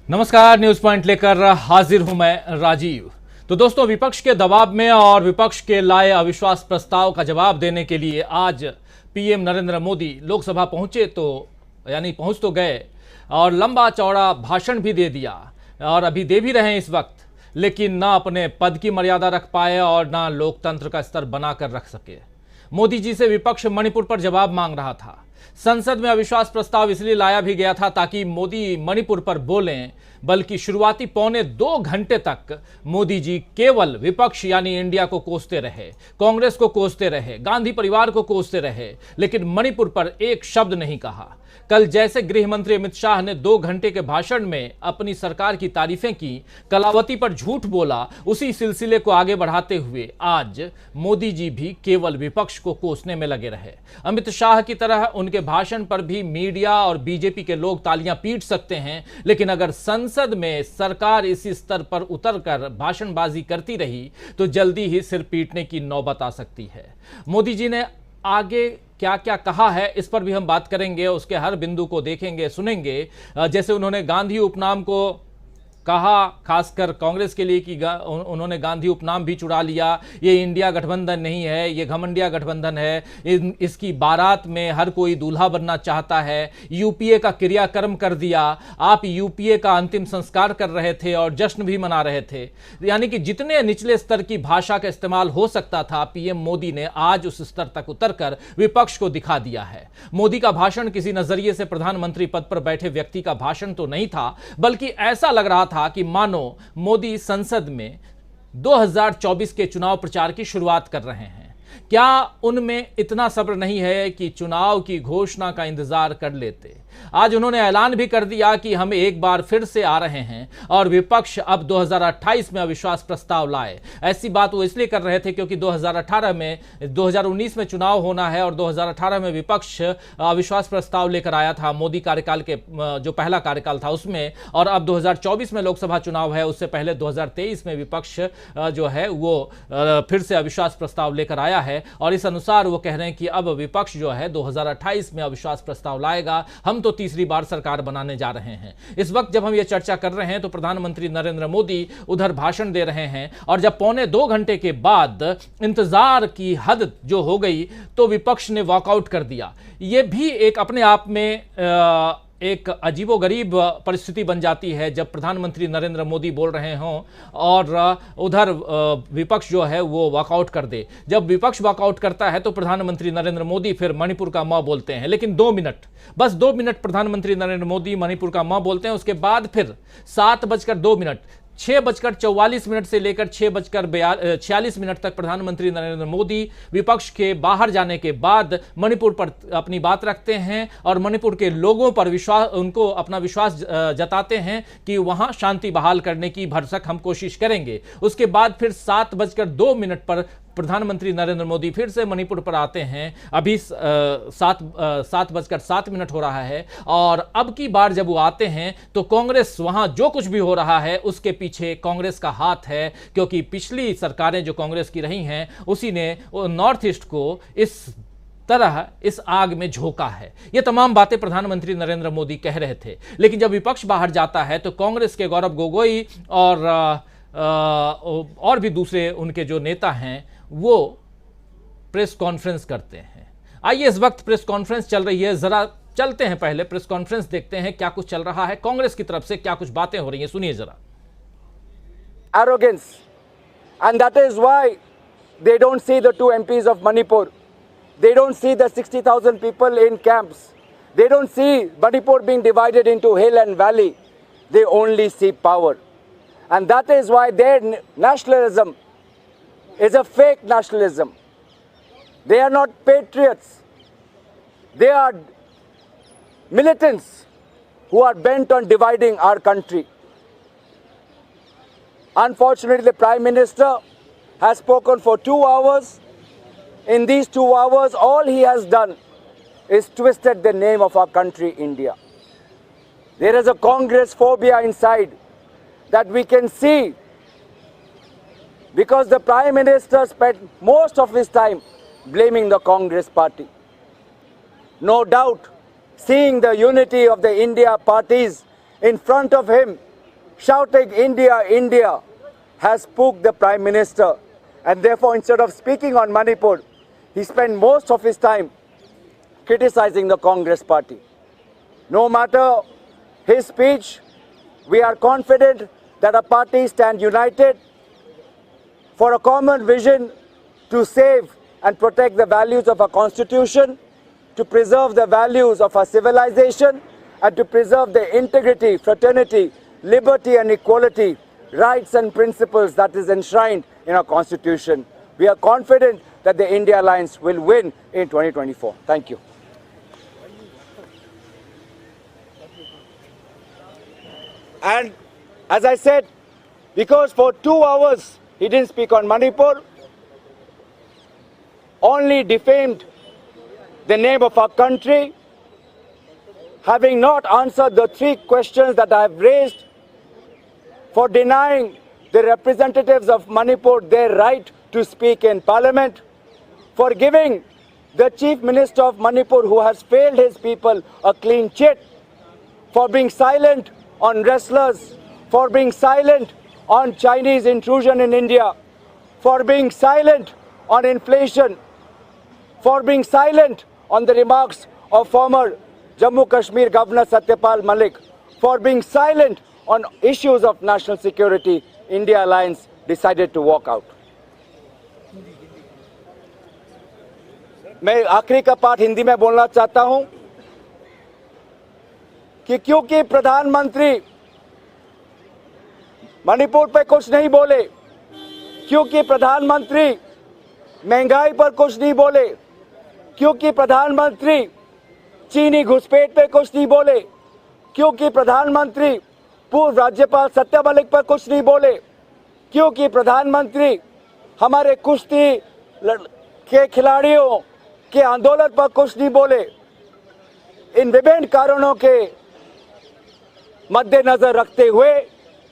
नमस्कार, news point लेकर हाजिर हूं मैं राजीव। तो दोस्तों, विपक्ष के दबाव में और विपक्ष के लाए अविश्वास प्रस्ताव का जवाब देने के लिए आज पीएम नरेंद्र मोदी लोकसभा पहुंचे पहुंच तो गए और लंबा चौड़ा भाषण भी दे दिया और अभी दे भी रहे हैं इस वक्त, लेकिन ना अपने पद की मर्यादा रख पाए और ना लोकतंत्र का स्तर बनाकर रख सके। मोदी जी से विपक्ष मणिपुर पर जवाब मांग रहा था। संसद में अविश्वास प्रस्ताव इसलिए लाया भी गया था ताकि मोदी मणिपुर पर बोलें, बल्कि शुरुआती पौने 2 घंटे तक मोदी जी केवल विपक्ष यानी इंडिया को कोसते रहे, कांग्रेस को कोसते रहे, गांधी परिवार को कोसते रहे, लेकिन मणिपुर पर एक शब्द नहीं कहा। कल जैसे गृह मंत्री अमित शाह ने 2 घंटे के भाषण में अपनी सरकार की तारीफें की, कलावती पर झूठ बोला, उसी सिलसिले को आगे बढ़ाते हुए आज मोदी जी भी केवल विपक्ष को कोसने में लगे रहे। अमित शाह की तरह उनके भाषण पर भी मीडिया और बीजेपी के लोग तालियां पीट सकते हैं, लेकिन अगर संसद में सरकार इसी स्तर पर उतरकर भाषणबाजी करती रही तो जल्दी ही सिर पीटने की नौबत आ सकती है। मोदी जी ने आगे क्या क्या कहा है, इस पर भी हम बात करेंगे, उसके हर बिंदु को देखेंगे, सुनेंगे। जैसे उन्होंने गांधी उपनाम को कहा, खासकर कांग्रेस के लिए, कि उन्होंने गांधी उपनाम भी चुरा लिया। ये इंडिया गठबंधन नहीं है, ये घमंडिया गठबंधन है, इसकी बारात में हर कोई दूल्हा बनना चाहता है। यूपीए का क्रियाक्रम कर दिया, आप यूपीए का अंतिम संस्कार कर रहे थे और जश्न भी मना रहे थे। यानी कि जितने निचले स्तर की भाषा का इस्तेमाल हो सकता था, पीएम मोदी ने आज उस स्तर तक उतरकर विपक्ष को दिखा दिया है। मोदी का भाषण किसी नजरिए से प्रधानमंत्री पद पर बैठे व्यक्ति का भाषण तो नहीं था, बल्कि ऐसा लग रहा था कि मानो मोदी संसद में 2024 के चुनाव प्रचार की शुरुआत कर रहे हैं। क्या उनमें इतना सब्र नहीं है कि चुनाव की घोषणा का इंतजार कर लेते? आज उन्होंने ऐलान भी कर दिया कि हम एक बार फिर से आ रहे हैं और विपक्ष अब 2028 में अविश्वास प्रस्ताव लाए। ऐसी बात वो इसलिए कर रहे थे क्योंकि 2019 में चुनाव होना है और 2018 में विपक्ष अविश्वास प्रस्ताव लेकर आया था मोदी कार्यकाल के जो पहला कार्यकाल था उसमें, और अब 2024 में लोकसभा चुनाव है, उससे पहले 2023 में विपक्ष जो है वो फिर से अविश्वास प्रस्ताव लेकर आया है और इस अनुसार वो कह रहे हैं कि अब विपक्ष जो है 2028 में अविश्वास प्रस्ताव लाएगा। हम तो तीसरी बार सरकार बनाने जा रहे हैं। इस वक्त जब हम ये चर्चा कर रहे हैं तो प्रधानमंत्री नरेंद्र मोदी उधर भाषण दे रहे हैं और जब पौने 2 घंटे के बाद इंतजार की हद जो हो गई तो विपक्ष ने वॉकआउट कर दिया। ये भी एक अपने आप में एक अजीबोगरीब परिस्थिति बन जाती है जब प्रधानमंत्री नरेंद्र मोदी बोल रहे हों और उधर विपक्ष जो है वो वॉकआउट कर दे। जब विपक्ष वॉकआउट करता है तो प्रधानमंत्री नरेंद्र मोदी फिर मणिपुर का म बोलते हैं, लेकिन 2 मिनट, बस 2 मिनट प्रधानमंत्री नरेंद्र मोदी मणिपुर का म बोलते हैं। उसके बाद फिर 7:02, 6:44 से लेकर 6:46 तक प्रधानमंत्री नरेंद्र मोदी विपक्ष के बाहर जाने के बाद मणिपुर पर अपनी बात रखते हैं और मणिपुर के लोगों पर उनको अपना विश्वास जताते हैं कि वहां शांति बहाल करने की भरसक हम कोशिश करेंगे। उसके बाद फिर 7:02 पर प्रधानमंत्री नरेंद्र मोदी फिर से मणिपुर पर आते हैं। अभी 7:07 हो रहा है और अब की बार जब वो आते हैं तो कांग्रेस, वहां जो कुछ भी हो रहा है उसके पीछे कांग्रेस का हाथ है, क्योंकि पिछली सरकारें जो कांग्रेस की रही हैं उसी ने नॉर्थ ईस्ट को इस तरह इस आग में झोंका है। ये तमाम बातें प्रधानमंत्री नरेंद्र मोदी कह रहे थे, लेकिन जब विपक्ष बाहर जाता है तो कांग्रेस के गौरव गोगोई और भी दूसरे उनके जो नेता हैं वो प्रेस कॉन्फ्रेंस करते हैं। आइए, इस वक्त प्रेस कॉन्फ्रेंस चल रही है, जरा चलते हैं, पहले प्रेस कॉन्फ्रेंस देखते हैं क्या कुछ चल रहा है, कांग्रेस की तरफ से क्या कुछ बातें हो रही हैं, सुनिए जरा। Arrogance, and that is why they don't see the 2 MPs of Manipur. They don't see the 60,000 people in camps. They don't see Manipur being divided into hill and valley. They only see power, and that is why their nationalism is a fake nationalism. They are not patriots. They are militants who are bent on dividing our country. Unfortunately, the Prime Minister has spoken for 2 hours. In these 2 hours, all he has done is twisted the name of our country, India. There is a Congress phobia inside that we can see, because the Prime Minister spent most of his time blaming the Congress party. No doubt, seeing the unity of the India parties in front of him, shouting India, India, has spooked the Prime Minister. And therefore, instead of speaking on Manipur, he spent most of his time criticizing the Congress party. No matter his speech, we are confident that our party stand united for a common vision to save and protect the values of our constitution, to preserve the values of our civilization, and to preserve the integrity, fraternity, liberty and equality, rights and principles that is enshrined in our constitution. We are confident that the India Alliance will win in 2024. Thank you. And as I said, because for 2 hours he didn't speak on Manipur, only defamed the name of our country, having not answered the 3 questions that I have raised, for denying the representatives of Manipur their right to speak in Parliament, for giving the Chief Minister of Manipur, who has failed his people, a clean chit, for being silent on wrestlers, for being silent on Chinese intrusion in India, for being silent on inflation, for being silent on the remarks of former Jammu Kashmir Governor Satyapal Malik, for being silent on issues of national security. India Alliance decided to walk out. मैं आखिरी का part Hindi में बोलना चाहता हूं कि क्योंकि प्रधानमंत्री मणिपुर पे कुछ नहीं बोले, क्योंकि प्रधानमंत्री महंगाई पर कुछ नहीं बोले, क्योंकि प्रधानमंत्री चीनी घुसपैठ पे कुछ नहीं बोले, क्योंकि प्रधानमंत्री पूर्व राज्यपाल सत्यपाल मलिक पर कुछ नहीं बोले, क्योंकि प्रधानमंत्री हमारे कुश्ती के खिलाड़ियों के आंदोलन पर कुछ नहीं बोले, इन विभिन्न कारणों के मद्देनजर रखते हुए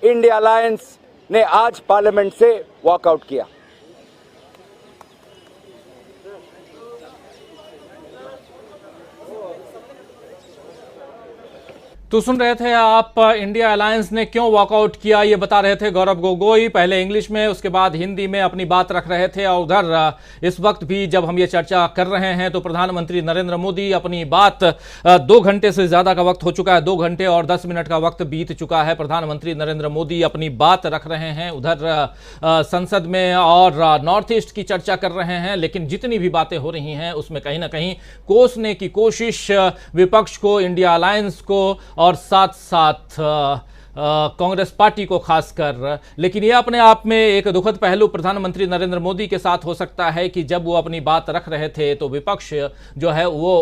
इंडिया अलायंस ने आज पार्लियामेंट से वॉकआउट किया। तो सुन रहे थे आप, इंडिया अलायंस ने क्यों वॉकआउट किया ये बता रहे थे गौरव गोगोई, पहले इंग्लिश में उसके बाद हिंदी में अपनी बात रख रहे थे। और उधर इस वक्त भी जब हम ये चर्चा कर रहे हैं तो प्रधानमंत्री नरेंद्र मोदी अपनी बात 2 घंटे से ज्यादा का वक्त हो चुका है, 2 घंटे और 10 मिनट का वक्त बीत चुका है। प्रधानमंत्री नरेंद्र मोदी अपनी बात रख रहे हैं, उधर संसद में और नॉर्थ ईस्ट की चर्चा कर रहे हैं, लेकिन जितनी भी बातें हो रही हैं उसमें कहीं ना कहीं कोसने की कोशिश विपक्ष को, इंडिया अलायंस को और साथ साथ कांग्रेस पार्टी को खासकर। लेकिन यह अपने आप में एक दुखद पहलू प्रधानमंत्री नरेंद्र मोदी के साथ हो सकता है कि जब वो अपनी बात रख रहे थे तो विपक्ष जो है वो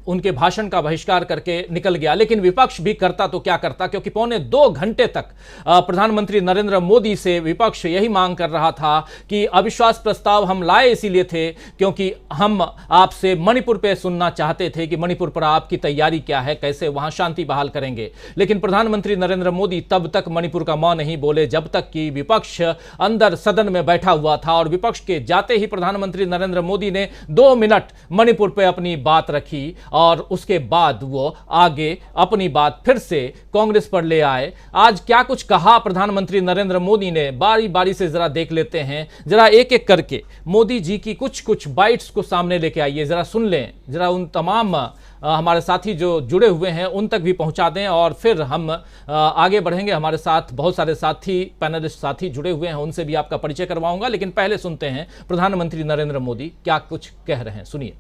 उनके भाषण का बहिष्कार करके निकल गया। लेकिन विपक्ष भी करता तो क्या करता, क्योंकि पौने 2 घंटे तक प्रधानमंत्री नरेंद्र मोदी से विपक्ष यही मांग कर रहा था कि अविश्वास प्रस्ताव हम लाए इसीलिए थे क्योंकि हम आपसे मणिपुर पे सुनना चाहते थे कि मणिपुर पर आपकी तैयारी क्या है, कैसे वहां शांति बहाल करेंगे। लेकिन प्रधानमंत्री नरेंद्र मोदी तब तक मणिपुर का मौन नहीं बोले जब तक कि विपक्ष अंदर सदन में बैठा हुआ था। और विपक्ष के जाते ही प्रधानमंत्री नरेंद्र मोदी ने 2 मिनट मणिपुर पे अपनी बात रखी और उसके बाद वो आगे अपनी बात फिर से कांग्रेस पर ले आए। आज क्या कुछ कहा प्रधानमंत्री नरेंद्र मोदी ने, बारी बारी से जरा देख लेते हैं, जरा एक एक करके मोदी जी की कुछ बाइट्स को सामने लेके आइए, जरा सुन लें, जरा उन तमाम हमारे साथी जो जुड़े हुए हैं उन तक भी पहुंचा दें और फिर हम आगे बढ़ेंगे। हमारे साथ बहुत सारे साथी, पैनलिस्ट साथी जुड़े हुए हैं, उनसे भी आपका परिचय करवाऊंगा। लेकिन पहले सुनते हैं प्रधानमंत्री नरेंद्र मोदी क्या कुछ कह रहे हैं, सुनिए।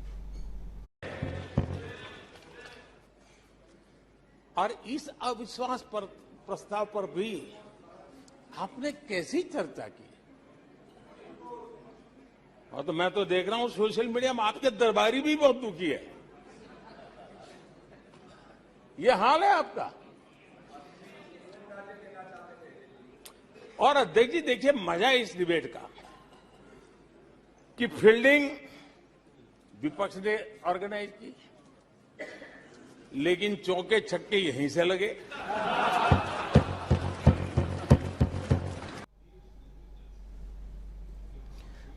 और इस अविश्वास प्रस्ताव पर भी आपने कैसी चर्चा की? और तो मैं तो देख रहा हूं सोशल मीडिया में आपके दरबारी भी बहुत दुखी है। ये हाल है आपका। और अध्यक्ष जी देखिए, मजा है इस डिबेट का कि फील्डिंग विपक्ष ने ऑर्गेनाइज की, लेकिन चौके छक्के यहीं से लगे।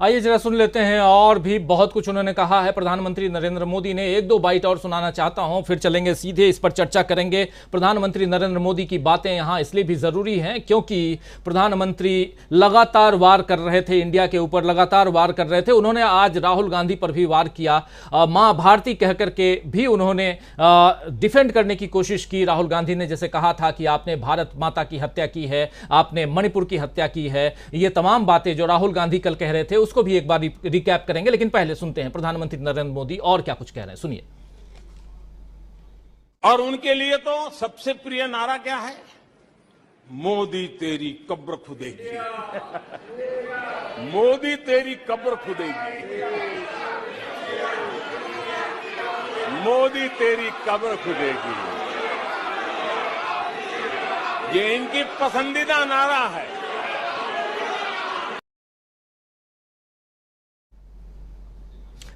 आइए जरा सुन लेते हैं, और भी बहुत कुछ उन्होंने कहा है प्रधानमंत्री नरेंद्र मोदी ने। एक दो बाइट और सुनाना चाहता हूं, फिर चलेंगे सीधे इस पर चर्चा करेंगे। प्रधानमंत्री नरेंद्र मोदी की बातें यहां इसलिए भी जरूरी हैं क्योंकि प्रधानमंत्री लगातार वार कर रहे थे, इंडिया के ऊपर लगातार वार कर रहे थे। उन्होंने आज राहुल गांधी पर भी वार किया, मां भारती कह करके भी उन्होंने डिफेंड करने की कोशिश की। राहुल गांधी ने जैसे कहा था कि आपने भारत माता की हत्या की है, आपने मणिपुर की हत्या की है, ये तमाम बातें जो राहुल गांधी कल कह रहे थे उसको भी एक बार रिकैप करेंगे। लेकिन पहले सुनते हैं प्रधानमंत्री नरेंद्र मोदी और क्या कुछ कह रहे हैं, सुनिए। और उनके लिए तो सबसे प्रिय नारा क्या है? मोदी तेरी कब्र खुदेगी। मोदी तेरी कब्र खुदेगी। मोदी तेरी कब्र खुदेगी, ये इनकी पसंदीदा नारा है।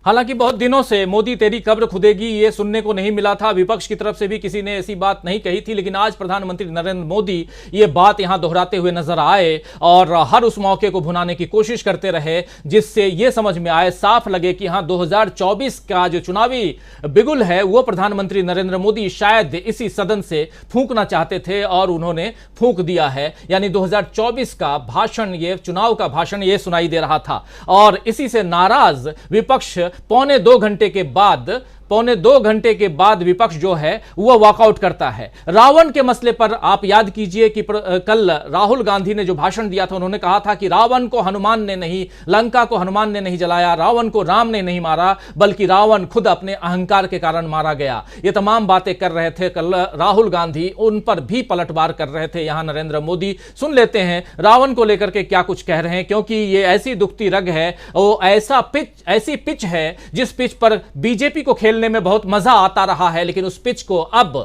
हालांकि बहुत दिनों से मोदी तेरी कब्र खुदेगी ये सुनने को नहीं मिला था, विपक्ष की तरफ से भी किसी ने ऐसी बात नहीं कही थी, लेकिन आज प्रधानमंत्री नरेंद्र मोदी ये बात यहां दोहराते हुए नजर आए और हर उस मौके को भुनाने की कोशिश करते रहे जिससे ये समझ में आए, साफ लगे कि हां 2024 का जो चुनावी बिगुल है वो प्रधानमंत्री नरेंद्र मोदी शायद इसी सदन से फूंकना चाहते थे और उन्होंने फूंक दिया है। यानी 2024 का भाषण, ये चुनाव का भाषण ये सुनाई दे रहा था और इसी से नाराज विपक्ष पौने 2 घंटे के बाद विपक्ष जो है वह वॉकआउट करता है। रावण के मसले पर आप याद कीजिए कि कल राहुल गांधी ने जो भाषण दिया था, उन्होंने कहा था कि रावण को हनुमान ने नहीं, लंका को हनुमान ने नहीं जलाया, रावण को राम ने नहीं मारा, बल्कि रावण खुद अपने अहंकार के कारण मारा गया। ये तमाम बातें कर रहे थे कल राहुल गांधी, उन पर भी पलटवार कर रहे थे यहां नरेंद्र मोदी। सुन लेते हैं रावण को लेकर के क्या कुछ कह रहे हैं, क्योंकि ये ऐसी दुखती रग है, वो ऐसी पिच है जिस पिच पर बीजेपी को खेलने में बहुत मजा आता रहा है, लेकिन उस पिच को अब,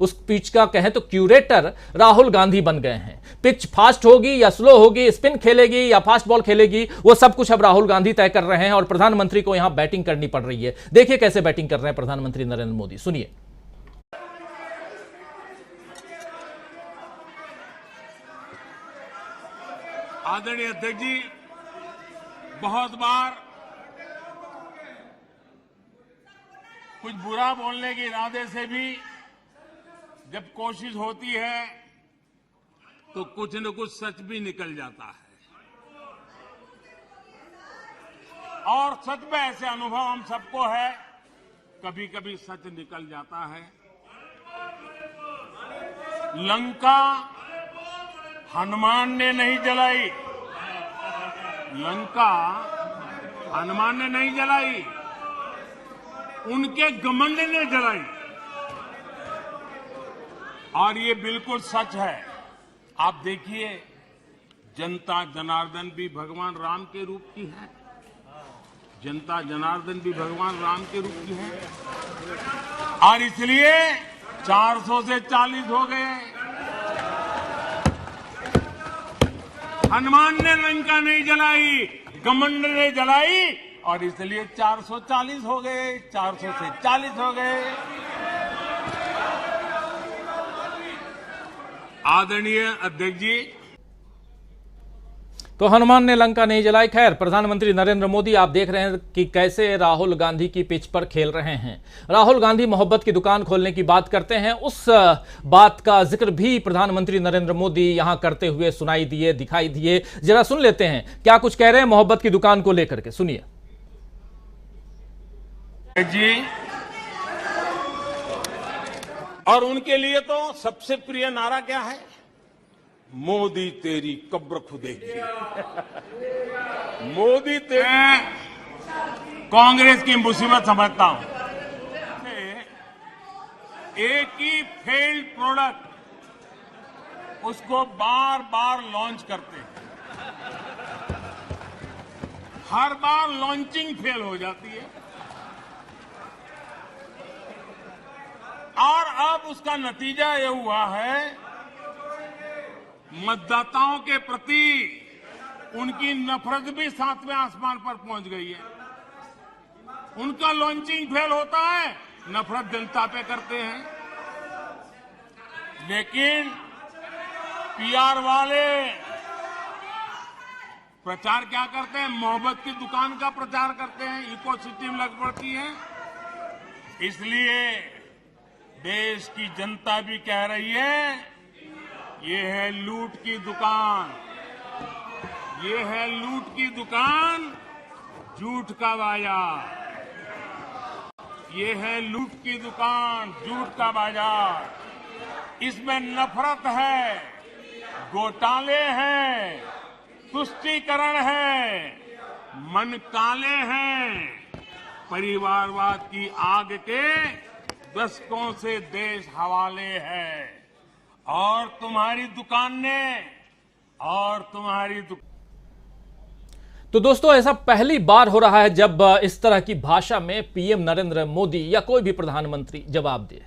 उस पिच का कहें तो क्यूरेटर राहुल गांधी बन गए हैं। पिच फास्ट होगी या स्लो होगी, स्पिन खेलेगी या फास्ट बॉल खेलेगी, वो सब कुछ अब राहुल गांधी तय कर रहे हैं और प्रधानमंत्री को यहां बैटिंग करनी पड़ रही है। देखिए कैसे बैटिंग कर रहे हैं प्रधानमंत्री नरेंद्र मोदी, सुनिए। आदरणीय अध्यक्ष जी, बहुत बार कुछ बुरा बोलने के इरादे से भी जब कोशिश होती है तो कुछ न कुछ सच भी निकल जाता है, और सच में ऐसे अनुभव हम सबको है, कभी कभी सच निकल जाता है। लंका हनुमान ने नहीं जलाई, लंका हनुमान ने नहीं जलाई, उनके घमंड ने जलाई, और ये बिल्कुल सच है। आप देखिए, जनता जनार्दन भी भगवान राम के रूप की है, जनता जनार्दन भी भगवान राम के रूप की है, और इसलिए 400 से 40 हो गए। हनुमान ने लंका नहीं जलाई, घमंड ने जलाई, और इसलिए 440 हो गए, 400 से 40 हो गए। आदरणीय अध्यक्ष जी, तो हनुमान ने लंका नहीं जलाई। खैर, प्रधानमंत्री नरेंद्र मोदी आप देख रहे हैं कि कैसे राहुल गांधी की पिच पर खेल रहे हैं। राहुल गांधी मोहब्बत की दुकान खोलने की बात करते हैं, उस बात का जिक्र भी प्रधानमंत्री नरेंद्र मोदी यहां करते हुए सुनाई दिए, दिखाई दिए। जरा सुन लेते हैं क्या कुछ कह रहे हैं मोहब्बत की दुकान को लेकर के, सुनिए। जी, और उनके लिए तो सबसे प्रिय नारा क्या है? मोदी तेरी कब्र खुदेगी। मोदी तेरी। कांग्रेस की मुसीबत समझता हूं, एक ही फेल्ड प्रोडक्ट उसको बार बार लॉन्च करते हैं, हर बार लॉन्चिंग फेल हो जाती है, और अब उसका नतीजा यह हुआ है, मतदाताओं के प्रति उनकी नफरत भी 7वें आसमान पर पहुंच गई है। उनका लॉन्चिंग फेल होता है, नफरत जनता पे करते हैं, लेकिन पीआर वाले प्रचार क्या करते हैं? मोहब्बत की दुकान का प्रचार करते हैं, इकोसिटी में लग पड़ती है। इसलिए देश की जनता भी कह रही है, ये है लूट की दुकान, ये है लूट की दुकान, झूठ का बाजार। ये है लूट की दुकान, झूठ का बाजार। इसमें नफरत है, घोटाले हैं, तुष्टीकरण है, मन काले हैं। परिवारवाद की आग के दशकों से देश हवाले है। और तुम्हारी दुकान ने, और तुम्हारी दुकान। तो दोस्तों, ऐसा पहली बार हो रहा है जब इस तरह की भाषा में पीएम नरेंद्र मोदी या कोई भी प्रधानमंत्री जवाब दे।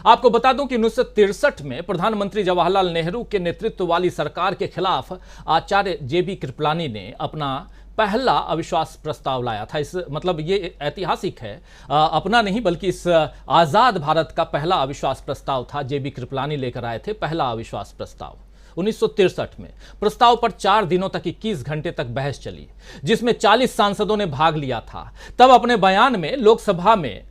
आपको बता दूं कि 1963 में प्रधानमंत्री जवाहरलाल नेहरू के नेतृत्व वाली सरकार के खिलाफ आचार्य जेबी कृपलानी ने अपना पहला अविश्वास प्रस्ताव लाया था। इस मतलब ये ऐतिहासिक है, अपना नहीं बल्कि इस आजाद भारत का पहला अविश्वास प्रस्ताव था। जेबी कृपलानी लेकर आए थे पहला अविश्वास प्रस्ताव 1963 में। प्रस्ताव पर 4 दिनों तक 21 घंटे तक बहस चली, जिसमें 40 सांसदों ने भाग लिया था। तब अपने बयान में लोकसभा में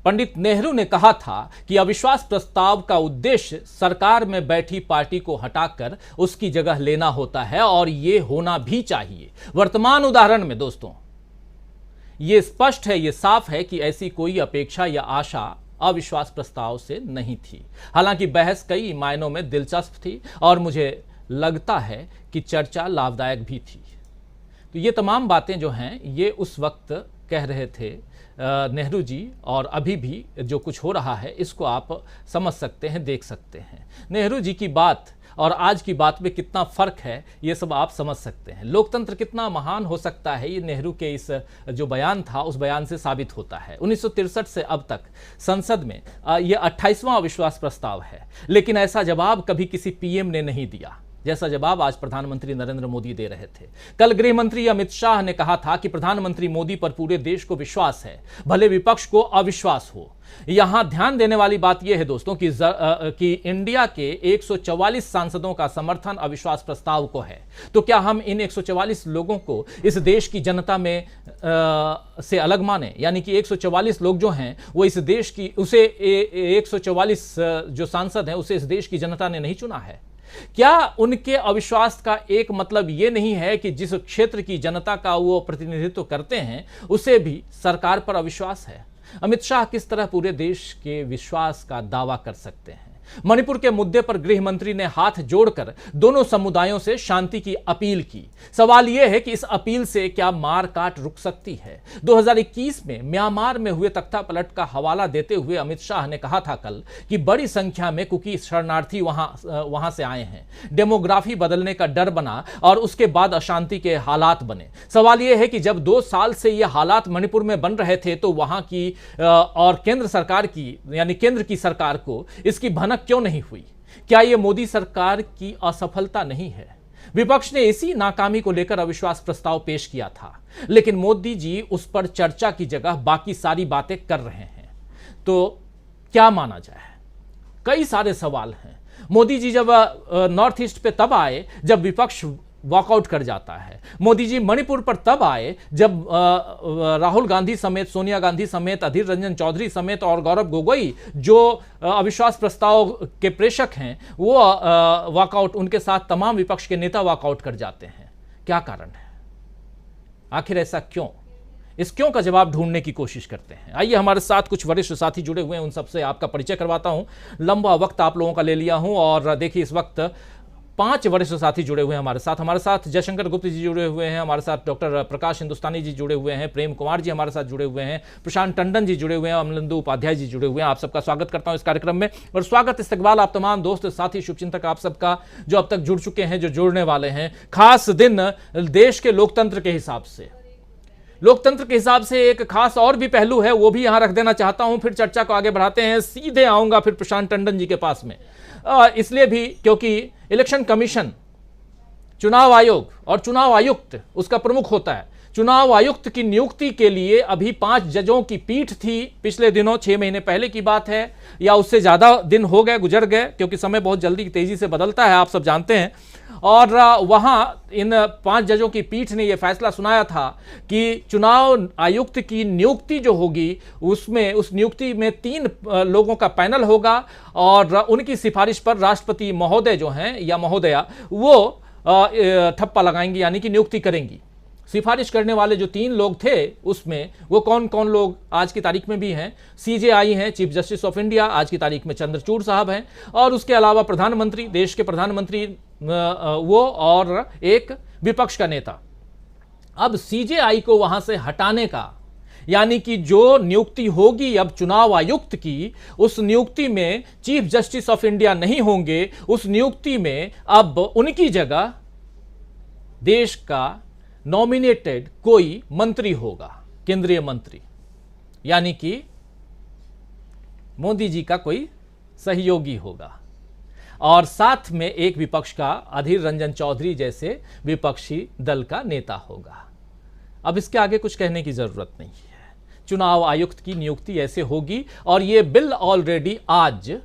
पंडित नेहरू ने कहा था कि अविश्वास प्रस्ताव का उद्देश्य सरकार में बैठी पार्टी को हटाकर उसकी जगह लेना होता है, और यह होना भी चाहिए। वर्तमान उदाहरण में दोस्तों यह स्पष्ट है, यह साफ है कि ऐसी कोई अपेक्षा या आशा अविश्वास प्रस्ताव से नहीं थी। हालांकि बहस कई मायनों में दिलचस्प थी और मुझे लगता है कि चर्चा लाभदायक भी थी। तो ये तमाम बातें जो हैं ये उस वक्त कह रहे थे नेहरू जी, और अभी भी जो कुछ हो रहा है इसको आप समझ सकते हैं, देख सकते हैं। नेहरू जी की बात और आज की बात में कितना फर्क है ये सब आप समझ सकते हैं। लोकतंत्र कितना महान हो सकता है ये नेहरू के इस जो बयान था उस बयान से साबित होता है। 1963 से अब तक संसद में ये 28वां अविश्वास प्रस्ताव है, लेकिन ऐसा जवाब कभी किसी पीएम ने नहीं दिया जैसा जवाब आज प्रधानमंत्री नरेंद्र मोदी दे रहे थे। कल गृह मंत्री अमित शाह ने कहा था कि प्रधानमंत्री मोदी पर पूरे देश को विश्वास है, भले विपक्ष को अविश्वास हो। यहां ध्यान देने वाली बात यह है दोस्तों कि इंडिया के 144 सांसदों का समर्थन अविश्वास प्रस्ताव को है। तो क्या हम इन 144 लोगों को इस देश की जनता में से अलग माने? यानी कि 144 लोग जो हैं वो इस देश की, उसे 144 जो सांसद हैं उसे इस देश की जनता ने नहीं चुना है? क्या उनके अविश्वास का एक मतलब यह नहीं है कि जिस क्षेत्र की जनता का वो प्रतिनिधित्व करते हैं उसे भी सरकार पर अविश्वास है? अमित शाह किस तरह पूरे देश के विश्वास का दावा कर सकते हैं? मणिपुर के मुद्दे पर गृह मंत्री ने हाथ जोड़कर दोनों समुदायों से शांति की अपील की। सवाल यह है कि इस अपील से क्या मार काट रुक सकती है? 2021 में म्यांमार में हुए तख्तापलट का हवाला देते हुए अमित शाह ने कहा था कल कि बड़ी संख्या में कुकी शरणार्थी वहां से आए हैं। डेमोग्राफी बदलने का डर बना और उसके बाद अशांति के हालात बने। सवाल यह है कि जब 2 साल से यह हालात मणिपुर में बन रहे थे तो वहां की और केंद्र सरकार की, यानी केंद्र की सरकार को इसकी भनक क्यों नहीं हुई? क्या यह मोदी सरकार की असफलता नहीं है? विपक्ष ने इसी नाकामी को लेकर अविश्वास प्रस्ताव पेश किया था, लेकिन मोदी जी उस पर चर्चा की जगह बाकी सारी बातें कर रहे हैं। तो क्या माना जाए? कई सारे सवाल हैं। मोदी जी जब नॉर्थ ईस्ट पे तब आए जब विपक्ष वॉकआउट कर जाता है। मोदी जी मणिपुर पर तब आए जब राहुल गांधी समेत, सोनिया गांधी समेत, अधीर रंजन चौधरी समेत और गौरव गोगोई जो अविश्वास प्रस्ताव के प्रेषक हैं वो वॉकआउट, उनके साथ तमाम विपक्ष के नेता वॉकआउट कर जाते हैं। क्या कारण है? आखिर ऐसा क्यों? इस क्यों का जवाब ढूंढने की कोशिश करते हैं। आइए हमारे साथ कुछ वरिष्ठ साथी जुड़े हुए हैं, उन सबसे आपका परिचय करवाता हूं। लंबा वक्त आप लोगों का ले लिया हूं और देखिए इस वक्त 5 वरिष्ठ साथी जुड़े हुए हैं हमारे साथ जयशंकर गुप्ता जी जुड़े हुए हैं, हमारे साथ डॉक्टर प्रकाश हिंदुस्तानी जी जुड़े हुए हैं, प्रेम कुमार जी हमारे साथ जुड़े हुए हैं, प्रशांत टंडन जी जुड़े हुए हैं, अमलेंदु उपाध्याय जी जुड़े हुए हैं। आप सबका स्वागत करता हूं इस कार्यक्रम में। और स्वागत इस्तकबाल आप तमाम दोस्त साथी शुभचिंतक आप सबका जो अब तक जुड़ चुके हैं, जो जुड़ने वाले हैं। खास दिन देश के लोकतंत्र के हिसाब से, लोकतंत्र के हिसाब से एक खास और भी पहलू है, वो भी यहां रख देना चाहता हूं। फिर चर्चा को आगे बढ़ाते हैं। सीधे आऊंगा फिर प्रशांत टंडन जी के पास में, इसलिए भी क्योंकि इलेक्शन कमीशन, चुनाव आयोग और चुनाव आयुक्त उसका प्रमुख होता है। चुनाव आयुक्त की नियुक्ति के लिए अभी 5 जजों की पीठ थी पिछले दिनों, 6 महीने पहले की बात है या उससे ज्यादा दिन हो गए, गुजर गए, क्योंकि समय बहुत जल्दी तेजी से बदलता है, आप सब जानते हैं। और वहां इन 5 जजों की पीठ ने यह फैसला सुनाया था कि चुनाव आयुक्त की नियुक्ति जो होगी उसमें उस नियुक्ति में 3 लोगों का पैनल होगा और उनकी सिफारिश पर राष्ट्रपति महोदय जो हैं या महोदया वो ठप्पा लगाएंगी, यानी कि नियुक्ति करेंगी। सिफारिश करने वाले जो 3 लोग थे उसमें वो कौन कौन लोग आज की तारीख में भी हैं? सीजेआई हैं, चीफ जस्टिस ऑफ इंडिया, आज की तारीख में चंद्रचूड़ साहब हैं, और उसके अलावा प्रधानमंत्री, देश के प्रधानमंत्री वो, और एक विपक्ष का नेता। अब सीजेआई को वहां से हटाने का, यानी कि जो नियुक्ति होगी अब चुनाव आयुक्त की, उस नियुक्ति में चीफ जस्टिस ऑफ इंडिया नहीं होंगे, उस नियुक्ति में अब उनकी जगह देश का नॉमिनेटेड कोई मंत्री होगा, केंद्रीय मंत्री, यानी कि मोदी जी का कोई सहयोगी होगा, और साथ में एक विपक्ष का अधीर रंजन चौधरी जैसे विपक्षी दल का नेता होगा। अब इसके आगे कुछ कहने की जरूरत नहीं है। चुनाव आयुक्त की नियुक्ति ऐसे होगी, और यह बिल ऑलरेडी आज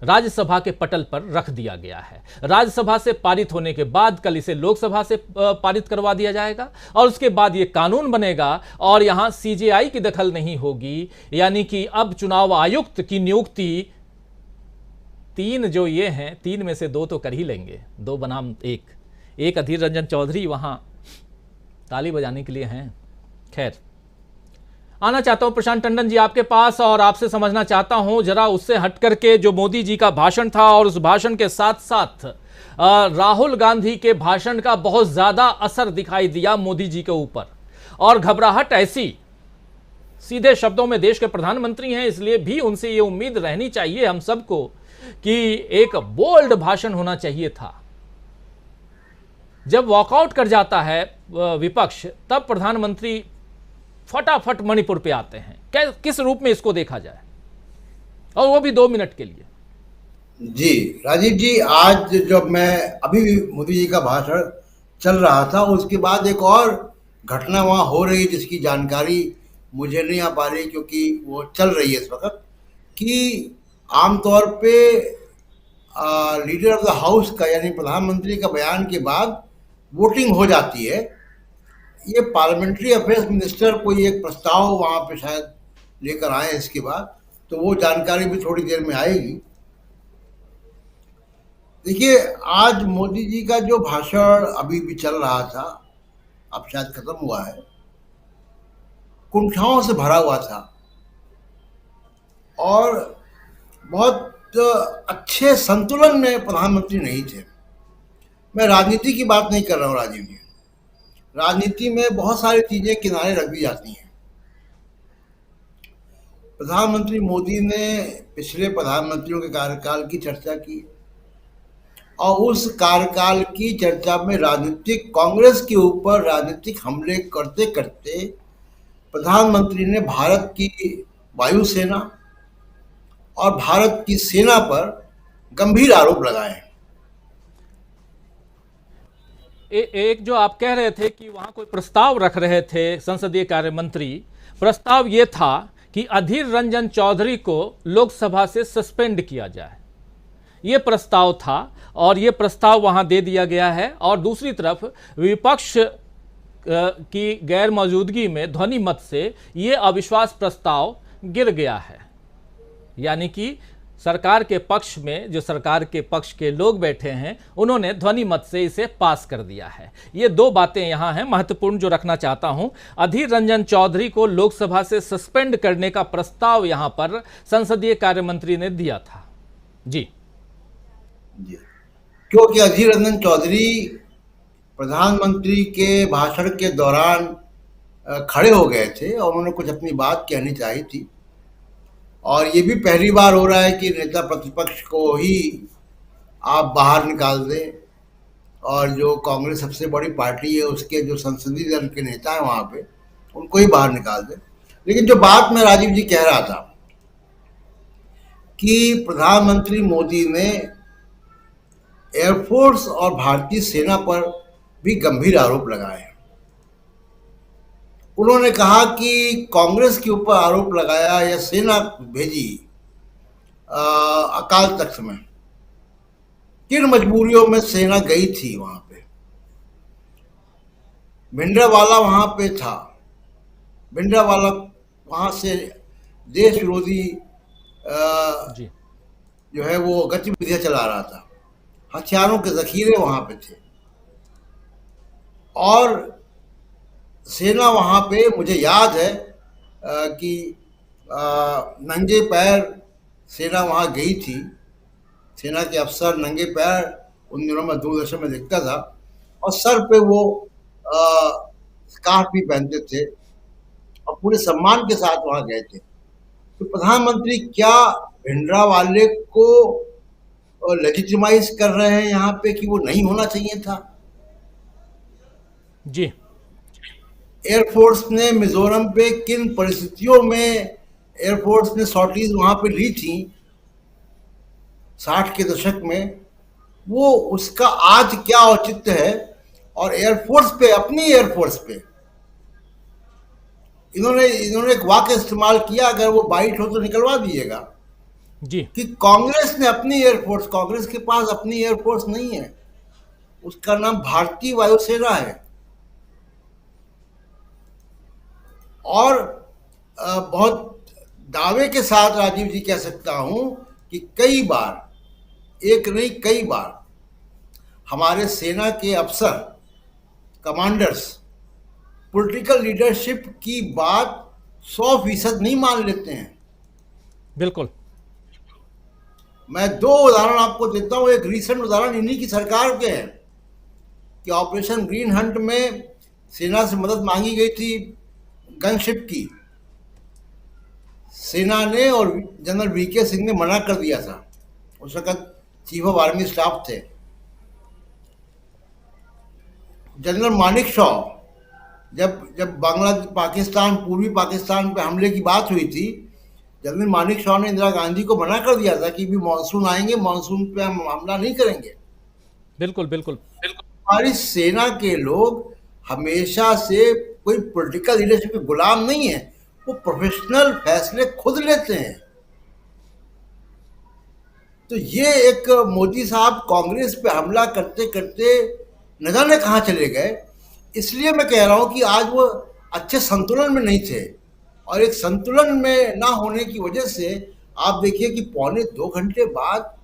राज्यसभा के पटल पर रख दिया गया है। राज्यसभा से पारित होने के बाद कल इसे लोकसभा से पारित करवा दिया जाएगा, और उसके बाद यह कानून बनेगा और यहां सीजेआई की दखल नहीं होगी, यानी कि अब चुनाव आयुक्त की नियुक्ति 3 जो ये हैं, 3 में से 2 तो कर ही लेंगे, 2 बनाम 1 अधीर रंजन चौधरी वहां ताली बजाने के लिए हैं। खैर, आना चाहता हूं प्रशांत टंडन जी आपके पास, और आपसे समझना चाहता हूं जरा उससे हट करके जो मोदी जी का भाषण था, और उस भाषण के साथ साथ राहुल गांधी के भाषण का बहुत ज्यादा असर दिखाई दिया मोदी जी के ऊपर, और घबराहट ऐसी, सीधे शब्दों में देश के प्रधानमंत्री हैं, इसलिए भी उनसे ये उम्मीद रहनी चाहिए हम सबको कि एक बोल्ड भाषण होना चाहिए था। जब वॉकआउट कर जाता है विपक्ष, तब प्रधानमंत्री फटाफट मणिपुर पे आते हैं। किस रूप में इसको देखा जाए, और वो भी 2 मिनट के लिए? जी राजीव जी, आज जब मैं अभी मोदी जी का भाषण चल रहा था, उसके बाद एक और घटना वहाँ हो रही जिसकी जानकारी मुझे नहीं आ पा रही क्योंकि वो चल रही है इस वक्त, कि आमतौर पे लीडर ऑफ द हाउस का यानी प्रधानमंत्री का बयान के बाद वोटिंग हो जाती है। ये पार्लियामेंट्री अफेयर्स मिनिस्टर कोई एक प्रस्ताव वहाँ पे शायद लेकर आए इसके बाद, तो वो जानकारी भी थोड़ी देर में आएगी। देखिए, आज मोदी जी का जो भाषण अभी भी चल रहा था, अब शायद खत्म हुआ है, कुंठाओं से भरा हुआ था और बहुत अच्छे संतुलन में प्रधानमंत्री नहीं थे। मैं राजनीति की बात नहीं कर रहा हूँ राजीव जी, राजनीति में बहुत सारी चीजें किनारे रख दी जाती हैं। प्रधानमंत्री मोदी ने पिछले प्रधानमंत्रियों के कार्यकाल की चर्चा की, और उस कार्यकाल की चर्चा में राजनीतिक कांग्रेस के ऊपर राजनीतिक हमले करते करते प्रधानमंत्री ने भारत की वायुसेना और भारत की सेना पर गंभीर आरोप लगाए। एक जो आप कह रहे थे कि वहां कोई प्रस्ताव रख रहे थे संसदीय कार्य मंत्री, प्रस्ताव यह था कि अधीर रंजन चौधरी को लोकसभा से सस्पेंड किया जाए, यह प्रस्ताव था, और यह प्रस्ताव वहां दे दिया गया है। और दूसरी तरफ विपक्ष की गैर मौजूदगी में ध्वनि मत से यह अविश्वास प्रस्ताव गिर गया है, यानी कि सरकार के पक्ष में जो सरकार के पक्ष के लोग बैठे हैं उन्होंने ध्वनि मत से इसे पास कर दिया है। ये 2 बातें यहां हैं महत्वपूर्ण जो रखना चाहता हूं। अधीर रंजन चौधरी को लोकसभा से सस्पेंड करने का प्रस्ताव यहां पर संसदीय कार्य मंत्री ने दिया था। जी, क्योंकि अधीर रंजन चौधरी प्रधानमंत्री के भाषण के दौरान खड़े हो गए थे और उन्होंने कुछ अपनी बात कहनी चाहिए थी, और ये भी पहली बार हो रहा है कि नेता प्रतिपक्ष को ही आप बाहर निकाल दें, और जो कांग्रेस सबसे बड़ी पार्टी है उसके जो संसदीय दल के नेता हैं वहाँ पे उनको ही बाहर निकाल दें। लेकिन जो बात मैं राजीव जी कह रहा था कि प्रधानमंत्री मोदी ने एयरफोर्स और भारतीय सेना पर भी गंभीर आरोप लगाए। उन्होंने कहा कि कांग्रेस के ऊपर आरोप लगाया या सेना भेजी अकाल तख्त में, किन मजबूरियों में सेना गई थी वहां पे। भिंडरावाला वहां पे था। भिंडरावाला वहां से देश विरोधी जी जो है वो गतिविधियां चला रहा था। हथियारों के जखीरे वहां पे थे और सेना वहां पे, मुझे याद है कि नंगे पैर सेना वहां गई थी। सेना के अफसर नंगे पैर उन दिनों में दूरदर्शन में दिखता था और सर पे वो स्कार्फ भी पहनते थे और पूरे सम्मान के साथ वहां गए थे। तो प्रधानमंत्री क्या भिंडरावाले को लेजिटिमाइज कर रहे हैं यहाँ पे कि वो नहीं होना चाहिए था? जी एयरफोर्स ने मिजोरम पे किन परिस्थितियों में एयरफोर्स ने सॉर्टीज वहां पे ली थी 60 के दशक में, वो उसका आज क्या औचित्य है? और एयरफोर्स पे, अपनी एयरफोर्स पे इन्होंने एक वाक्य इस्तेमाल किया, अगर वो बाइट हो तो निकलवा दीजिएगा, जी कि कांग्रेस ने अपनी एयरफोर्स, कांग्रेस के पास अपनी एयरफोर्स नहीं है, उसका नाम भारतीय वायुसेना है। और बहुत दावे के साथ राजीव जी कह सकता हूं कि कई बार, एक नहीं कई बार, हमारे सेना के अफसर, कमांडर्स पॉलिटिकल लीडरशिप की बात 100% नहीं मान लेते हैं। बिल्कुल। मैं दो उदाहरण आपको देता हूं। एक रीसेंट उदाहरण इन्हीं की सरकार के हैं कि ऑपरेशन ग्रीन हंट में सेना से मदद मांगी गई थी गनशिप की। सेना ने और जनरल वीके सिंह ने मना कर दिया था। उस वक्त चीफ ऑफ आर्मी स्टाफ थे। जनरल मानिक शॉ, जब पाकिस्तान, पूर्वी पाकिस्तान पे हमले की बात हुई थी, जनरल मानिक शॉ ने इंदिरा गांधी को मना कर दिया था कि भी मानसून आएंगे, मानसून पे हम हमला नहीं करेंगे। बिल्कुल बिल्कुल। हमारी सेना के लोग हमेशा से कोई पॉलिटिकल लीडरशिप के गुलाम नहीं है, वो प्रोफेशनल फैसले खुद लेते हैं। तो ये एक मोदी साहब कांग्रेस पे हमला करते करते न जाने कहाँ चले गए। इसलिए मैं कह रहा हूं कि आज वो अच्छे संतुलन में नहीं थे, और एक संतुलन में ना होने की वजह से आप देखिए कि 1.25 घंटे बाद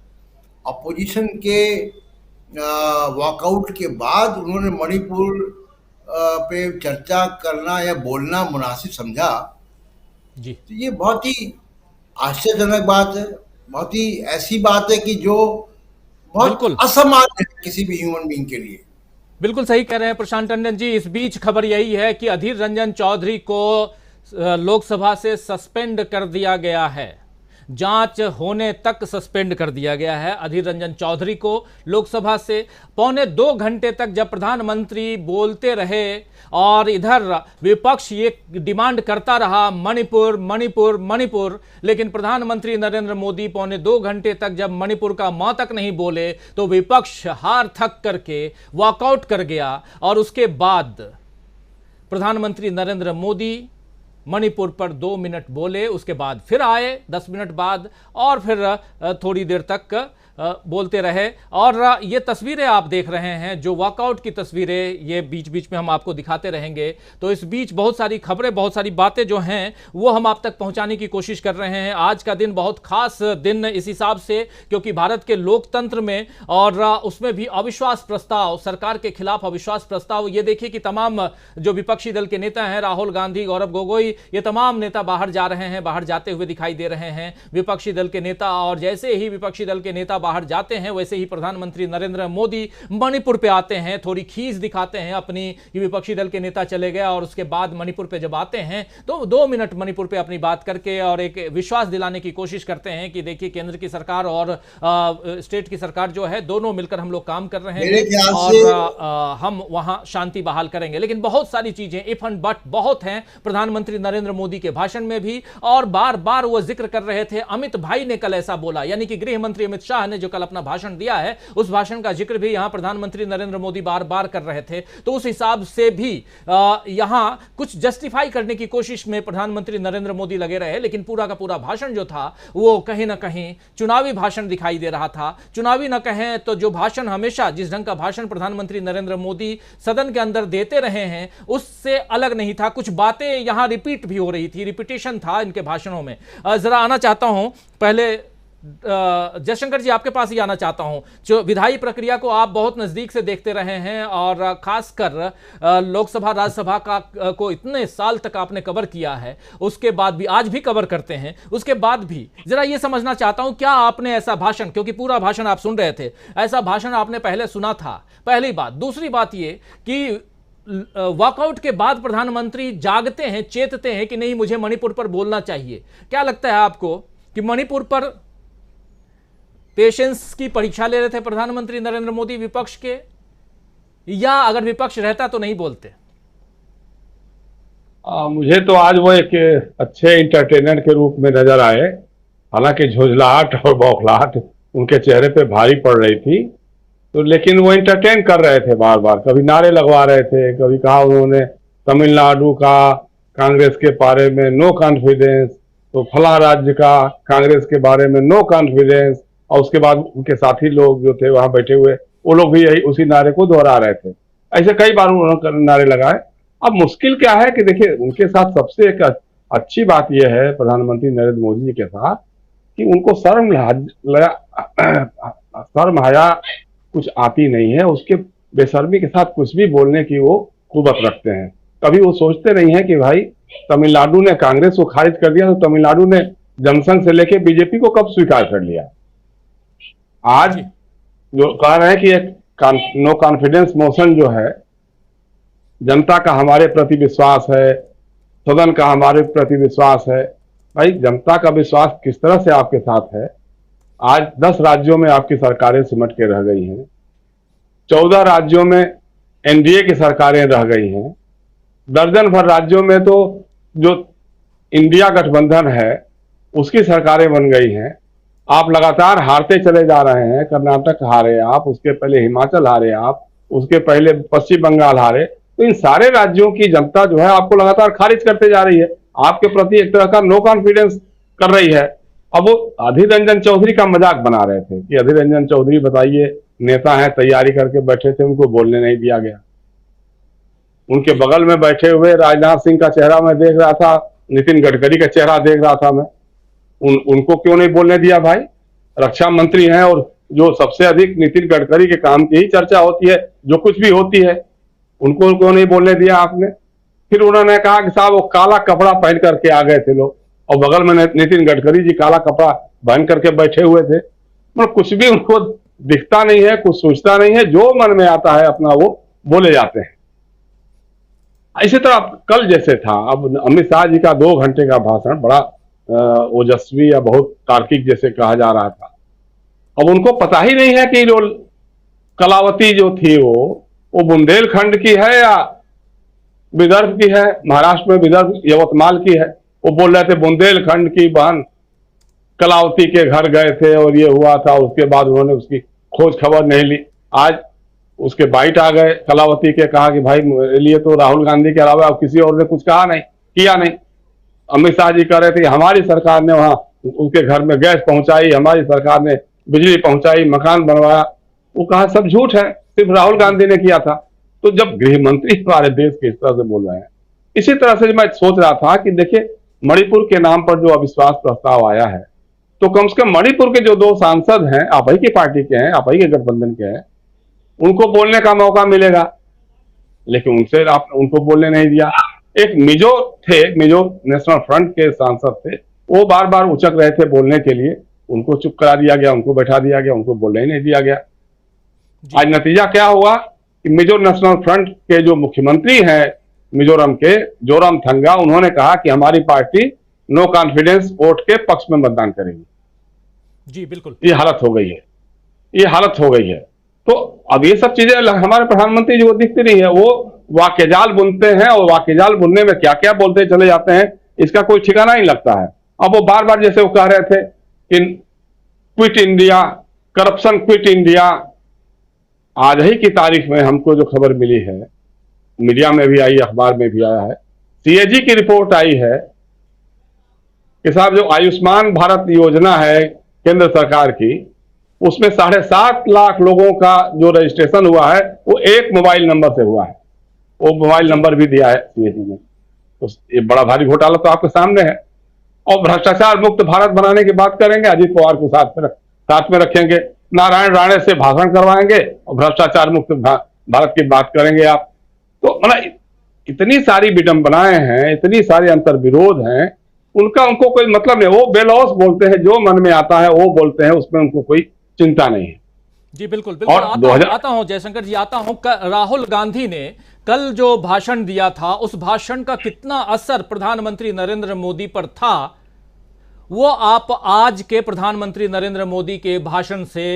अपोजिशन के वॉकआउट के बाद उन्होंने मणिपुर पे चर्चा करना या बोलना मुनासिब समझा। जी तो ये बहुत ही आश्चर्यजनक बात है, बहुत ही ऐसी बात है कि जो बहुत बिल्कुल असामान्य है किसी भी ह्यूमन बीइंग के लिए। बिल्कुल सही कह रहे हैं प्रशांत टंडन जी। इस बीच खबर यही है कि अधीर रंजन चौधरी को लोकसभा से सस्पेंड कर दिया गया है। जांच होने तक सस्पेंड कर दिया गया है अधीर रंजन चौधरी को लोकसभा से। 1.25 घंटे तक जब प्रधानमंत्री बोलते रहे और इधर विपक्ष ये डिमांड करता रहा मणिपुर मणिपुर मणिपुर, लेकिन प्रधानमंत्री नरेंद्र मोदी 1.25 घंटे तक जब मणिपुर का म तक नहीं बोले तो विपक्ष हार थक करके वॉकआउट कर गया। और उसके बाद प्रधानमंत्री नरेंद्र मोदी मणिपुर पर 2 मिनट बोले, उसके बाद फिर आए 10 मिनट बाद और फिर थोड़ी देर तक बोलते रहे। और ये तस्वीरें आप देख रहे हैं, जो वॉकआउट की तस्वीरें, ये बीच बीच में हम आपको दिखाते रहेंगे। तो इस बीच बहुत सारी खबरें, बहुत सारी बातें जो हैं वो हम आप तक पहुंचाने की कोशिश कर रहे हैं। आज का दिन बहुत खास दिन इस हिसाब से, क्योंकि भारत के लोकतंत्र में और उसमें भी अविश्वास प्रस्ताव, सरकार के खिलाफ अविश्वास प्रस्ताव, ये देखिए कि तमाम जो विपक्षी दल के नेता हैं, राहुल गांधी, गौरव गोगोई, ये तमाम नेता बाहर जा रहे हैं, बाहर जाते हुए दिखाई दे रहे हैं विपक्षी दल के नेता। और जैसे ही विपक्षी दल के नेता बाहर जाते हैं वैसे ही प्रधानमंत्री नरेंद्र मोदी मणिपुर पे आते हैं, थोड़ी खींच दिखाते हैं अपनी कि विपक्षी दल के नेता चले गए। और उसके बाद मणिपुर पे जब आते हैं तो 2 मिनट मणिपुर पे अपनी बात करके और एक विश्वास दिलाने की कोशिश करते हैं कि देखिए केंद्र की सरकार और स्टेट की सरकार जो है, दोनों मिलकर हम लोग काम कर रहे हैं और हम वहां शांति बहाल करेंगे। लेकिन बहुत सारी चीजें इफ एंड बट बहुत हैं। प्रधानमंत्री नरेंद्र मोदी के भाषण में भी, और बार बार वो जिक्र कर रहे थे। अमित भाई ने कल ऐसा बोला, यानी कि गृह मंत्री अमित शाह ने जो कल अपना भाषण दिया है, उस भाषण का जिक्र भी यहां प्रधानमंत्री नरेंद्र मोदी बार बार कर रहे थे। तो उस हिसाब से भी यहां कुछ जस्टिफाई करने की कोशिश में प्रधानमंत्री नरेंद्र मोदी लगे रहे, लेकिन पूरा का पूरा भाषण जो था वो कहीं ना कहीं चुनावी भाषण दिखाई दे रहा था। चुनावी न कहें तो जो भाषण हमेशा, जिस ढंग का भाषण प्रधानमंत्री नरेंद्र मोदी सदन के अंदर देते रहे हैं, उससे अलग नहीं था। कुछ बातें यहां रिपीट भी हो रही थी, रिपीटेशन था इनके भाषणों में। जरा आना चाहता हूं पहले जयशंकर जी, आपके पास ही आना चाहता हूं। जो विधायी प्रक्रिया को आप बहुत नजदीक से देखते रहे हैं और खासकर लोकसभा राज्यसभा को इतने साल तक आपने कवर किया है, उसके बाद भी, आज भी कवर करते हैं, उसके बाद भी जरा ये समझना चाहता हूं, क्या आपने ऐसा भाषण, क्योंकि पूरा भाषण आप सुन रहे थे, ऐसा भाषण आपने पहले सुना था? पहली बात। दूसरी बात ये कि वॉकआउट के बाद प्रधानमंत्री जागते हैं, चेतते हैं कि नहीं, मुझे मणिपुर पर बोलना चाहिए। क्या लगता है आपको कि मणिपुर पर पेशेंस की परीक्षा ले रहे थे प्रधानमंत्री नरेंद्र मोदी विपक्ष के, या अगर विपक्ष रहता तो नहीं बोलते? मुझे तो आज वो एक अच्छे एंटरटेनर के रूप में नजर आए। हालांकि झुंझलाहट और बौखलाहट उनके चेहरे पे भारी पड़ रही थी, तो लेकिन वो एंटरटेन कर रहे थे बार बार। कभी नारे लगवा रहे थे, कभी कहा उन्होंने तमिलनाडु का कांग्रेस के बारे में नो कॉन्फिडेंस, तो फला राज्य का कांग्रेस के बारे में नो कॉन्फिडेंस, और उसके बाद उनके साथी लोग जो थे वहां बैठे हुए, वो लोग भी यही उसी नारे को दोहरा रहे थे। ऐसे कई बार उन्होंने नारे लगाए। अब मुश्किल क्या है कि देखिए, उनके साथ सबसे एक अच्छी बात यह है प्रधानमंत्री नरेंद्र मोदी जी के साथ, कि उनको शर्म हया कुछ आती नहीं है। उसके बेशर्मी के साथ कुछ भी बोलने की वो कुवत रखते हैं। कभी वो सोचते नहीं है कि भाई तमिलनाडु ने कांग्रेस को खारिज कर दिया, तो तमिलनाडु ने जनसंघ से लेकर बीजेपी को कब स्वीकार कर लिया। आज जो कह रहे हैं कि एक नो कॉन्फिडेंस मोशन जो है, जनता का हमारे प्रति विश्वास है, सदन का हमारे प्रति विश्वास है। भाई जनता का विश्वास किस तरह से आपके साथ है? आज 10 राज्यों में आपकी सरकारें सिमट के रह गई हैं, 14 राज्यों में एनडीए की सरकारें रह गई हैं, दर्जन भर राज्यों में तो जो इंडिया गठबंधन है उसकी सरकारें बन गई हैं। आप लगातार हारते चले जा रहे हैं। कर्नाटक हारे आप, उसके पहले हिमाचल हारे आप, उसके पहले पश्चिम बंगाल हारे। तो इन सारे राज्यों की जनता जो है आपको लगातार खारिज करते जा रही है, आपके प्रति एक तरह का नो कॉन्फिडेंस कर रही है। अब वो अधीर रंजन चौधरी का मजाक बना रहे थे कि अधीर रंजन चौधरी बताइए नेता हैं, तैयारी करके बैठे थे, उनको बोलने नहीं दिया गया। उनके बगल में बैठे हुए राजनाथ सिंह का चेहरा मैं देख रहा था, नितिन गडकरी का चेहरा देख रहा था मैं, उनको क्यों नहीं बोलने दिया भाई? रक्षा मंत्री हैं और जो सबसे अधिक नितिन गडकरी के काम की ही चर्चा होती है, जो कुछ भी होती है, उनको क्यों नहीं बोलने दिया आपने? फिर उन्होंने कहा कि साहब वो काला कपड़ा पहन करके आ गए थे लोग, और बगल में नितिन गडकरी जी काला कपड़ा पहन करके बैठे हुए थे। मतलब कुछ भी उनको दिखता नहीं है, कुछ सोचता नहीं है, जो मन में आता है अपना वो बोले जाते हैं। इसी तरह कल जैसे था, अब अमित शाह जी का 2 घंटे का भाषण बड़ा ओजस्वी या बहुत तार्किक जैसे कहा जा रहा था। अब उनको पता ही नहीं है कि जो कलावती जो थी वो बुंदेलखंड की है या विदर्भ की है, महाराष्ट्र में विदर्भ यवतमाल की है। वो बोल रहे थे बुंदेलखंड की बहन कलावती के घर गए थे और ये हुआ था, उसके बाद उन्होंने उसकी खोज खबर नहीं ली। आज उसके बाइट आ गए कलावती के, कहा कि भाई मेरे लिए तो राहुल गांधी के अलावा अब किसी और ने कुछ कहा नहीं, किया नहीं। अमित शाह जी कह रहे थे हमारी सरकार ने वहां उनके घर में गैस पहुंचाई, हमारी सरकार ने बिजली पहुंचाई, मकान बनवाया। वो कहा सब झूठ है, सिर्फ राहुल गांधी ने किया था। तो जब गृह मंत्री हमारे देश के इस तरह से बोल रहे हैं, इसी तरह से मैं सोच रहा था कि देखिए मणिपुर के नाम पर जो अविश्वास प्रस्ताव आया है, तो कम से कम मणिपुर के जो 2 सांसद हैं, आप ही की पार्टी के हैं, आप ही के गठबंधन के हैं, उनको बोलने का मौका मिलेगा। लेकिन उनसे आप उनको बोलने नहीं दिया। एक मिजो थे, मिजो नेशनल फ्रंट के सांसद थे, वो बार बार उचक रहे थे बोलने के लिए, उनको चुप करा दिया गया, उनको बैठा दिया गया, उनको बोलने ही नहीं दिया गया। आज नतीजा क्या हुआ कि मिजो नेशनल फ्रंट के जो मुख्यमंत्री हैं मिजोरम के, जोरामथंगा, उन्होंने कहा कि हमारी पार्टी नो कॉन्फिडेंस वोट के पक्ष में मतदान करेगी। जी बिल्कुल, ये हालत हो गई है, ये हालत हो गई है। तो अब ये सब चीजें हमारे प्रधानमंत्री जी को दिखती नहीं है। वाक्यजाल बुनते हैं और वाक्यजाल बुनने में क्या क्या बोलते चले जाते हैं, इसका कोई ठिकाना नहीं लगता है। अब वो बार बार जैसे वो कह रहे थे कि quit India, corruption quit India. आज ही की तारीख में हमको जो खबर मिली है, मीडिया में भी आई, अखबार में भी आया है, सीएजी की रिपोर्ट आई है कि साहब जो आयुष्मान भारत योजना है केंद्र सरकार की, उसमें 7.5 लाख लोगों का जो रजिस्ट्रेशन हुआ है वो एक मोबाइल नंबर से हुआ है। वो मोबाइल नंबर भी दिया है सीएजी ने। तो ये बड़ा भारी घोटाला तो आपके सामने है। और भ्रष्टाचार मुक्त भारत बनाने की बात करेंगे, अजीत पवार को साथ में रखेंगे, नारायण राणे से भाषण करवाएंगे और भ्रष्टाचार मुक्त भारत की बात करेंगे आप। तो मतलब इतनी सारी विडंबनाएं हैं, इतनी सारे अंतर विरोध हैं, उनको कोई मतलब नहीं। वो बेलौस बोलते हैं, जो मन में आता है वो बोलते हैं, उसमें उनको कोई चिंता नहीं है। जी बिल्कुल बिल्कुल। और आता हूं जयशंकर जी, आता हूं। राहुल गांधी ने कल जो भाषण दिया था, उस भाषण का कितना असर प्रधानमंत्री नरेंद्र मोदी पर था, वो आप आज के प्रधानमंत्री नरेंद्र मोदी के भाषण से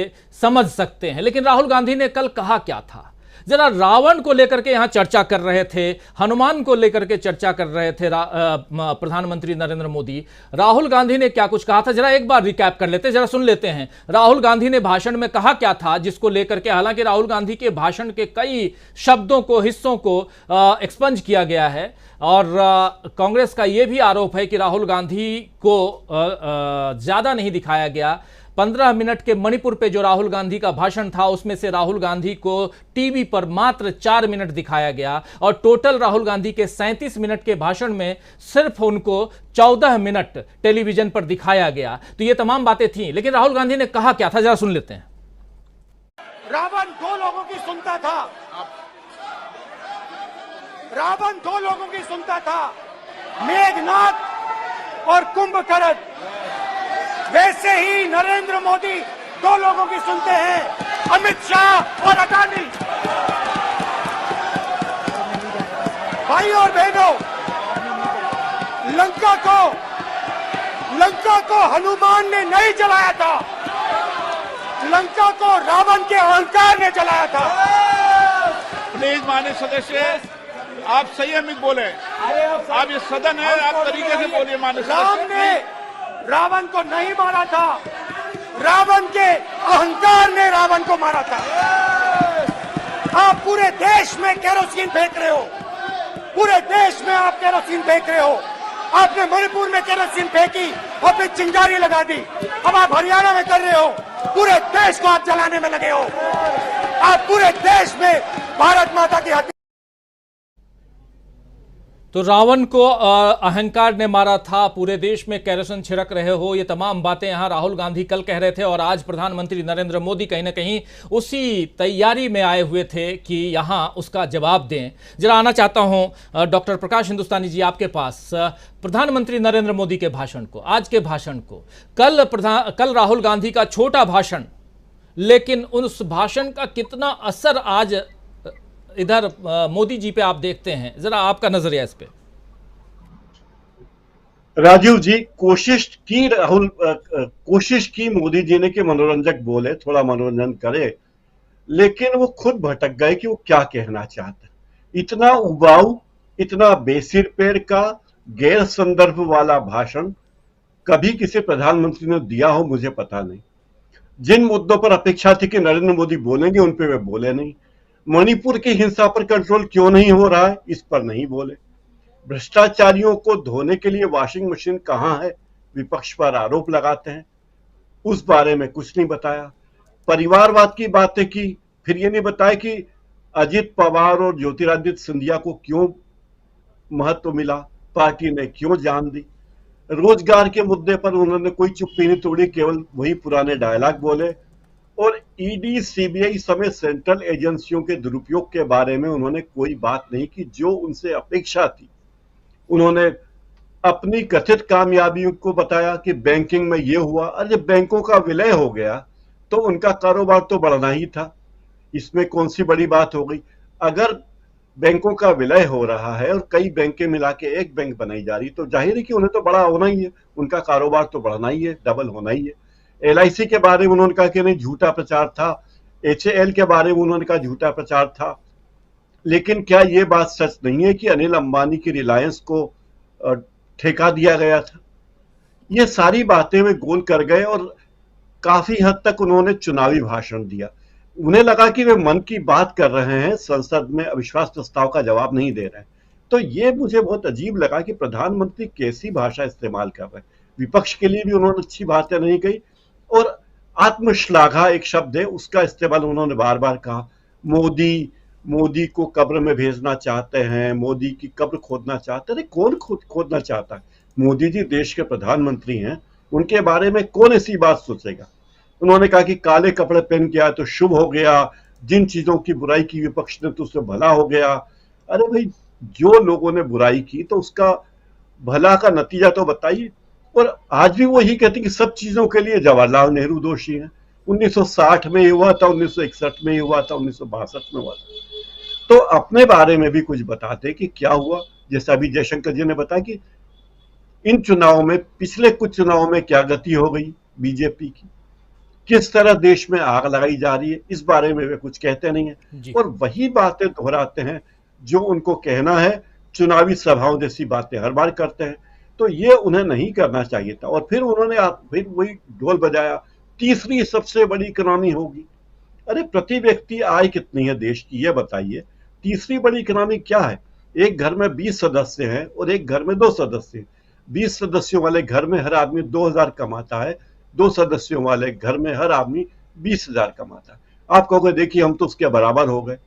समझ सकते हैं। लेकिन राहुल गांधी ने कल कहा क्या था? जरा रावण को लेकर के यहां चर्चा कर रहे थे, हनुमान को लेकर के चर्चा कर रहे थे प्रधानमंत्री नरेंद्र मोदी। राहुल गांधी ने क्या कुछ कहा था, जरा एक बार रिकैप कर लेते, जरा सुन लेते हैं। राहुल गांधी ने भाषण में कहा क्या था, जिसको लेकर के, हालांकि राहुल गांधी के भाषण के कई शब्दों को, हिस्सों को एक्सपंज किया गया है, और कांग्रेस का यह भी आरोप है कि राहुल गांधी को ज्यादा नहीं दिखाया गया। 15 मिनट के मणिपुर पे जो राहुल गांधी का भाषण था, उसमें से राहुल गांधी को टीवी पर मात्र 4 मिनट दिखाया गया, और टोटल राहुल गांधी के 37 मिनट के भाषण में सिर्फ उनको 14 मिनट टेलीविजन पर दिखाया गया। तो ये तमाम बातें थी, लेकिन राहुल गांधी ने कहा क्या था, जरा सुन लेते हैं। रावण 2 लोगों की सुनता था, रावण 2 लोगों की सुनता था, मेघनाथ और कुंभकर्ण। वैसे ही नरेंद्र मोदी 2 लोगों की सुनते हैं, अमित शाह और अडानी। भाई और बहनों, लंका को हनुमान ने नहीं जलाया था, लंका को रावण के अहंकार ने जलाया था। प्लीज माननीय सदस्य, आप संयमित बोले। आप ये सदन है, आप तरीके से बोलिए। माननीय राम सदस्य, ने रावण को नहीं मारा था, रावण के अहंकार ने रावण को मारा था। आप पूरे देश में केरोसिन फेंक रहे हो, पूरे देश में आप केरोसिन फेंक रहे हो। आपने मणिपुर में केरोसिन फेंकी और फिर चिंगारी लगा दी। अब आप हरियाणा में कर रहे हो, पूरे देश को आप जलाने में लगे हो। आप पूरे देश में भारत माता की हत्या। तो रावण को अहंकार ने मारा था, पूरे देश में कैरोसिन छिड़क रहे हो, ये तमाम बातें यहां राहुल गांधी कल कह रहे थे, और आज प्रधानमंत्री नरेंद्र मोदी कहीं ना कहीं उसी तैयारी में आए हुए थे कि यहां उसका जवाब दें। जरा आना चाहता हूं डॉक्टर प्रकाश हिंदुस्तानी जी आपके पास। प्रधानमंत्री नरेंद्र मोदी के भाषण को, आज के भाषण को, कल राहुल गांधी का छोटा भाषण, लेकिन उस भाषण का कितना असर आज इधर मोदी जी पे आप देखते हैं, जरा आपका नजरिया इस पे। राजीव जी, कोशिश की मोदी जी ने कि मनोरंजक बोले, थोड़ा मनोरंजन करे, लेकिन वो खुद भटक गए कि वो क्या कहना चाहते। इतना उबाऊ, इतना बेसिर पैर का, गैर संदर्भ वाला भाषण कभी किसी प्रधानमंत्री ने दिया हो मुझे पता नहीं। जिन मुद्दों पर अपेक्षा थी कि नरेंद्र मोदी बोलेंगे, उन पे वे बोले नहीं। मणिपुर की हिंसा पर कंट्रोल क्यों नहीं हो रहा है, इस पर नहीं बोले। भ्रष्टाचारियों को धोने के लिए वॉशिंग मशीन कहां है, विपक्ष पर आरोप लगाते हैं, उस बारे में कुछ नहीं बताया। परिवारवाद की बातें की, फिर ये नहीं बताया कि अजित पवार और ज्योतिरादित्य सिंधिया को क्यों महत्व मिला, पार्टी ने क्यों जान दी। रोजगार के मुद्दे पर उन्होंने कोई चुप्पी नहीं तोड़ी, केवल वही पुराने डायलॉग बोले। और ईडी, सीबीआई समेत सेंट्रल एजेंसियों के दुरुपयोग के बारे में उन्होंने कोई बात नहीं की जो उनसे अपेक्षा थी। उन्होंने अपनी कथित कामयाबियों को बताया कि बैंकिंग में यह हुआ। अरे जब बैंकों का विलय हो गया तो उनका कारोबार तो बढ़ना ही था, इसमें कौन सी बड़ी बात हो गई। अगर बैंकों का विलय हो रहा है और कई बैंकें मिला के एक बैंक बनाई जा रही, तो जाहिर है कि उन्हें तो बड़ा होना ही है, उनका कारोबार तो बढ़ना ही है, डबल होना ही है। LIC के बारे में उन्होंने कहा कि नहीं, झूठा प्रचार था। HAL के बारे में उन्होंने कहा झूठा प्रचार था। लेकिन क्या ये बात सच नहीं है कि अनिल अंबानी की रिलायंस को ठेका दिया गया था? ये सारी बातें वे गोल कर गए और काफी हद तक उन्होंने चुनावी भाषण दिया। उन्हें लगा कि वे मन की बात कर रहे हैं, संसद में अविश्वास प्रस्ताव का जवाब नहीं दे रहे हैं। तो ये मुझे बहुत अजीब लगा कि प्रधानमंत्री कैसी भाषा इस्तेमाल कर रहे हैं। विपक्ष के लिए भी उन्होंने अच्छी बातें नहीं कही, और आत्मश्लाघा एक शब्द है, उसका इस्तेमाल उन्होंने बार बार कहा। मोदी को कब्र में भेजना चाहते हैं, मोदी की कब्र खोदना चाहते हैं। कौन खोदना चाहता है? मोदी जी देश के प्रधानमंत्री हैं, उनके बारे में कौन ऐसी बात सोचेगा? उन्होंने कहा कि काले कपड़े पहन के आए तो शुभ हो गया, जिन चीजों की बुराई की विपक्ष ने तो उससे भला हो गया। अरे भाई, जो लोगों ने बुराई की तो उसका भला का नतीजा तो बताइए। और आज भी वो ही कहते हैं कि सब चीजों के लिए जवाहरलाल नेहरू दोषी हैं। 1960 में हुआ था, 1961 में हुआ था, 1962 में हुआ था। तो अपने बारे में भी कुछ बताते कि क्या हुआ। जैसा अभी जयशंकर जी ने बताया कि इन चुनावों में, पिछले कुछ चुनावों में क्या गति हो गई बीजेपी की, किस तरह देश में आग लगाई जा रही है, इस बारे में वे कुछ कहते नहीं है और वही बातें दोहराते हैं जो उनको कहना है। चुनावी सभाओं जैसी बातें हर बार करते हैं, तो ये उन्हें नहीं करना चाहिए था। और फिर उन्होंने फिर वही ढोल बजाया, तीसरी सबसे बड़ी इकोनॉमी होगी। अरे प्रति व्यक्ति आय कितनी है देश की, ये बताइए। तीसरी बड़ी इकोनॉमी क्या है? एक घर में 20 सदस्य हैं और एक घर में 2 सदस्य हैं। 20 सदस्यों वाले घर में हर आदमी 2000 कमाता है, 2 सदस्यों वाले घर में हर आदमी 20,000 कमाता है। आप कहोगे देखिए हम तो उसके बराबर हो गए।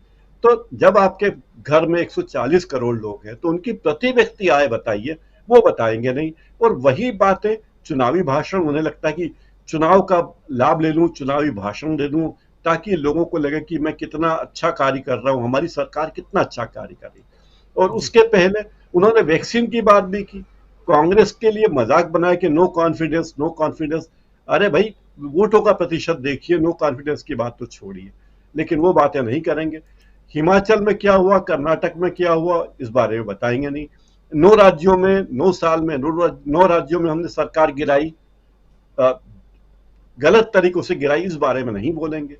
तो जब आपके घर में 140 करोड़ लोग हैं तो उनकी प्रति व्यक्ति आय बताइए, वो बताएंगे नहीं। और वही बातें चुनावी भाषण, उन्हें लगता है कि चुनाव का लाभ ले लूं, चुनावी भाषण दे दूं, ताकि लोगों को लगे कि मैं कितना अच्छा कार्य कर रहा हूं, हमारी सरकार कितना अच्छा कार्य कर रही है। और उसके पहले उन्होंने वैक्सीन की बात भी की, कांग्रेस के लिए मजाक बनाया कि नो कॉन्फिडेंस, नो कॉन्फिडेंस। अरे भाई, वोटों का प्रतिशत देखिए, नो कॉन्फिडेंस की बात तो छोड़िए, लेकिन वो बातें नहीं करेंगे। हिमाचल में क्या हुआ, कर्नाटक में क्या हुआ, इस बारे में बताएंगे नहीं। 9 राज्यों में 9 साल में 9 राज्यों में हमने सरकार गिराई, गलत तरीकों से गिराई, इस बारे में नहीं बोलेंगे।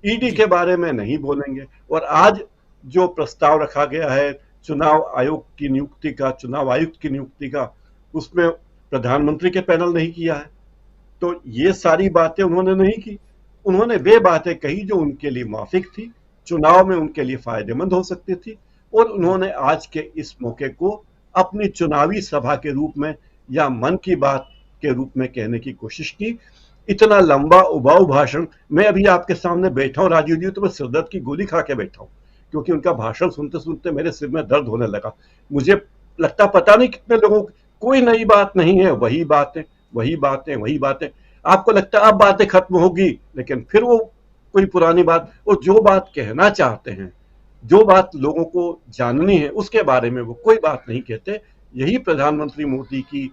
ईडी के बारे में नहीं बोलेंगे। और आज जो प्रस्ताव रखा गया है चुनाव आयोग की नियुक्ति का, चुनाव आयुक्त की नियुक्ति का, उसमें प्रधानमंत्री के पैनल नहीं किया है। तो ये सारी बातें उन्होंने नहीं की। उन्होंने वे बातें कही जो उनके लिए माफिक थी, चुनाव में उनके लिए फायदेमंद हो सकती थी। और उन्होंने आज के इस मौके को अपनी चुनावी सभा के रूप में या मन की बात के रूप में कहने की कोशिश की। इतना लंबा उबाऊ भाषण, मैं अभी आपके सामने बैठा हूं राजीव जी, तो मैं सिरदर्द की गोली खा के बैठा हूं, क्योंकि उनका भाषण सुनते सुनते मेरे सिर में दर्द होने लगा। मुझे लगता पता नहीं कितने लोगों को, कोई नई बात नहीं है, वही बातें वही बातें वही बातें। आपको लगता है अब बातें खत्म होगी, लेकिन फिर वो कोई पुरानी बात। और जो बात कहना चाहते हैं, जो बात लोगों को जाननी है, उसके बारे में वो कोई बात नहीं कहते। यही प्रधानमंत्री मोदी की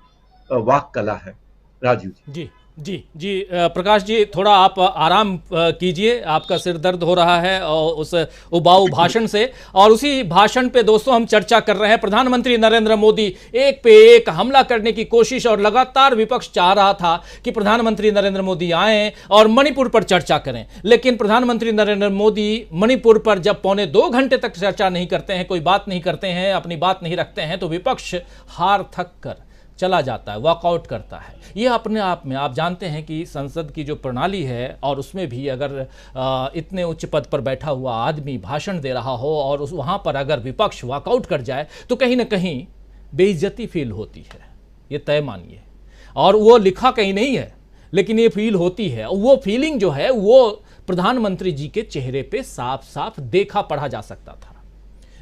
वाक कला है। राजीव जी। जी प्रकाश जी, थोड़ा आप आराम कीजिए, आपका सिर दर्द हो रहा है और उस उबाऊ भाषण से। और उसी भाषण पे दोस्तों हम चर्चा कर रहे हैं। प्रधानमंत्री नरेंद्र मोदी एक पे एक हमला करने की कोशिश, और लगातार विपक्ष चाह रहा था कि प्रधानमंत्री नरेंद्र मोदी आएं और मणिपुर पर चर्चा करें, लेकिन प्रधानमंत्री नरेंद्र मोदी मणिपुर पर जब 2.25 घंटे तक चर्चा नहीं करते हैं, कोई बात नहीं करते हैं, अपनी बात नहीं रखते हैं, तो विपक्ष हार थक कर चला जाता है, वॉकआउट करता है। ये अपने आप में आप जानते हैं कि संसद की जो प्रणाली है, और उसमें भी अगर इतने उच्च पद पर बैठा हुआ आदमी भाषण दे रहा हो और वहाँ पर अगर विपक्ष वॉकआउट कर जाए तो कहीं ना कहीं बेइज्जती फील होती है, ये तय मानिए। और वो लिखा कहीं नहीं है, लेकिन ये फील होती है। और वो फीलिंग जो है वो प्रधानमंत्री जी के चेहरे पे साफ साफ देखा पढ़ा जा सकता था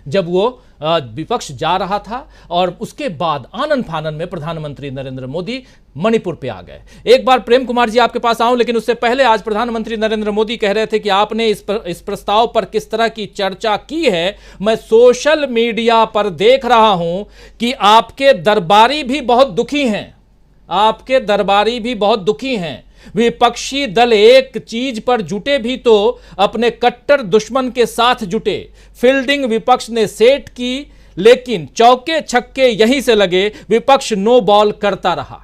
जब वो विपक्ष जा रहा था। और उसके बाद आनन फानन में प्रधानमंत्री नरेंद्र मोदी मणिपुर पे आ गए। एक बार प्रेम कुमार जी आपके पास आऊं, लेकिन उससे पहले आज प्रधानमंत्री नरेंद्र मोदी कह रहे थे कि आपने इस प्रस्ताव पर किस तरह की चर्चा की है। मैं सोशल मीडिया पर देख रहा हूं कि आपके दरबारी भी बहुत दुखी हैं, आपके दरबारी भी बहुत दुखी हैं। विपक्षी दल एक चीज पर जुटे भी तो अपने कट्टर दुश्मन के साथ जुटे। फील्डिंग विपक्ष ने सेट की, लेकिन चौके छक्के यहीं से लगे, विपक्ष नो बॉल करता रहा।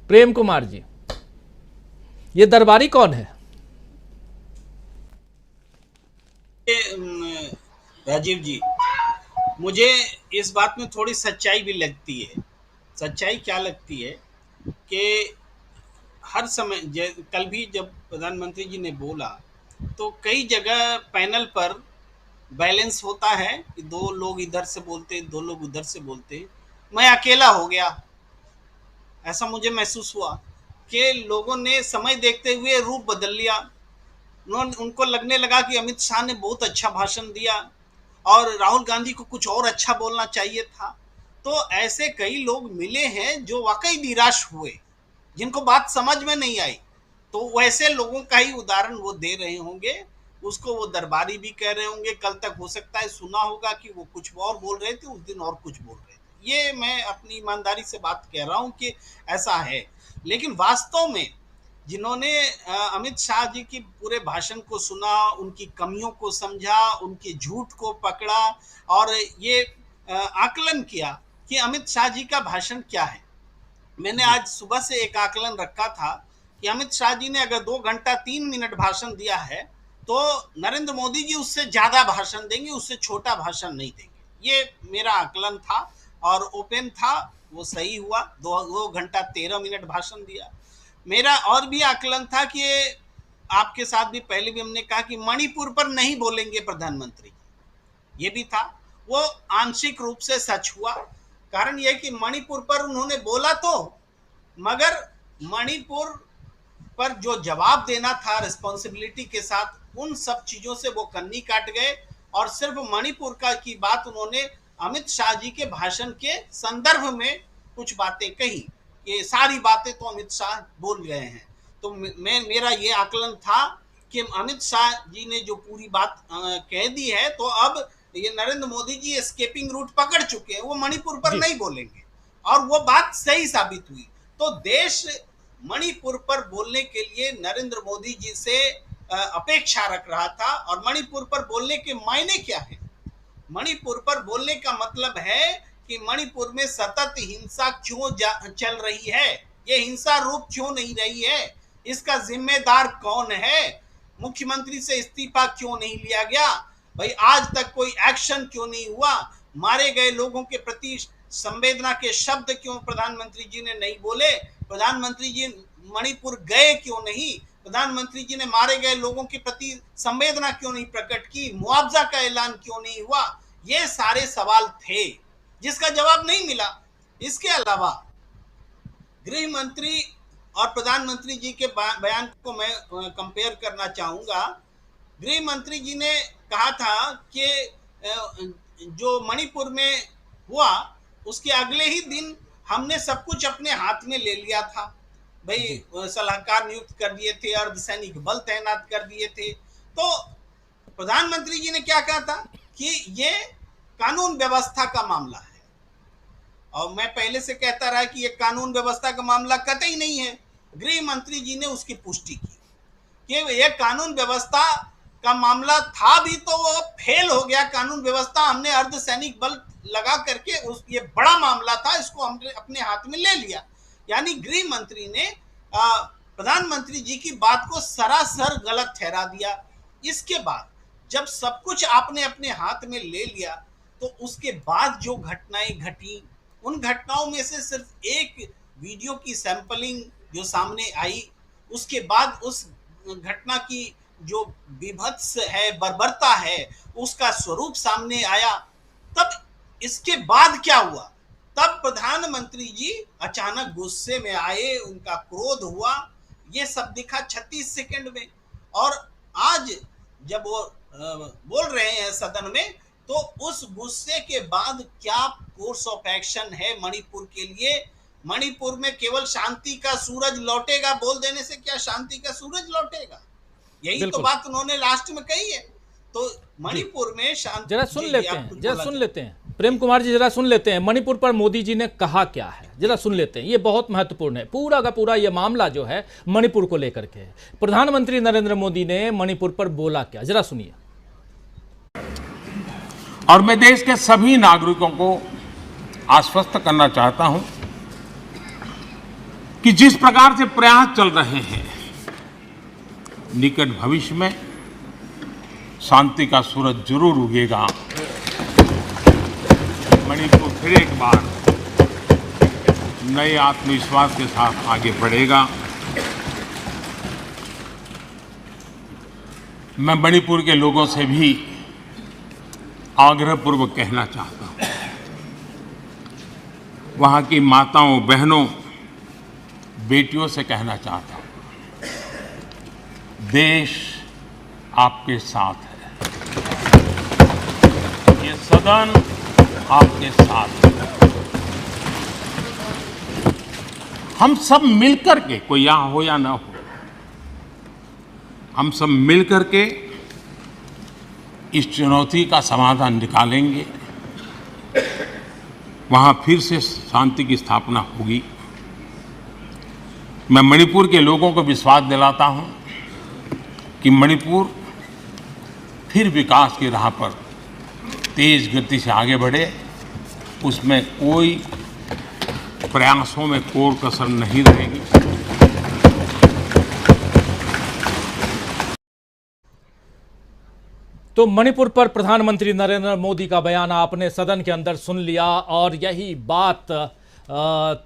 प्रेम कुमार जी, ये दरबारी कौन है? राजीव जी, मुझे इस बात में थोड़ी सच्चाई भी लगती है। सच्चाई क्या लगती है कि हर समय कल भी जब प्रधानमंत्री जी ने बोला तो कई जगह पैनल पर बैलेंस होता है कि दो लोग इधर से बोलते, दो लोग उधर से बोलते। मैं अकेला हो गया, ऐसा मुझे महसूस हुआ कि लोगों ने समय देखते हुए रूप बदल लिया। उनको लगने लगा कि अमित शाह ने बहुत अच्छा भाषण दिया और राहुल गांधी को कुछ और अच्छा बोलना चाहिए था। तो ऐसे कई लोग मिले हैं जो वाकई निराश हुए, जिनको बात समझ में नहीं आई। तो वैसे लोगों का ही उदाहरण वो दे रहे होंगे, उसको वो दरबारी भी कह रहे होंगे। कल तक हो सकता है सुना होगा कि वो कुछ और बोल रहे थे, उस दिन और कुछ बोल रहे थे। ये मैं अपनी ईमानदारी से बात कह रहा हूं कि ऐसा है। लेकिन वास्तव में जिन्होंने अमित शाह जी की पूरे भाषण को सुना, उनकी कमियों को समझा, उनके झूठ को पकड़ा और ये आकलन किया कि अमित शाह जी का भाषण क्या है। मैंने आज सुबह से एक आकलन रखा था कि अमित शाह जी ने अगर 2 घंटा 3 मिनट भाषण दिया है तो नरेंद्र मोदी जी उससे ज्यादा भाषण देंगे, उससे छोटा भाषण नहीं देंगे। ये मेरा आकलन था और ओपन था, वो सही हुआ। 2 घंटा 13 मिनट भाषण दिया। मेरा और भी आकलन था कि आपके साथ भी पहले भी हमने कहा कि मणिपुर पर नहीं बोलेंगे प्रधानमंत्री, ये भी था। वो आंशिक रूप से सच हुआ। कारण यह कि मणिपुर पर उन्होंने बोला तो, मगर मणिपुर पर जो जवाब देना था रिस्पॉन्सिबिलिटी के साथ, उन सब चीजों से वो कन्नी काट गए और सिर्फ मणिपुर का की बात उन्होंने अमित शाह जी के भाषण के संदर्भ में कुछ बातें कही। ये सारी बातें तो अमित शाह बोल गए हैं। तो मेरा ये आकलन था कि अमित शाह जी ने जो पूरी बात कह दी है, तो अब ये नरेंद्र मोदी जी एस्केपिंग रूट पकड़ चुके हैं, वो मणिपुर पर नहीं बोलेंगे और वो बात सही साबित हुई। तो देश मणिपुर पर बोलने के लिए नरेंद्र मोदी जी से अपेक्षा रख रहा था। और मणिपुर पर बोलने के मायने क्या है? मणिपुर पर बोलने का मतलब है कि मणिपुर में सतत हिंसा क्यों चल रही है, ये हिंसा रुक क्यों नहीं रही है, इसका जिम्मेदार कौन है, मुख्यमंत्री से इस्तीफा क्यों नहीं लिया गया, भाई आज तक कोई एक्शन क्यों नहीं हुआ, मारे गए लोगों के प्रति संवेदना के शब्द क्यों प्रधानमंत्री जी ने नहीं बोले, प्रधानमंत्री जी मणिपुर गए क्यों नहीं, प्रधानमंत्री जी ने मारे गए लोगों के प्रति संवेदना क्यों नहीं प्रकट की, मुआवजा का ऐलान क्यों नहीं हुआ। ये सारे सवाल थे जिसका जवाब नहीं मिला। इसके अलावा गृह मंत्री और प्रधानमंत्री जी के बयान को मैं कंपेयर करना चाहूंगा। गृह मंत्री जी ने कहा था कि जो मणिपुर में हुआ उसके अगले ही दिन हमने सब कुछ अपने हाथ में ले लिया था, भाई सलाहकार नियुक्त कर दिए थे, अर्धसैनिक बल तैनात कर दिए थे। तो प्रधानमंत्री जी ने क्या कहा था कि ये कानून व्यवस्था का मामला है, और मैं पहले से कहता रहा कि ये कानून व्यवस्था का मामला कतई नहीं है। गृह मंत्री जी ने उसकी पुष्टि की कि ये कानून व्यवस्था का मामला था भी, तो वो फेल हो गया। कानून व्यवस्था हमने अर्धसैनिक बल लगा करके ये बड़ा मामला था, इसको हमने अपने हाथ में ले लिया। यानी गृह मंत्री ने प्रधानमंत्री जी की बात को सरासर गलत ठहरा दिया। इसके बाद जब सब कुछ आपने अपने हाथ में ले लिया, तो उसके बाद जो घटनाएं घटी, उन घटनाओं में से सिर्फ एक वीडियो की सैंपलिंग जो सामने आई, उसके बाद उस घटना की जो विभत्स है, बर्बरता है, उसका स्वरूप सामने आया। तब इसके बाद क्या हुआ? तब प्रधानमंत्री जी अचानक गुस्से में आए, उनका क्रोध हुआ। ये सब दिखा 36 सेकंड में। और आज जब वो बोल रहे हैं सदन में, तो उस गुस्से के बाद क्या कोर्स ऑफ एक्शन है मणिपुर के लिए? मणिपुर में केवल शांति का सूरज लौटेगा, बोल देने से क्या शांति का सूरज लौटेगा? यही तो बात उन्होंने लास्ट में कही है। तो मणिपुर में शांति, जरा सुन लेते हैं प्रेम कुमार जी, जरा सुन लेते हैं मणिपुर पर मोदी जी ने कहा क्या है, जरा सुन लेते हैं। ये बहुत महत्वपूर्ण है, पूरा का पूरा ये मामला जो है मणिपुर को लेकर के। प्रधानमंत्री नरेंद्र मोदी ने मणिपुर पर बोला क्या, जरा सुनिए। और मैं देश के सभी नागरिकों को आश्वस्त करना चाहता हूं कि जिस प्रकार से प्रयास चल रहे हैं, निकट भविष्य में शांति का सूरज जरूर उगेगा। मणिपुर फिर एक बार नए आत्मविश्वास के साथ आगे बढ़ेगा। मैं मणिपुर के लोगों से भी आग्रहपूर्वक कहना चाहता हूं, वहां की माताओं, बहनों, बेटियों से कहना चाहता हूं, देश आपके साथ है, ये सदन आपके साथ है। हम सब मिलकर के, कोई यहां हो या ना हो, हम सब मिलकर के इस चुनौती का समाधान निकालेंगे। वहां फिर से शांति की स्थापना होगी। मैं मणिपुर के लोगों को विश्वास दिलाता हूं कि मणिपुर फिर विकास की राह पर तेज गति से आगे बढ़े, उसमें कोई प्रयासों में कोई कसर नहीं रहेगी। तो मणिपुर पर प्रधानमंत्री नरेंद्र मोदी का बयान आपने सदन के अंदर सुन लिया, और यही बात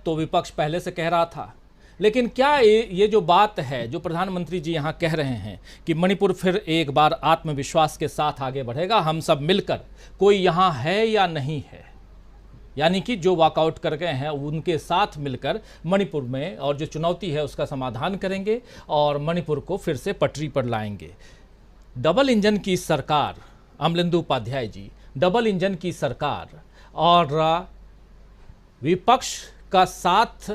तो विपक्ष पहले से कह रहा था। लेकिन क्या ये जो बात है जो प्रधानमंत्री जी यहाँ कह रहे हैं कि मणिपुर फिर एक बार आत्मविश्वास के साथ आगे बढ़ेगा, हम सब मिलकर, कोई यहाँ है या नहीं है, यानी कि जो वॉकआउट कर गए हैं उनके साथ मिलकर मणिपुर में और जो चुनौती है उसका समाधान करेंगे और मणिपुर को फिर से पटरी पर लाएंगे। डबल इंजन की सरकार, अमलेंदु उपाध्याय जी, डबल इंजन की सरकार और विपक्ष का साथ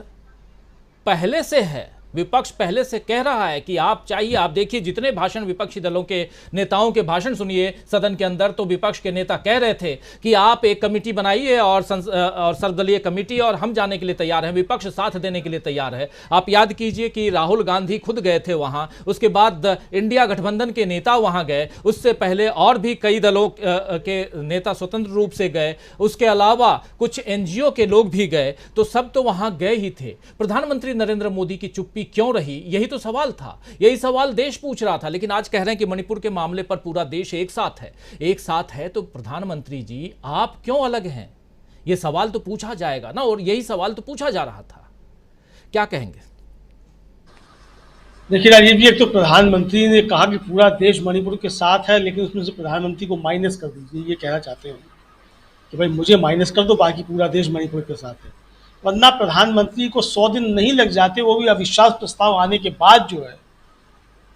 पहले से है। विपक्ष पहले से कह रहा है कि आप चाहिए, आप देखिए जितने भाषण विपक्षी दलों के नेताओं के भाषण सुनिए सदन के अंदर, तो विपक्ष के नेता कह रहे थे कि आप एक कमेटी बनाइए और सर्वदलीय कमेटी, और हम जाने के लिए तैयार हैं, विपक्ष साथ देने के लिए तैयार है। आप याद कीजिए कि राहुल गांधी खुद गए थे वहां, उसके बाद इंडिया गठबंधन के नेता वहां गए, उससे पहले और भी कई दलों के नेता स्वतंत्र रूप से गए, उसके अलावा कुछ एनजीओ के लोग भी गए, तो सब तो वहां गए ही थे। प्रधानमंत्री नरेंद्र मोदी की चुप्पी क्यों रही, यही तो सवाल था, यही सवाल देश पूछ रहा था। लेकिन आज कह रहे हैं कि मणिपुर के मामले पर पूरा देश एक साथ है, एक साथ है, तो प्रधानमंत्री जी आप क्यों अलग हैं, यह सवाल तो पूछा जाएगा ना, और यही सवाल तो पूछा जा रहा था। क्या कहेंगे? देखिए राजीव जी, एक तो प्रधानमंत्री ने कहा कि पूरा देश मणिपुर के साथ है, लेकिन उसमें से प्रधानमंत्री को माइनस कर दीजिए, ये कहना चाहते हैं कि भाई मुझे माइनस कर दो, बाकी पूरा देश मणिपुर के साथ है। वरना प्रधानमंत्री को 100 दिन नहीं लग जाते, वो भी अविश्वास प्रस्ताव आने के बाद जो है,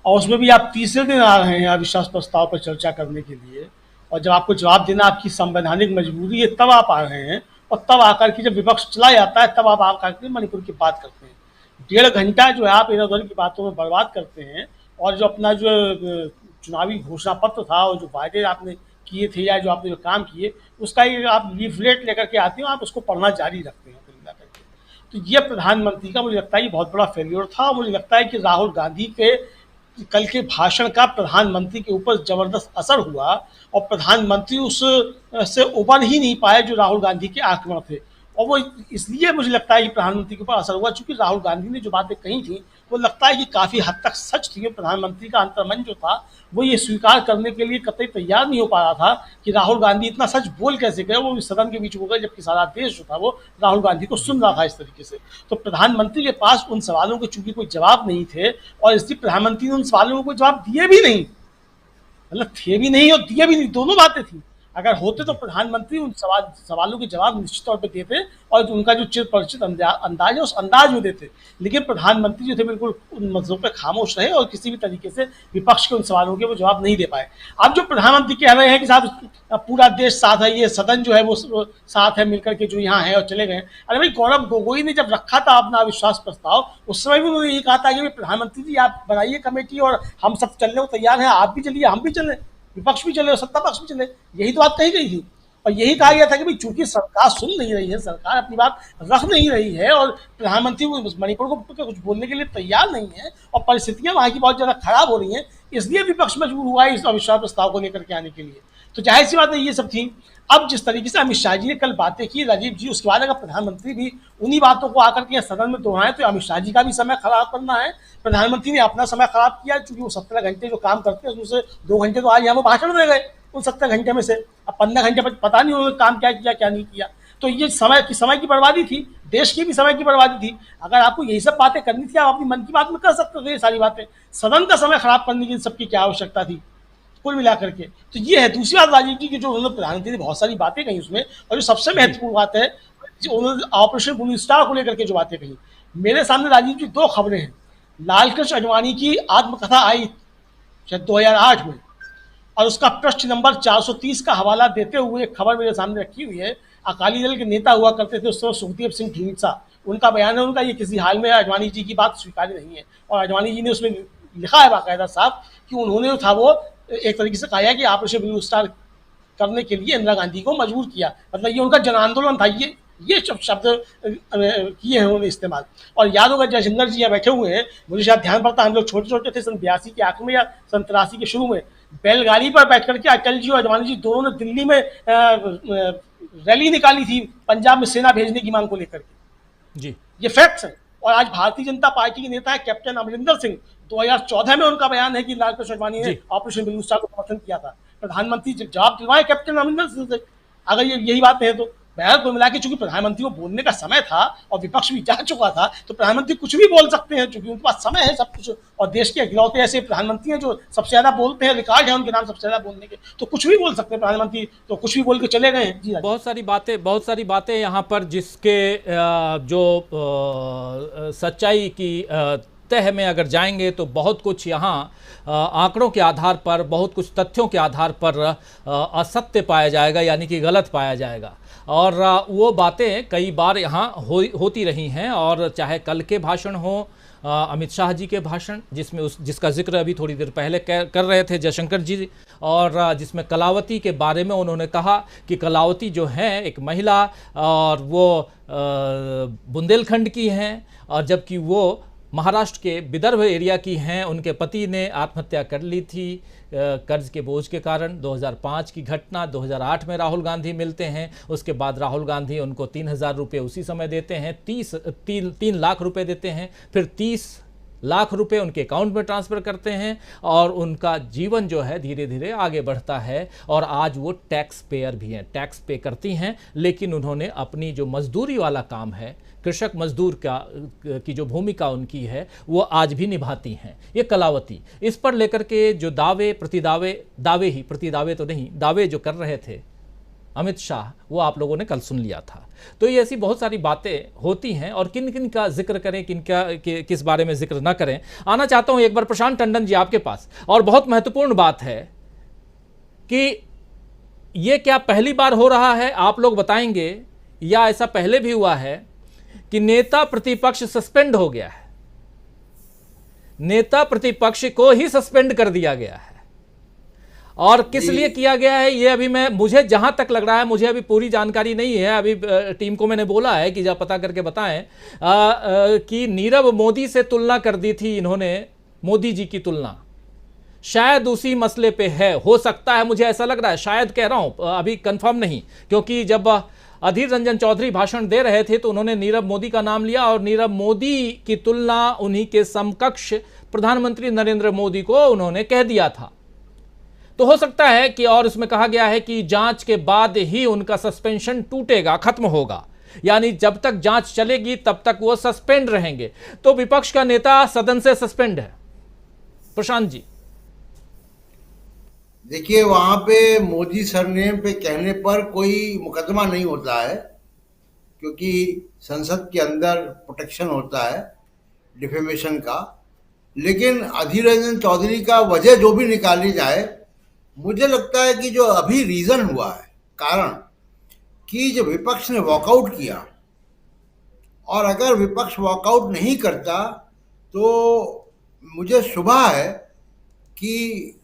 और उसमें भी आप तीसरे दिन आ रहे हैं अविश्वास प्रस्ताव पर चर्चा करने के लिए, और जब आपको जवाब देना आपकी संवैधानिक मजबूरी है तब आप आ रहे हैं, और तब आकर के जब विपक्ष चला जाता है तब आप आकर के मणिपुर की बात करते हैं। 1.5 घंटा जो है आप इधर उधर की बातों में बर्बाद करते हैं, और जो अपना जो चुनावी घोषणा पत्र था और जो वायदे आपने किए थे या जो आपने जो काम किए उसका ही आप लीफलेट लेकर के आते हो, आप उसको पढ़ना जारी रखते हैं। तो ये प्रधानमंत्री का मुझे लगता है ये बहुत बड़ा फेल्योर था। मुझे लगता है कि राहुल गांधी के कल के भाषण का प्रधानमंत्री के ऊपर जबरदस्त असर हुआ, और प्रधानमंत्री उस से उबर ही नहीं पाए जो राहुल गांधी के आक्रमण थे, और वो इसलिए मुझे लगता है कि प्रधानमंत्री के ऊपर असर हुआ क्योंकि राहुल गांधी ने जो बातें कही थी वो लगता है कि काफ़ी हद तक सच थी। प्रधानमंत्री का अंतर्मन जो था वो ये स्वीकार करने के लिए कतई तैयार नहीं हो पा रहा था कि राहुल गांधी इतना सच बोल कैसे गए, वो सदन के बीच हो गए, जबकि सारा देश जो था वो राहुल गांधी को सुन रहा था इस तरीके से। तो प्रधानमंत्री के पास उन सवालों के चूंकि कोई जवाब नहीं थे, और इसलिए प्रधानमंत्री ने उन सवालों को कोई जवाब दिए भी नहीं, मतलब थे भी नहीं और दिए भी नहीं, दोनों बातें थी। अगर होते तो प्रधानमंत्री उन सवालों के जवाब निश्चित तौर पर देते, और उनका जो चिर परिचित अंदाज है उस अंदाज में देते। लेकिन प्रधानमंत्री जो थे बिल्कुल उन मसलों पर खामोश रहे, और किसी भी तरीके से विपक्ष के उन सवालों के वो जवाब नहीं दे पाए। अब जो प्रधानमंत्री कह रहे हैं कि साहब पूरा देश साथ है, ये सदन जो है वो साथ है मिलकर के जो यहाँ है और चले गए। अरे भाई, गौरव गोगोई ने जब रखा था अपना अविश्वास प्रस्ताव, उस समय भी उन्होंने ये कहा था कि प्रधानमंत्री जी आप बनाइए कमेटी और हम सब चलने को तैयार हैं, आप भी चलिए, हम भी चलें, विपक्ष भी चले और सत्ता पक्ष भी चले। यही तो बात कही गई थी, और यही कहा गया था कि भाई चूंकि सरकार सुन नहीं रही है, सरकार अपनी बात रख नहीं रही है, और प्रधानमंत्री मणिपुर को कुछ बोलने के लिए तैयार नहीं है, और परिस्थितियां वहां की बहुत ज्यादा खराब हो रही हैं, इसलिए विपक्ष मजबूर हुआ है इस अविश्वास प्रस्ताव को लेकर के आने के लिए। तो जाहिर सी बात है ये सब थी। अब जिस तरीके से अमित शाह जी ने कल बातें की राजीव जी, उसके बाद अगर प्रधानमंत्री भी उन्हीं बातों को आकर के सदन में दोहराएं तो अमित शाह जी का भी समय खराब करना है, प्रधानमंत्री ने अपना समय खराब किया, क्योंकि वो 17 घंटे जो काम करते हैं उसमें से 2 घंटे तो आज यहाँ पर भाषण दे गए उन 17 घंटे में से। अब 15 घंटे पता नहीं उन्होंने काम क्या किया क्या नहीं किया। तो ये समय की बर्बादी थी, देश की भी समय की बर्बादी थी। अगर आपको यही सब बातें करनी थी आप अपनी मन की बात में कर सकते थे ये सारी बातें, सदन का समय खराब करने की सबकी क्या आवश्यकता थी कुल मिलाकर के। तो ये है। दूसरी बात राजीव जी की जो उन्होंने प्रधानमंत्री ने बहुत सारी बातें कही उसमें, और जो सबसे महत्वपूर्ण बात है जो उन्होंने ऑपरेशन ब्लू स्टार को लेकर के जो बातें कही, मेरे सामने राजीव जी 2 खबरें हैं। लालकृष्ण आडवाणी की आत्मकथा आई शायद 2008 में, और उसका पृष्ठ नंबर 430 का हवाला देते हुए एक खबर मेरे सामने रखी हुई है। अकाली दल के नेता हुआ करते थे उस समय सुखदेव सिंह ढींढसा, उनका बयान है उनका, ये किसी हाल में आडवाणी जी की बात स्वीकार्य नहीं है। और आडवाणी जी ने उसमें लिखा है बाकायदा साहब कि उन्होंने जो था वो एक तरीके से कहा है कि ऑपरेशन ब्लू स्टार करने के लिए इंदिरा गांधी को मजबूर किया, मतलब ये उनका जन आंदोलन था। ये शब्द किए हैं उन्होंने इस्तेमाल। और याद होगा जयशंकर जी यहाँ बैठे हुए हैं, मुझे शायद ध्यान पड़ता है हम लोग छोटे छोटे थे सन 82 के आखिर में या सन 83 के शुरू में, बैलगाड़ी पर बैठ करके अटल जी और आडवाणी जी दोनों ने दिल्ली में रैली निकाली थी पंजाब में सेना भेजने की मांग को लेकर के जी। ये फैक्ट्स हैं। और आज भारतीय जनता पार्टी के नेता है कैप्टन अमरिंदर सिंह, 2014 में उनका बयान है कि लालकृष्ण आडवाणी ने ऑपरेशन ब्लू स्टार को समर्थन किया था। प्रधानमंत्री जवाब दिलवाए कैप्टन अमरिंदर सिंह से अगर यही बात है तो। बहरहाल कुल मिला के चूंकि प्रधानमंत्री को बोलने का समय था और विपक्ष भी जा चुका था, तो प्रधानमंत्री कुछ भी बोल सकते हैं चूंकि उनके पास समय है सब कुछ। और देश के इकलौते ऐसे प्रधानमंत्री हैं जो सबसे ज्यादा बोलते हैं, रिकॉर्ड है उनके नाम सबसे ज्यादा बोलने के, तो कुछ भी बोल सकते हैं प्रधानमंत्री, तो कुछ भी बोल के चले गए हैं जी। बहुत सारी बातें यहाँ पर जिसके जो सच्चाई की तह में अगर जाएंगे तो बहुत कुछ यहाँ आंकड़ों के आधार पर, बहुत कुछ तथ्यों के आधार पर असत्य पाया जाएगा, यानी कि गलत पाया जाएगा। और वो बातें कई बार यहाँ होती रही हैं। और चाहे कल के भाषण हो, अमित शाह जी के भाषण जिसका जिक्र अभी थोड़ी देर पहले कर रहे थे जयशंकर जी, और जिसमें कलावती के बारे में उन्होंने कहा कि कलावती जो है एक महिला और वो बुंदेलखंड की हैं, और जबकि वो महाराष्ट्र के विदर्भ एरिया की हैं। उनके पति ने आत्महत्या कर ली थी कर्ज के बोझ के कारण। 2005 की घटना, 2008 में राहुल गांधी मिलते हैं, उसके बाद राहुल गांधी उनको 3,000 रुपये उसी समय देते हैं, 3 लाख रुपए देते हैं, फिर 30 लाख रुपए उनके अकाउंट में ट्रांसफ़र करते हैं, और उनका जीवन जो है धीरे धीरे आगे बढ़ता है। और आज वो टैक्स पेयर भी हैं, टैक्स पे करती हैं, लेकिन उन्होंने अपनी जो मजदूरी वाला काम है, कृषक मजदूर की जो भूमिका उनकी है, वो आज भी निभाती हैं। ये कलावती, इस पर लेकर के जो दावे तो नहीं, दावे जो कर रहे थे अमित शाह, वो आप लोगों ने कल सुन लिया था। तो ये ऐसी बहुत सारी बातें होती हैं, और किन किन का जिक्र करें, किस बारे में जिक्र ना करें। आना चाहता हूं एक बार प्रशांत टंडन जी आपके पास। और बहुत महत्वपूर्ण बात है कि ये क्या पहली बार हो रहा है, आप लोग बताएंगे, या ऐसा पहले भी हुआ है कि नेता प्रतिपक्ष सस्पेंड हो गया है, नेता प्रतिपक्ष को ही सस्पेंड कर दिया गया है। और किस लिए किया गया है ये अभी मुझे जहां तक लग रहा है, मुझे अभी पूरी जानकारी नहीं है, अभी टीम को मैंने बोला है कि जब पता करके बताएं कि नीरव मोदी से तुलना कर दी थी इन्होंने, मोदी जी की तुलना शायद उसी मसले पे है, हो सकता है, मुझे ऐसा लग रहा है, शायद कह रहा हूं, अभी कंफर्म नहीं, क्योंकि जब अधीर रंजन चौधरी भाषण दे रहे थे तो उन्होंने नीरव मोदी का नाम लिया, और नीरव मोदी की तुलना उन्हीं के समकक्ष प्रधानमंत्री नरेंद्र मोदी को उन्होंने कह दिया था। तो हो सकता है कि, और उसमें कहा गया है कि जांच के बाद ही उनका सस्पेंशन टूटेगा, खत्म होगा, यानी जब तक जांच चलेगी तब तक वो सस्पेंड रहेंगे। तो विपक्ष का नेता सदन से सस्पेंड है। प्रशांत जी, देखिए, वहां पे मोदी सरनेम पे कहने पर कोई मुकदमा नहीं होता है, क्योंकि संसद के अंदर प्रोटेक्शन होता है डिफेमेशन का। लेकिन अधीर रंजन चौधरी का वजह जो भी निकाली जाए, मुझे लगता है कि जो अभी रीजन हुआ है, कारण कि जब विपक्ष ने वॉकआउट किया, और अगर विपक्ष वॉकआउट नहीं करता तो मुझे शुभा है कि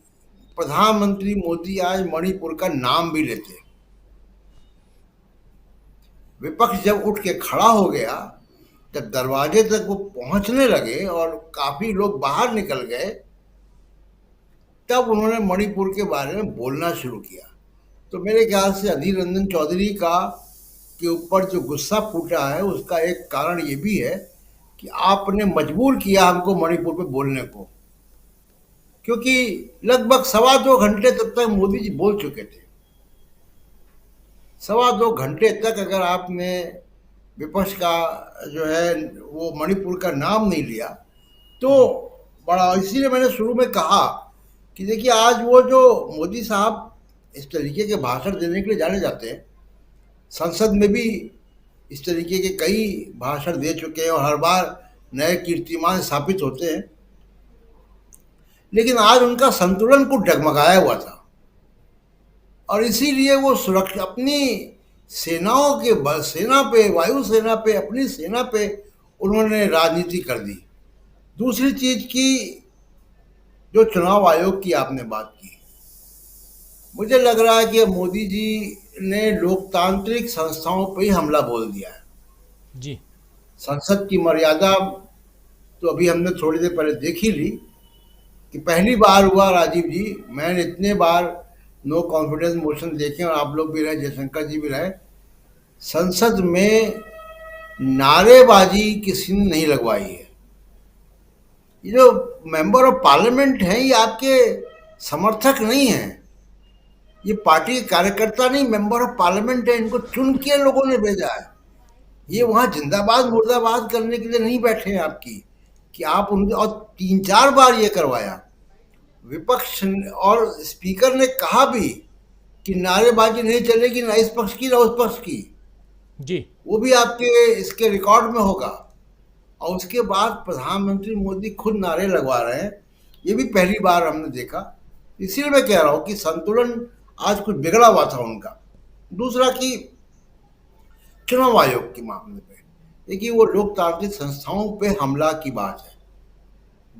प्रधानमंत्री मोदी आज मणिपुर का नाम भी लेते। विपक्ष जब उठ के खड़ा हो गया, जब दरवाजे तक वो पहुंचने लगे और काफी लोग बाहर निकल गए, तब उन्होंने मणिपुर के बारे में बोलना शुरू किया। तो मेरे ख्याल से अधीर रंजन चौधरी का के ऊपर जो गुस्सा फूटा है उसका एक कारण ये भी है कि आपने मजबूर किया हमको मणिपुर पे बोलने को, क्योंकि लगभग 2.25 घंटे तब तक मोदी जी बोल चुके थे। 2.25 घंटे तक अगर आपने विपक्ष का जो है वो मणिपुर का नाम नहीं लिया तो बड़ा, इसीलिए मैंने शुरू में कहा कि देखिए आज वो जो मोदी साहब इस तरीके के भाषण देने के लिए जाने जाते हैं, संसद में भी इस तरीके के कई भाषण दे चुके हैं और हर बार नए कीर्तिमान स्थापित होते हैं, लेकिन आज उनका संतुलन कुछ डगमगाया हुआ था और इसीलिए वो सुरक्षा अपनी सेनाओं के बल, सेना पे, वायुसेना पे, अपनी सेना पे उन्होंने राजनीति कर दी। दूसरी चीज की जो चुनाव आयोग की आपने बात की, मुझे लग रहा है कि मोदी जी ने लोकतांत्रिक संस्थाओं पे ही हमला बोल दिया है। जी, संसद की मर्यादा तो अभी हमने थोड़ी देर पहले देख ही ली कि पहली बार हुआ राजीव जी, मैंने इतने बार नो कॉन्फिडेंस मोशन देखे और आप लोग भी रहे, जयशंकर जी भी रहे, संसद में नारेबाजी किसी ने नहीं लगवाई है। ये जो मेंबर ऑफ पार्लियामेंट हैं ये आपके समर्थक नहीं हैं, ये पार्टी के कार्यकर्ता नहीं, मेंबर ऑफ पार्लियामेंट है, इनको चुन के लोगों ने भेजा है। ये वहां जिंदाबाद मुर्दाबाद करने के लिए नहीं बैठे हैं आपकी कि आप उनके, और 3-4 बार ये करवाया विपक्ष और स्पीकर ने कहा भी कि नारेबाजी नहीं चलेगी, ना इस पक्ष की ना उस पक्ष की। जी, वो भी आपके इसके रिकॉर्ड में होगा। और उसके बाद प्रधानमंत्री मोदी खुद नारे लगवा रहे हैं, ये भी पहली बार हमने देखा। इसीलिए मैं कह रहा हूं कि संतुलन आज कुछ बिगड़ा हुआ था उनका। दूसरा कि चुनाव आयोग के मामले पे देखिए, वो लोकतांत्रिक संस्थाओं पे हमला की बात है।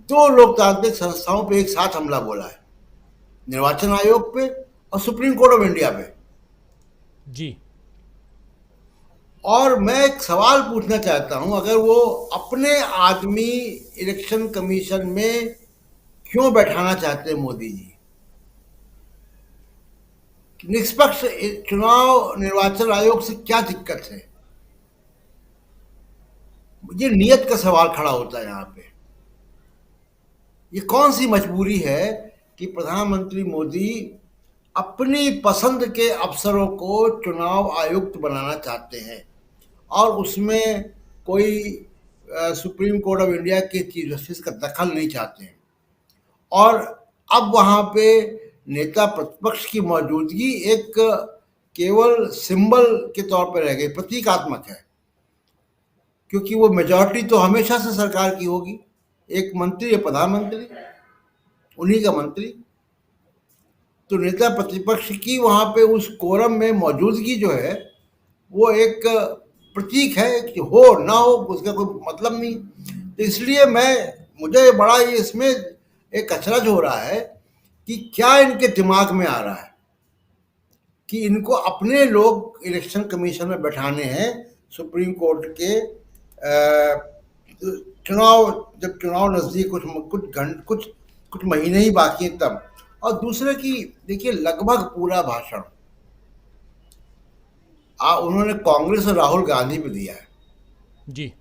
2 लोकतांत्रिक संस्थाओं पे एक साथ हमला बोला है, निर्वाचन आयोग पे और सुप्रीम कोर्ट ऑफ इंडिया पे। जी, और मैं एक सवाल पूछना चाहता हूं, अगर वो अपने आदमी इलेक्शन कमीशन में क्यों बैठाना चाहते हैं मोदी जी? निष्पक्ष चुनाव निर्वाचन आयोग से क्या दिक्कत है? ये नियत का सवाल खड़ा होता है यहाँ पे। ये कौन सी मजबूरी है कि प्रधानमंत्री मोदी अपनी पसंद के अफसरों को चुनाव आयुक्त बनाना चाहते हैं और उसमें कोई सुप्रीम कोर्ट ऑफ इंडिया के चीफ जस्टिस का दखल नहीं चाहते हैं। और अब वहाँ पे नेता प्रतिपक्ष की मौजूदगी एक केवल सिंबल के तौर पर रह गई, प्रतीकात्मक है, क्योंकि वो मेजॉरिटी तो हमेशा से सरकार की होगी। एक मंत्री है प्रधानमंत्री, उन्हीं का मंत्री, तो नेता प्रतिपक्ष की वहाँ पे उस कोरम में मौजूदगी जो है वो एक प्रतीक है कि हो ना हो उसका कोई मतलब नहीं। तो इसलिए मुझे बड़ा ये इसमें एक अचरज हो रहा है कि क्या इनके दिमाग में आ रहा है कि इनको अपने लोग इलेक्शन कमीशन में बैठाने हैं सुप्रीम कोर्ट के जब चुनाव नजदीक कुछ महीने ही बाकी हैं तब। और दूसरे की देखिए, लगभग पूरा भाषण उन्होंने कांग्रेस और राहुल गांधी पे दिया है। जी,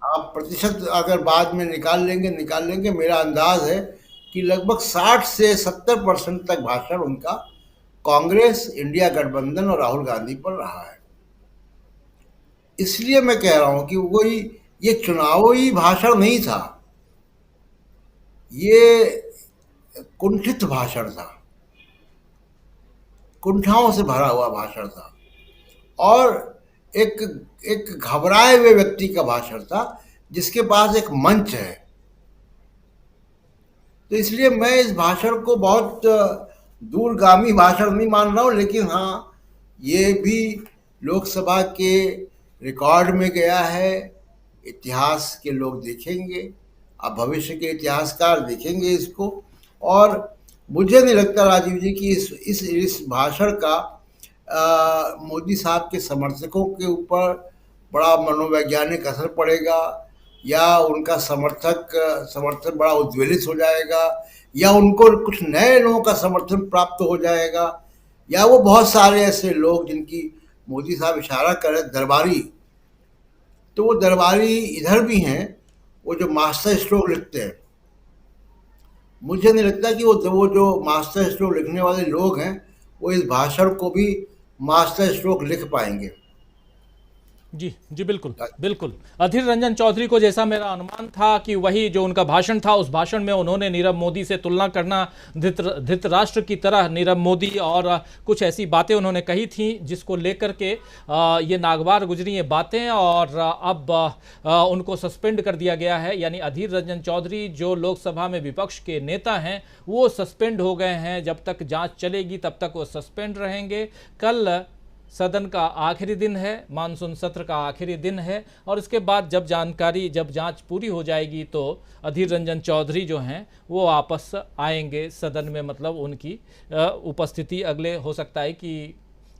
आप प्रतिशत अगर बाद में निकाल लेंगे, मेरा अंदाज है कि लगभग 60 से 70% तक भाषण उनका कांग्रेस, इंडिया गठबंधन और राहुल गांधी पर रहा है। इसलिए मैं कह रहा हूं कि कोई ये चुनावी भाषण नहीं था, ये कुंठित भाषण था, कुंठाओं से भरा हुआ भाषण था और एक घबराए हुए व्यक्ति का भाषण था जिसके पास एक मंच है। तो इसलिए मैं इस भाषण को बहुत दूरगामी भाषण नहीं मान रहा हूं, लेकिन हाँ, ये भी लोकसभा के रिकॉर्ड में गया है, इतिहास के लोग देखेंगे, अब भविष्य के इतिहासकार देखेंगे इसको। और मुझे नहीं लगता राजीव जी कि इस भाषण का मोदी साहब के समर्थकों के ऊपर बड़ा मनोवैज्ञानिक असर पड़ेगा या उनका समर्थन बड़ा उद्वेलित हो जाएगा या उनको कुछ नए लोगों का समर्थन प्राप्त हो जाएगा या वो बहुत सारे ऐसे लोग जिनकी मोदी साहब इशारा कर रहे दरबारी, तो वो दरबारी इधर भी हैं, वो जो मास्टर स्ट्रोक लिखते हैं। मुझे नहीं लगता कि वो जो मास्टर स्ट्रोक लिखने वाले लोग हैं वो इस भाषण को भी मास्टर स्ट्रोक लिख पाएंगे। जी जी, बिल्कुल बिल्कुल। अधीर रंजन चौधरी को जैसा मेरा अनुमान था कि वही जो उनका भाषण था, उस भाषण में उन्होंने नीरव मोदी से तुलना करना, धृतराष्ट्र की तरह नीरव मोदी, और कुछ ऐसी बातें उन्होंने कही थी जिसको लेकर के ये नागवार गुजरी ये बातें, और अब उनको सस्पेंड कर दिया गया है। यानी अधीर रंजन चौधरी जो लोकसभा में विपक्ष के नेता हैं वो सस्पेंड हो गए हैं। जब तक जाँच चलेगी तब तक वो सस्पेंड रहेंगे। कल सदन का आखिरी दिन है, मानसून सत्र का आखिरी दिन है, और इसके बाद जब जांच पूरी हो जाएगी तो अधीर रंजन चौधरी जो हैं वो वापस आएंगे सदन में। मतलब उनकी उपस्थिति हो सकता है कि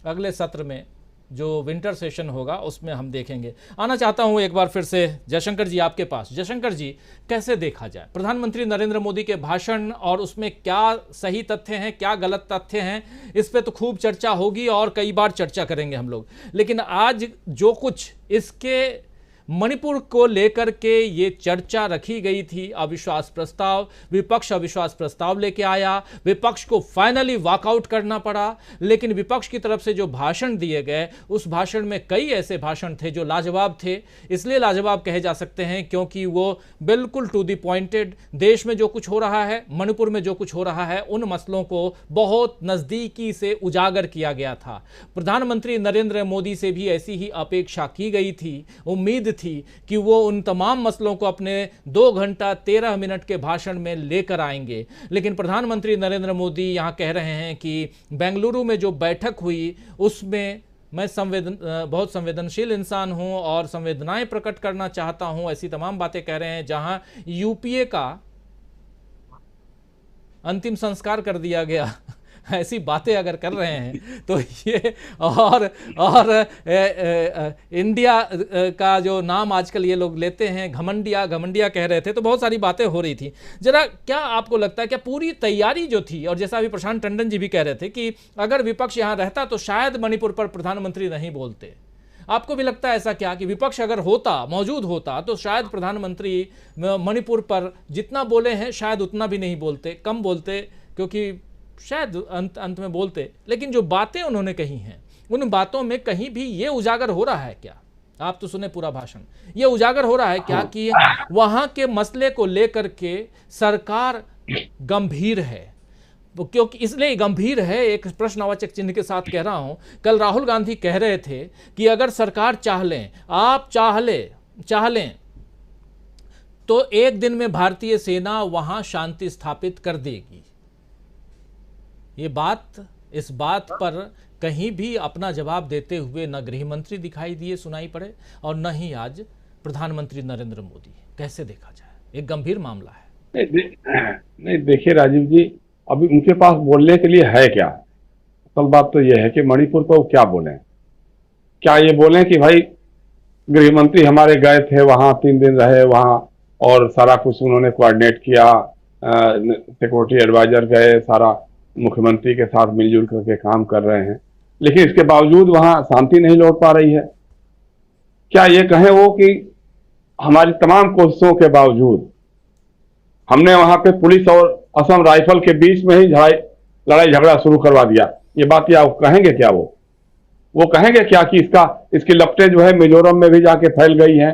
अगले सत्र में जो विंटर सेशन होगा उसमें हम देखेंगे। आना चाहता हूं एक बार फिर से जयशंकर जी आपके पास। जयशंकर जी, कैसे देखा जाए प्रधानमंत्री नरेंद्र मोदी के भाषण, और उसमें क्या सही तथ्य हैं, क्या गलत तथ्य हैं, इस पे तो खूब चर्चा होगी और कई बार चर्चा करेंगे हम लोग। लेकिन आज जो कुछ इसके मणिपुर को लेकर के ये चर्चा रखी गई थी, अविश्वास प्रस्ताव, विपक्ष अविश्वास प्रस्ताव लेके आया, विपक्ष को फाइनली वॉकआउट करना पड़ा। लेकिन विपक्ष की तरफ से जो भाषण दिए गए, उस भाषण में कई ऐसे भाषण थे जो लाजवाब थे। इसलिए लाजवाब कहे जा सकते हैं क्योंकि वो बिल्कुल टू द पॉइंटेड, देश में जो कुछ हो रहा है, मणिपुर में जो कुछ हो रहा है, उन मसलों को बहुत नज़दीकी से उजागर किया गया था। प्रधानमंत्री नरेंद्र मोदी से भी ऐसी ही अपेक्षा की गई थी, उम्मीद थी कि वो उन तमाम मसलों को अपने 2 घंटा 13 मिनट के भाषण में लेकर आएंगे। लेकिन प्रधानमंत्री नरेंद्र मोदी यहां कह रहे हैं कि बेंगलुरु में जो बैठक हुई उसमें मैं बहुत संवेदनशील इंसान हूं और संवेदनाएं प्रकट करना चाहता हूं, ऐसी तमाम बातें कह रहे हैं। जहां यूपीए का अंतिम संस्कार कर दिया गया, ऐसी बातें अगर कर रहे हैं तो ये और इंडिया का जो नाम आजकल ये लोग लेते हैं, घमंडिया कह रहे थे, तो बहुत सारी बातें हो रही थी। जरा क्या आपको लगता है, क्या पूरी तैयारी जो थी, और जैसा अभी प्रशांत टंडन जी भी कह रहे थे कि अगर विपक्ष यहाँ रहता तो शायद मणिपुर पर प्रधानमंत्री नहीं बोलते, आपको भी लगता है ऐसा क्या कि विपक्ष अगर मौजूद होता तो शायद प्रधानमंत्री मणिपुर पर जितना बोले हैं शायद उतना भी नहीं बोलते, कम बोलते, क्योंकि शायद अंत में बोलते। लेकिन जो बातें उन्होंने कही हैं उन बातों में कहीं भी ये उजागर हो रहा है क्या? आप तो सुने पूरा भाषण, ये उजागर हो रहा है क्या कि वहां के मसले को लेकर के सरकार गंभीर है? क्योंकि इसलिए गंभीर है, एक प्रश्नवाचक चिन्ह के साथ कह रहा हूं। कल राहुल गांधी कह रहे थे कि अगर सरकार चाह लें, आप चाह लें तो एक दिन में भारतीय सेना वहां शांति स्थापित कर देगी। इस बात पर कहीं भी अपना जवाब देते हुए न गृह मंत्री दिखाई दिए, सुनाई पड़े, और न ही आज प्रधानमंत्री नरेंद्र मोदी। कैसे देखा जाए, एक गंभीर मामला है। नहीं देखिए राजीव जी, अभी उनके पास बोलने के लिए है क्या? असल बात तो यह है कि मणिपुर पर वो क्या बोले? क्या ये बोले कि भाई गृह मंत्री हमारे गए थे वहां, 3 दिन रहे वहां और सारा कुछ उन्होंने कोऑर्डिनेट किया, सिक्योरिटी एडवाइजर गए, सारा मुख्यमंत्री के साथ मिलजुल करके काम कर रहे हैं, लेकिन इसके बावजूद वहां शांति नहीं लौट पा रही है? क्या ये कहें वो कि हमारी तमाम कोशिशों के बावजूद हमने वहां पे पुलिस और असम राइफल के बीच में ही लड़ाई झगड़ा शुरू करवा दिया? ये बात या कहेंगे क्या? वो कहेंगे क्या कि इसकी लपटें जो है मिजोरम में भी जाके फैल गई हैं,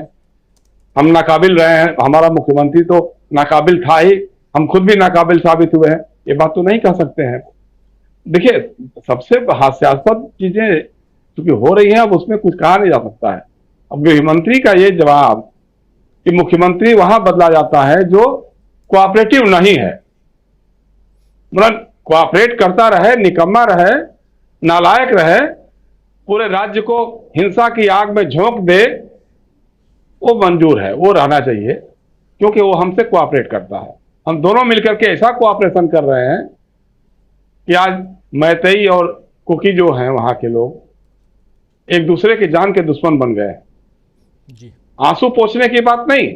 हम नाकाबिल रहे हैं, हमारा मुख्यमंत्री तो नाकाबिल था ही, हम खुद भी नाकाबिल साबित हुए हैं? ये बात तो नहीं कह सकते हैं। देखिए, सबसे हास्यास्पद चीजें क्योंकि हो रही हैं, अब उसमें कुछ कहा नहीं जा सकता है। अब गृह मंत्री का ये जवाब कि मुख्यमंत्री वहां बदला जाता है जो कोऑपरेटिव नहीं है, मतलब कोऑपरेट करता रहे, निकम्मा रहे, नालायक रहे, पूरे राज्य को हिंसा की आग में झोंक दे, वो मंजूर है, वो रहना चाहिए, क्योंकि वो हमसे कोऑपरेट करता है। हम दोनों मिलकर के ऐसा कोऑपरेशन कर रहे हैं कि आज मैतेई और कुकी जो हैं वहां के लोग एक दूसरे के जान के दुश्मन बन गए जी। आंसू पोंछने की बात नहीं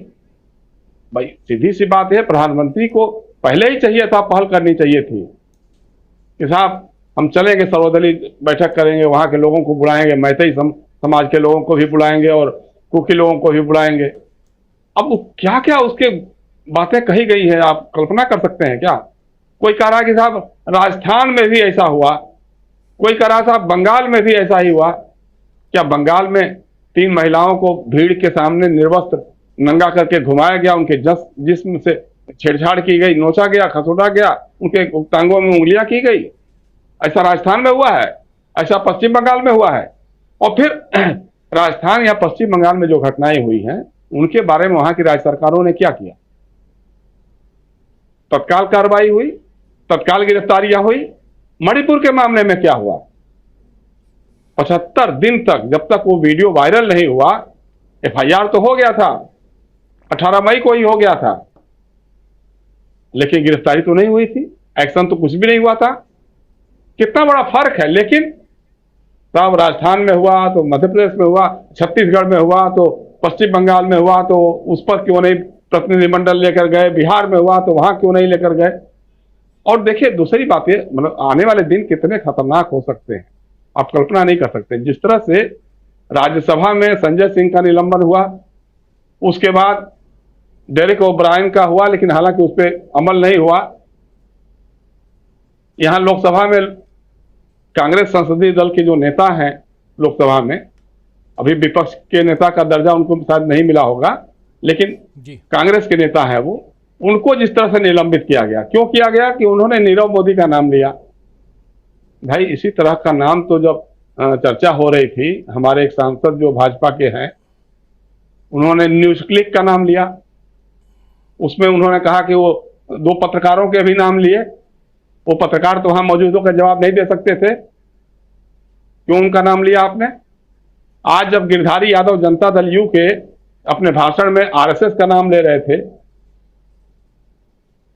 भाई, सीधी सी बात है, प्रधानमंत्री को पहले ही चाहिए था, पहल करनी चाहिए थी कि साहब हम चलेंगे, सर्वदलीय बैठक करेंगे, वहां के लोगों को बुलाएंगे, मैतेई समाज के लोगों को भी बुलाएंगे और कुकी लोगों को भी बुलाएंगे। अब वो क्या क्या उसके बातें कही गई है, आप कल्पना कर सकते हैं क्या? कोई कह रहा कि साहब राजस्थान में भी ऐसा हुआ, कोई कह रहा साहब बंगाल में भी ऐसा ही हुआ। क्या बंगाल में 3 महिलाओं को भीड़ के सामने निर्वस्त्र नंगा करके घुमाया गया, उनके जिस्म से छेड़छाड़ की गई, नोचा गया, खसोटा गया, उनके टांगों में उंगलियां की गई? ऐसा राजस्थान में हुआ है, ऐसा पश्चिम बंगाल में हुआ है। और फिर राजस्थान या पश्चिम बंगाल में जो घटनाएं हुई हैं उनके बारे में वहां की राज्य सरकारों ने क्या किया? तत्काल कार्रवाई हुई, तत्काल गिरफ्तारियां हुई। मणिपुर के मामले में क्या हुआ? 75 दिन तक, जब तक वो वीडियो वायरल नहीं हुआ, FIR तो हो गया था, 18 मई को ही हो गया था, लेकिन गिरफ्तारी तो नहीं हुई थी, एक्शन तो कुछ भी नहीं हुआ था। कितना बड़ा फर्क है। लेकिन तब राजस्थान में हुआ तो मध्य प्रदेश में हुआ, छत्तीसगढ़ में हुआ तो पश्चिम बंगाल में हुआ तो उस पर क्यों नहीं प्रतिनिधिमंडल लेकर गए, बिहार में हुआ तो वहां क्यों नहीं लेकर गए। और देखिए दूसरी बात है, मतलब आने वाले दिन कितने खतरनाक हो सकते हैं आप कल्पना नहीं कर सकते। जिस तरह से राज्यसभा में संजय सिंह का निलंबन हुआ, उसके बाद डेरेक ओब्रायन का हुआ, लेकिन हालांकि उस पर अमल नहीं हुआ। यहां लोकसभा में कांग्रेस संसदीय दल के जो नेता हैं लोकसभा में, अभी विपक्ष के नेता का दर्जा उनको शायद नहीं मिला होगा, लेकिन कांग्रेस के नेता है वो, उनको जिस तरह से निलंबित किया गया, क्यों किया गया? कि उन्होंने नीरव मोदी का नाम लिया। भाई इसी तरह का नाम तो जब चर्चा हो रही थी, हमारे एक सांसद जो भाजपा के हैं उन्होंने न्यूज क्लिक का नाम लिया, उसमें उन्होंने कहा कि वो 2 पत्रकारों के भी नाम लिए। वो पत्रकार तो वहां मौजूद होकर जवाब नहीं दे सकते थे, क्यों उनका नाम लिया आपने? आज जब गिरधारी यादव जनता दल यू के अपने भाषण में RSS का नाम ले रहे थे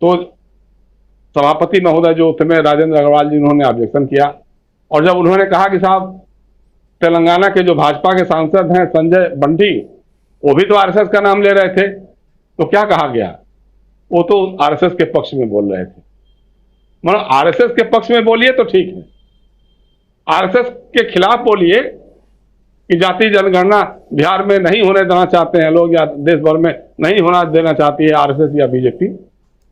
तो सभापति महोदय जो थे राजेंद्र अग्रवाल जी, उन्होंने ऑब्जेक्शन किया। और जब उन्होंने कहा कि साहब तेलंगाना के जो भाजपा के सांसद हैं संजय बंटी, वो भी तो RSS का नाम ले रहे थे, तो क्या कहा गया? वो तो RSS के पक्ष में बोल रहे थे। मतलब RSS के पक्ष में बोलिए तो ठीक है, RSS के खिलाफ बोलिए कि जाति जनगणना बिहार में नहीं होने देना चाहते हैं लोग, या देश भर में नहीं होना देना चाहती है RSS या बीजेपी,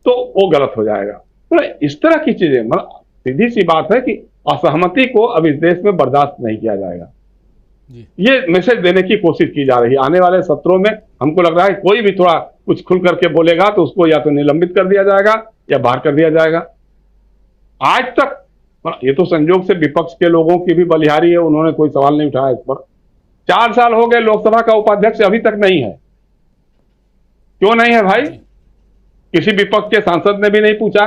तो वो गलत हो जाएगा। तो इस तरह की चीजें, मतलब सीधी सी बात है कि असहमति को अब इस देश में बर्दाश्त नहीं किया जाएगा। ये मैसेज देने की कोशिश की जा रही है। आने वाले सत्रों में हमको लग रहा है कोई भी थोड़ा कुछ खुल करके बोलेगा तो उसको या तो निलंबित कर दिया जाएगा या बाहर कर दिया जाएगा। आज तक ये तो संयोग से विपक्ष के लोगों की भी बलिहारी है, उन्होंने कोई सवाल नहीं उठाया इस पर। 4 साल हो गए, लोकसभा का उपाध्यक्ष अभी तक नहीं है। क्यों नहीं है भाई? किसी विपक्ष के सांसद ने भी नहीं पूछा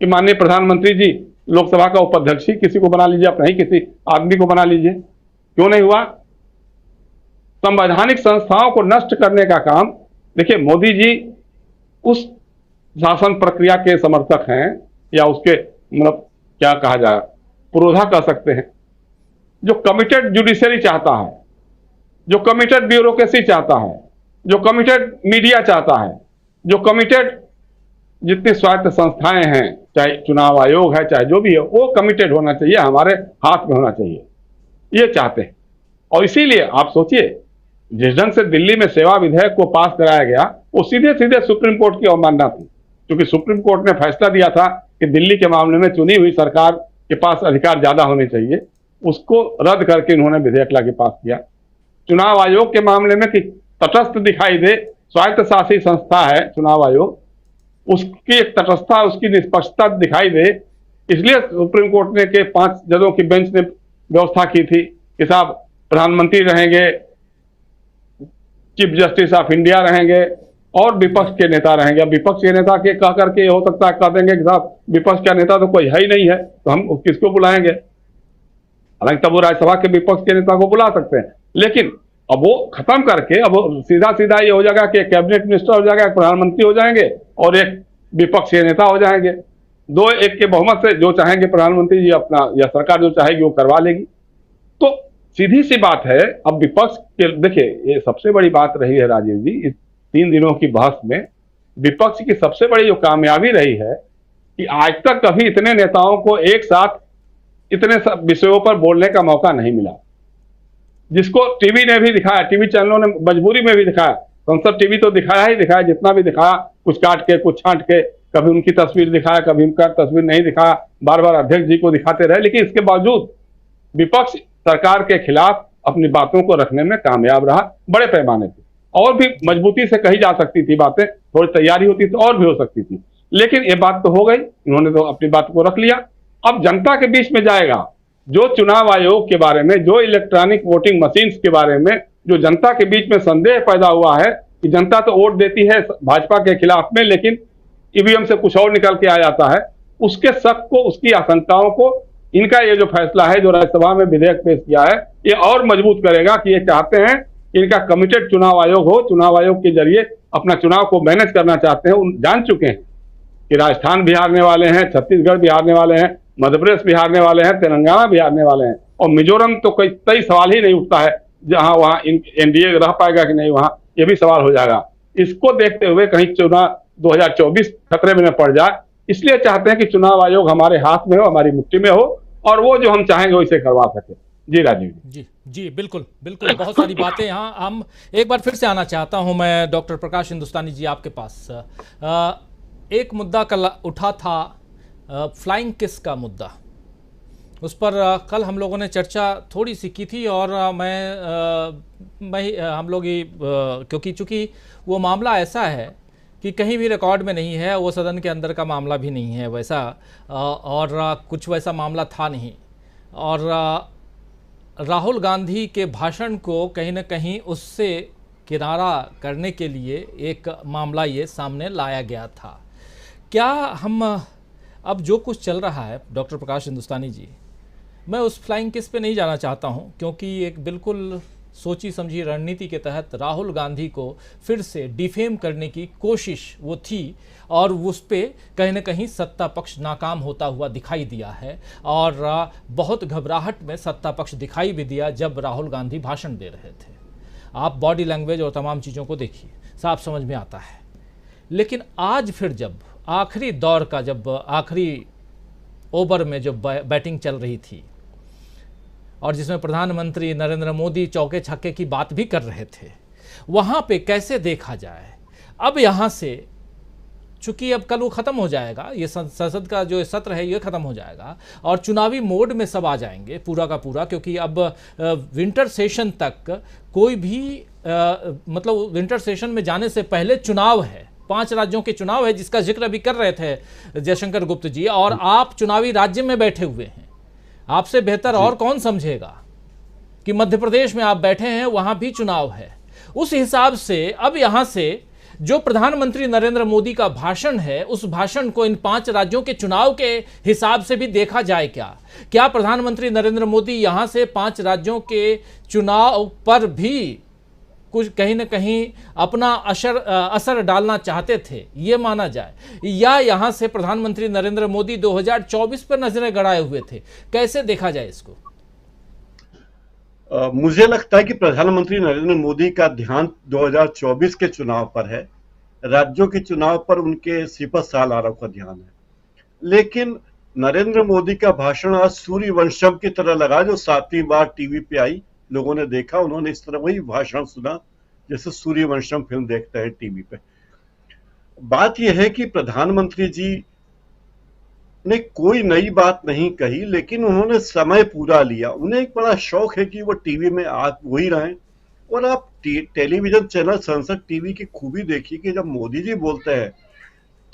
कि माननीय प्रधानमंत्री जी लोकसभा का उपाध्यक्ष ही किसी को बना लीजिए, अपना ही किसी आदमी को बना लीजिए। क्यों नहीं हुआ? संवैधानिक संस्थाओं को नष्ट करने का काम, देखिए मोदी जी उस शासन प्रक्रिया के समर्थक हैं, या उसके मतलब क्या कहा जाए, पुरोधा कह सकते हैं, जो कमिटेड जुडिशरी चाहता है, जो कमिटेड ब्यूरोक्रेसी चाहता है, जो कमिटेड मीडिया चाहता है, जो कमिटेड जितनी स्वायत्त संस्थाएं हैं, चाहे चुनाव आयोग है, चाहे जो भी है, वो कमिटेड होना चाहिए, हमारे हाथ में होना चाहिए, ये चाहते हैं। और इसीलिए आप सोचिए, जिस ढंग से दिल्ली में सेवा विधेयक को पास कराया गया, वो सीधे सीधे सुप्रीम कोर्ट की अवमानना थी, क्योंकि सुप्रीम कोर्ट ने फैसला दिया था कि दिल्ली के मामले में चुनी हुई सरकार के पास अधिकार ज्यादा होने चाहिए। उसको रद्द करके इन्होंने विधेयक लाके पास किया। चुनाव आयोग के मामले में कि तटस्थ दिखाई दे, स्वायत्त शासी संस्था है चुनाव आयोग, उसकी एक तटस्थता, उसकी निष्पक्षता दिखाई दे, इसलिए सुप्रीम कोर्ट ने के 5 जजों की बेंच ने व्यवस्था की थी कि साहब प्रधानमंत्री रहेंगे, चीफ जस्टिस ऑफ इंडिया रहेंगे और विपक्ष के नेता रहेंगे। अब विपक्ष के नेता के कह करके हो सकता है कह देंगे कि साहब विपक्ष का नेता तो कोई है ही नहीं है, तो हम किसको बुलाएंगे? हालांकि तब वो राज्यसभा के विपक्ष के नेता को बुला सकते हैं, लेकिन अब वो खत्म करके अब सीधा सीधा ये हो जाएगा कि कैबिनेट मिनिस्टर हो जाएगा, प्रधानमंत्री हो जाएंगे और एक विपक्ष के नेता हो जाएंगे। 2-1 के बहुमत से जो चाहेंगे प्रधानमंत्री जी अपना, या सरकार जो चाहेगी वो करवा लेगी। तो सीधी सी बात है, अब विपक्ष के, देखिए ये सबसे बड़ी बात रही है राजीव जी, इस 3 दिनों की बहस में विपक्ष की सबसे बड़ी जो कामयाबी रही है कि आज तक कभी इतने नेताओं को एक साथ इतने सब विषयों पर बोलने का मौका नहीं मिला। जिसको टीवी ने भी दिखाया, टीवी चैनलों ने मजबूरी में भी दिखाया, संसद टीवी तो दिखाया ही दिखाया, जितना भी दिखाया कुछ काट के कुछ छांट के, कभी उनकी तस्वीर दिखाया, कभी उनका तस्वीर नहीं दिखाया, बार बार अध्यक्ष जी को दिखाते रहे, लेकिन इसके बावजूद विपक्ष सरकार के खिलाफ अपनी बातों को रखने में कामयाब रहा बड़े पैमाने पे। और भी मजबूती से कही जा सकती थी बातें, थोड़ी तैयारी होती तो और भी हो सकती थी, लेकिन ये बात तो हो गई, इन्होंने तो अपनी बात को रख लिया। अब जनता के बीच में जाएगा, जो चुनाव आयोग के बारे में, जो इलेक्ट्रॉनिक वोटिंग मशीन्स के बारे में जो जनता के बीच में संदेह पैदा हुआ है कि जनता तो वोट देती है भाजपा के खिलाफ में, लेकिन ईवीएम से कुछ और निकल के आ जाता है, उसके शक को, उसकी आशंकाओं को इनका ये जो फैसला है, जो राज्यसभा में विधेयक पेश किया है, ये और मजबूत करेगा कि ये चाहते हैं कि इनका कमिटेड चुनाव आयोग हो, चुनाव आयोग के जरिए अपना चुनाव को मैनेज करना चाहते हैं। जान चुके हैं कि राजस्थान भी हारने वाले हैं, छत्तीसगढ़ भी हारने वाले हैं, मध्य प्रदेश भी हारने वाले हैं, तेलंगाना भी हारने वाले हैं, और मिजोरम तो कई सवाल ही नहीं उठता है जहां वहां एनडीए रह पाएगा कि नहीं, वहां ये भी सवाल हो जाएगा। इसको देखते हुए कहीं चुनाव 2024 खतरे में न पड़ जाए, इसलिए चाहते हैं कि चुनाव आयोग हमारे हाथ में हो, हमारी मुट्ठी में हो, और वो जो हम चाहेंगे वैसे करवा सके। जी राजीव जी जी बिल्कुल बिल्कुल, बहुत सारी बातें यहाँ हम एक बार फिर से आना चाहता हूँ मैं डॉक्टर प्रकाश हिंदुस्तानी जी आपके पास। एक मुद्दा कल उठा था, फ्लाइंग किस का मुद्दा, उस पर कल हम लोगों ने चर्चा थोड़ी सी की थी, और हम लोग ही क्योंकि चूँकि वो मामला ऐसा है कि कहीं भी रिकॉर्ड में नहीं है, वो सदन के अंदर का मामला भी नहीं है वैसा, और कुछ वैसा मामला था नहीं, और राहुल गांधी के भाषण को कहीं ना कहीं उससे किनारा करने के लिए एक मामला ये सामने लाया गया था। क्या हम अब जो कुछ चल रहा है डॉक्टर प्रकाश हिंदुस्तानी जी, मैं उस फ्लाइंग किस पे नहीं जाना चाहता हूं, क्योंकि एक बिल्कुल सोची समझी रणनीति के तहत राहुल गांधी को फिर से डिफेम करने की कोशिश वो थी, और उस पे कहीं ना कहीं सत्ता पक्ष नाकाम होता हुआ दिखाई दिया है, और बहुत घबराहट में सत्ता पक्ष दिखाई भी दिया जब राहुल गांधी भाषण दे रहे थे। आप बॉडी लैंग्वेज और तमाम चीज़ों को देखिए, साफ समझ में आता है। लेकिन आज फिर जब आखिरी दौर का, जब आखिरी ओवर में जब बैटिंग चल रही थी, और जिसमें प्रधानमंत्री नरेंद्र मोदी चौके छक्के की बात भी कर रहे थे, वहाँ पे कैसे देखा जाए अब यहाँ से, चूंकि अब कल वो ख़त्म हो जाएगा, ये संसद का जो सत्र है ये ख़त्म हो जाएगा, और चुनावी मोड में सब आ जाएंगे पूरा का पूरा, क्योंकि अब विंटर सेशन तक कोई भी मतलब विंटर सेशन में जाने से पहले चुनाव है, 5 राज्यों के चुनाव है, जिसका जिक्र अभी कर रहे थे जयशंकर गुप्त जी, और आप चुनावी राज्य में बैठे हुए हैं। आपसे बेहतर और कौन समझेगा कि मध्य प्रदेश में आप बैठे हैं, वहां भी चुनाव है। उस हिसाब से अब यहां से जो प्रधानमंत्री नरेंद्र मोदी का भाषण है, उस भाषण को इन 5 राज्यों के चुनाव के हिसाब से भी देखा जाए। क्या प्रधानमंत्री नरेंद्र मोदी यहां से 5 राज्यों के चुनाव पर भी कुछ कहीं ना कहीं अपना असर डालना चाहते थे, ये माना जाए, या यहां से प्रधानमंत्री नरेंद्र मोदी 2024 पर नजरें गड़ाए हुए थे? कैसे देखा जाए इसको? मुझे लगता है कि प्रधानमंत्री नरेंद्र मोदी का ध्यान 2024 के चुनाव पर है, राज्यों के चुनाव पर उनके श्रीपद सालारों का ध्यान है। लेकिन नरेंद्र मोदी का भाषण आज सूर्यवंशम की तरह लगा, जो 7वीं बार टीवी पे आई, लोगों ने देखा, उन्होंने इस तरह वही भाषण सुना जैसे सूर्यवंशम फिल्म देखते हैं टीवी पे। बात यह है कि प्रधानमंत्री जी ने कोई नई बात नहीं कही, लेकिन उन्होंने समय पूरा लिया। उन्हें एक बड़ा शौक है कि वो टीवी में आप वही रहें, और आप टेलीविजन चैनल संसद टीवी की खूबी देखिए कि जब मोदी जी बोलते हैं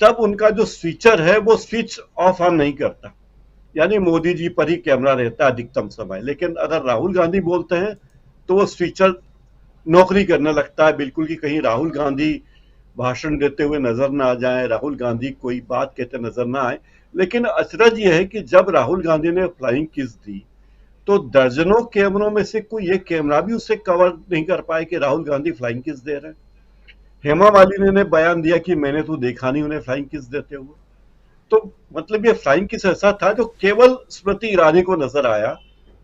तब उनका जो स्विचर है वो स्विच ऑफ ऑन नहीं करता, यानी मोदी जी पर ही कैमरा रहता है अधिकतम समय। लेकिन अगर राहुल गांधी बोलते हैं तो वो स्विचर नौकरी करने लगता है बिल्कुल, कि कहीं राहुल गांधी भाषण देते हुए नजर ना आ जाए, राहुल गांधी कोई बात कहते नजर ना आए। लेकिन अचरज ये है कि जब राहुल गांधी ने फ्लाइंग किस दी तो दर्जनों कैमरों में से कोई एक कैमरा भी उसे कवर नहीं कर पाए कि राहुल गांधी फ्लाइंग किस दे रहे हैं। हेमा मालिनी ने बयान दिया कि मैंने तो देखा नहीं उन्हें फ्लाइंग किस देते हुए। तो मतलब ये फ्लाइंग किस ऐसा था जो केवल स्मृति ईरानी को नजर आया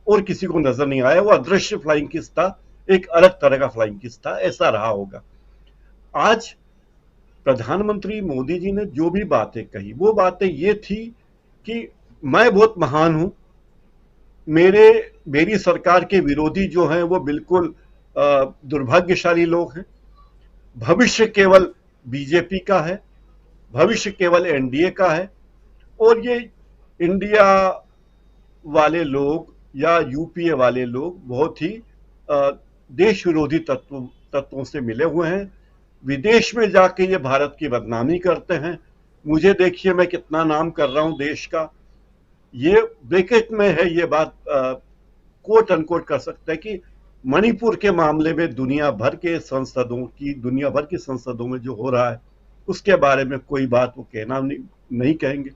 और किसी को नजर नहीं आया। वो अदृश्य फ्लाइंग किस था, एक अलग तरह का फ्लाइंग किस था, ऐसा रहा होगा। आज प्रधानमंत्री मोदी जी ने जो भी बातें कही वो बातें ये थी कि मैं बहुत महान हूं, मेरी सरकार के विरोधी जो हैं वो बिल्कुल दुर्भाग्यशाली लोग हैं। भविष्य केवल बीजेपी का है, भविष्य केवल एनडीए का है, और ये इंडिया वाले लोग या यूपीए वाले लोग बहुत ही देश विरोधी तत्वों से मिले हुए हैं। विदेश में जाके ये भारत की बदनामी करते हैं। मुझे देखिए, मैं कितना नाम कर रहा हूं देश का, ये ब्रैकेट में है, ये बात कोट अनकोट कर सकते हैं कि मणिपुर के मामले में दुनिया भर की संसदों में जो हो रहा है उसके बारे में कोई बात वो कहना नहीं कहेंगे।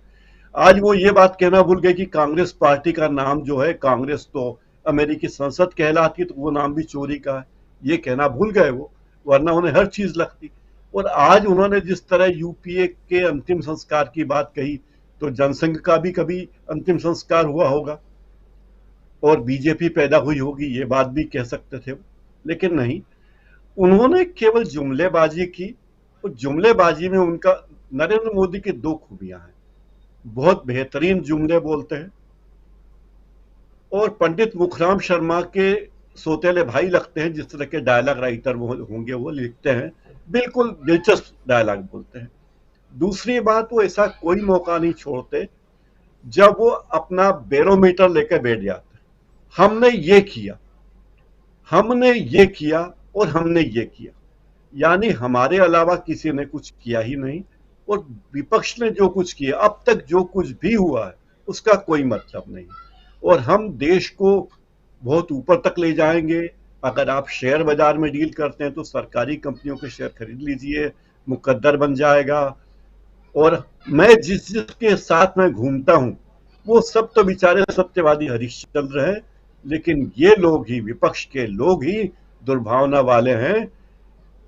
आज वो ये बात कहना भूल गए कि कांग्रेस पार्टी का नाम जो है, कांग्रेस तो अमेरिकी संसद कहलाती है, तो वो नाम भी चोरी का है, ये कहना भूल गए वो, वरना उन्हें हर चीज लगती। और आज उन्होंने जिस तरह यूपीए के अंतिम संस्कार की बात कही, तो जनसंघ का भी कभी अंतिम संस्कार हुआ होगा और बीजेपी पैदा हुई होगी, ये बात भी कह सकते थे, लेकिन नहीं, उन्होंने केवल जुमलेबाजी की। और जुमलेबाजी में उनका, नरेंद्र मोदी की दो खूबियां हैं, बहुत बेहतरीन जुमले बोलते हैं और पंडित मुखराम शर्मा के सौतेले भाई लगते हैं, जिस तरह के डायलॉग राइटर वो होंगे, वो लिखते हैं, बिल्कुल दिलचस्प डायलॉग बोलते हैं। दूसरी बात, वो ऐसा कोई मौका नहीं छोड़ते जब वो अपना बैरोमीटर लेकर बैठ जाते। हमने ये किया, हमने ये किया और हमने ये किया, यानी हमारे अलावा किसी ने कुछ किया ही नहीं, और विपक्ष ने जो कुछ किया, अब तक जो कुछ भी हुआ है उसका कोई मतलब नहीं। और हम देश को बहुत ऊपर तक ले जाएंगे। अगर आप शेयर बाजार में डील करते हैं तो सरकारी कंपनियों के शेयर खरीद लीजिए, मुकद्दर बन जाएगा। और मैं जिसके साथ में घूमता हूं वो सब तो बेचारे सत्यवादी हरिश्चंद्र हैं, लेकिन ये लोग ही, विपक्ष के लोग ही दुर्भावना वाले हैं,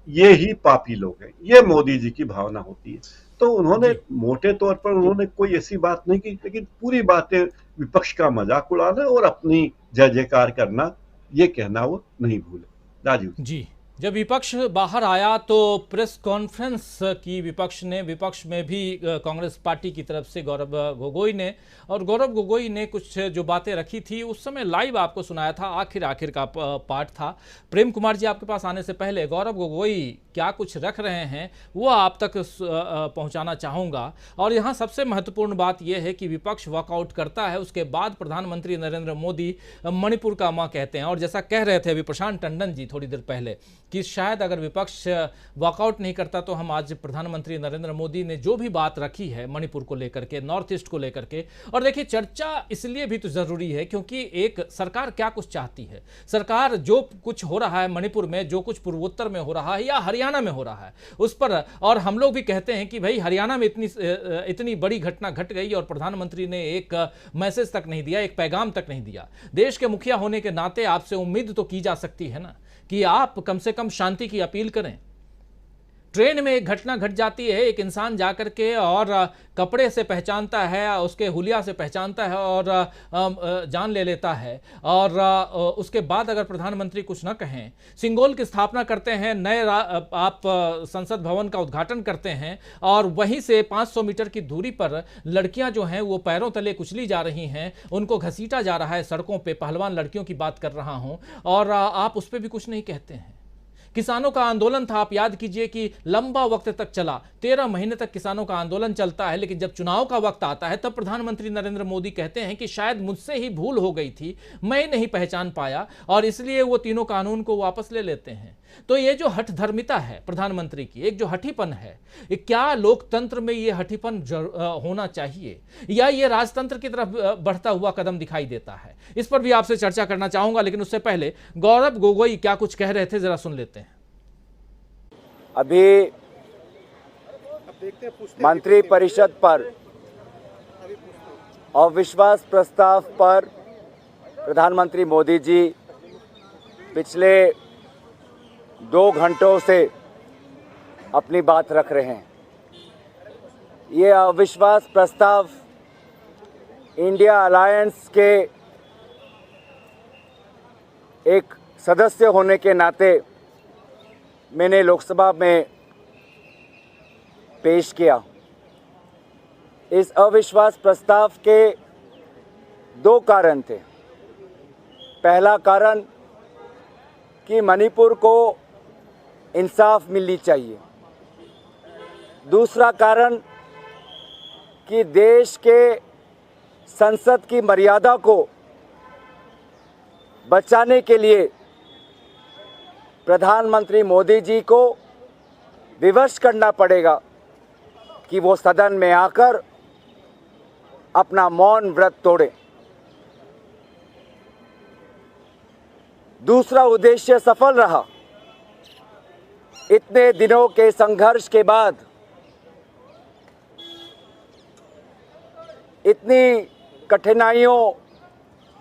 ये ही पापी लोग हैं। ये मोदी जी की भावना होती है। तो उन्होंने मोटे तौर पर उन्होंने कोई ऐसी बात नहीं की, लेकिन पूरी बातें विपक्ष का मजाक उड़ाना और अपनी जय जयकार करना, ये कहना वो नहीं भूले। राजीव जी, जब विपक्ष बाहर आया तो प्रेस कॉन्फ्रेंस की विपक्ष में भी कांग्रेस पार्टी की तरफ से गौरव गोगोई ने कुछ जो बातें रखी थी उस समय लाइव आपको सुनाया था। आखिर का पार्ट था। प्रेम कुमार जी आपके पास आने से पहले गौरव गोगोई क्या कुछ रख रहे हैं वो आप तक पहुंचाना चाहूँगा। और यहाँ सबसे महत्वपूर्ण बात यह है कि विपक्ष वॉकआउट करता है, उसके बाद प्रधानमंत्री नरेंद्र मोदी मणिपुर का मां कहते हैं। और जैसा कह रहे थे अभी प्रशांत टंडन जी थोड़ी देर पहले कि शायद अगर विपक्ष वॉकआउट नहीं करता तो हम आज प्रधानमंत्री नरेंद्र मोदी ने जो भी बात रखी है मणिपुर को लेकर के, नॉर्थ ईस्ट को लेकर के, और देखिए चर्चा इसलिए भी तो जरूरी है क्योंकि एक सरकार क्या कुछ चाहती है। सरकार जो कुछ हो रहा है मणिपुर में, जो कुछ पूर्वोत्तर में हो रहा है या हरियाणा में हो रहा है उस पर, और हम लोग भी कहते हैं कि भाई हरियाणा में इतनी बड़ी घटना घट गई और प्रधानमंत्री ने एक मैसेज तक नहीं दिया, एक पैगाम तक नहीं दिया। देश के मुखिया होने के नाते आपसे उम्मीद तो की जा सकती है ना कि आप कम से कम शांति की अपील करें। ट्रेन में एक घटना घट जाती है, एक इंसान जाकर के और कपड़े से पहचानता है, उसके हुलिया से पहचानता है और जान ले लेता है, और उसके बाद अगर प्रधानमंत्री कुछ न कहें, सिंगोल की स्थापना करते हैं, नए आप संसद भवन का उद्घाटन करते हैं और वहीं से 500 मीटर की दूरी पर लड़कियां जो हैं वो पैरों तले कुचली जा रही हैं, उनको घसीटा जा रहा है सड़कों पे, पहलवान लड़कियों की बात कर रहा हूं, और आप उस पर भी कुछ नहीं कहते हैं। किसानों का आंदोलन था, आप याद कीजिए कि लंबा वक्त तक चला, 13 महीने तक किसानों का आंदोलन चलता है, लेकिन जब चुनाव का वक्त आता है तब प्रधानमंत्री नरेंद्र मोदी कहते हैं कि शायद मुझसे ही भूल हो गई थी, मैं नहीं पहचान पाया, और इसलिए वो तीनों कानून को वापस ले लेते हैं। तो ये जो हठधर्मिता है प्रधानमंत्री की, एक जो हठीपन है, क्या लोकतंत्र में ये हठीपन होना चाहिए या ये राजतंत्र की तरफ बढ़ता हुआ कदम दिखाई देता है? इस पर भी आपसे चर्चा करना चाहूंगा, लेकिन उससे पहले गौरव गोगोई क्या कुछ कह रहे थे जरा सुन लेते हैं। अभी मंत्री परिषद पर अविश्वास प्रस्ताव पर प्रधानमंत्री मोदी जी पिछले 2 घंटों से अपनी बात रख रहे हैं। ये अविश्वास प्रस्ताव इंडिया अलायंस के एक सदस्य होने के नाते मैंने लोकसभा में पेश किया। इस अविश्वास प्रस्ताव के 2 कारण थे। पहला कारण कि मणिपुर को इंसाफ मिलनी चाहिए। दूसरा कारण कि देश के संसद की मर्यादा को बचाने के लिए प्रधानमंत्री मोदी जी को विवश करना पड़ेगा कि वो सदन में आकर अपना मौन व्रत तोड़े। दूसरा उद्देश्य सफल रहा। इतने दिनों के संघर्ष के बाद, इतनी कठिनाइयों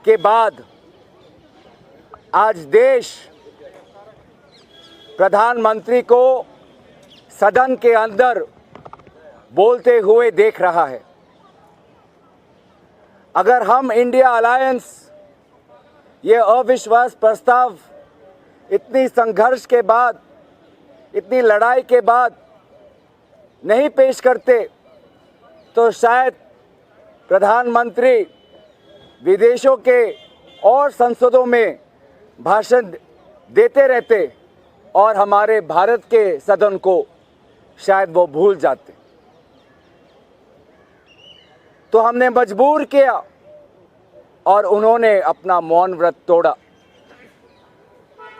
के बाद आज देश प्रधानमंत्री को सदन के अंदर बोलते हुए देख रहा है। अगर हम इंडिया अलायंस ये अविश्वास प्रस्ताव इतनी संघर्ष के बाद, इतनी लड़ाई के बाद नहीं पेश करते तो शायद प्रधानमंत्री विदेशों के और संसदों में भाषण देते रहते और हमारे भारत के सदन को शायद वो भूल जाते। तो हमने मजबूर किया और उन्होंने अपना मौन व्रत तोड़ा।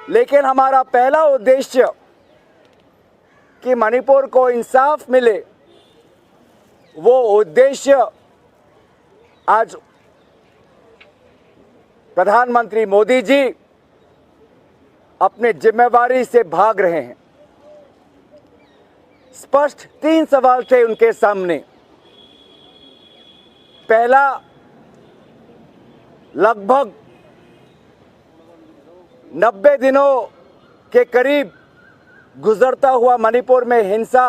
लेकिन हमारा पहला उद्देश्य कि मणिपुर को इंसाफ मिले, वो उद्देश्य आज प्रधानमंत्री मोदी जी अपने जिम्मेवारी से भाग रहे हैं। स्पष्ट 3 सवाल थे उनके सामने। पहला, लगभग 90 दिनों के करीब गुजरता हुआ मणिपुर में हिंसा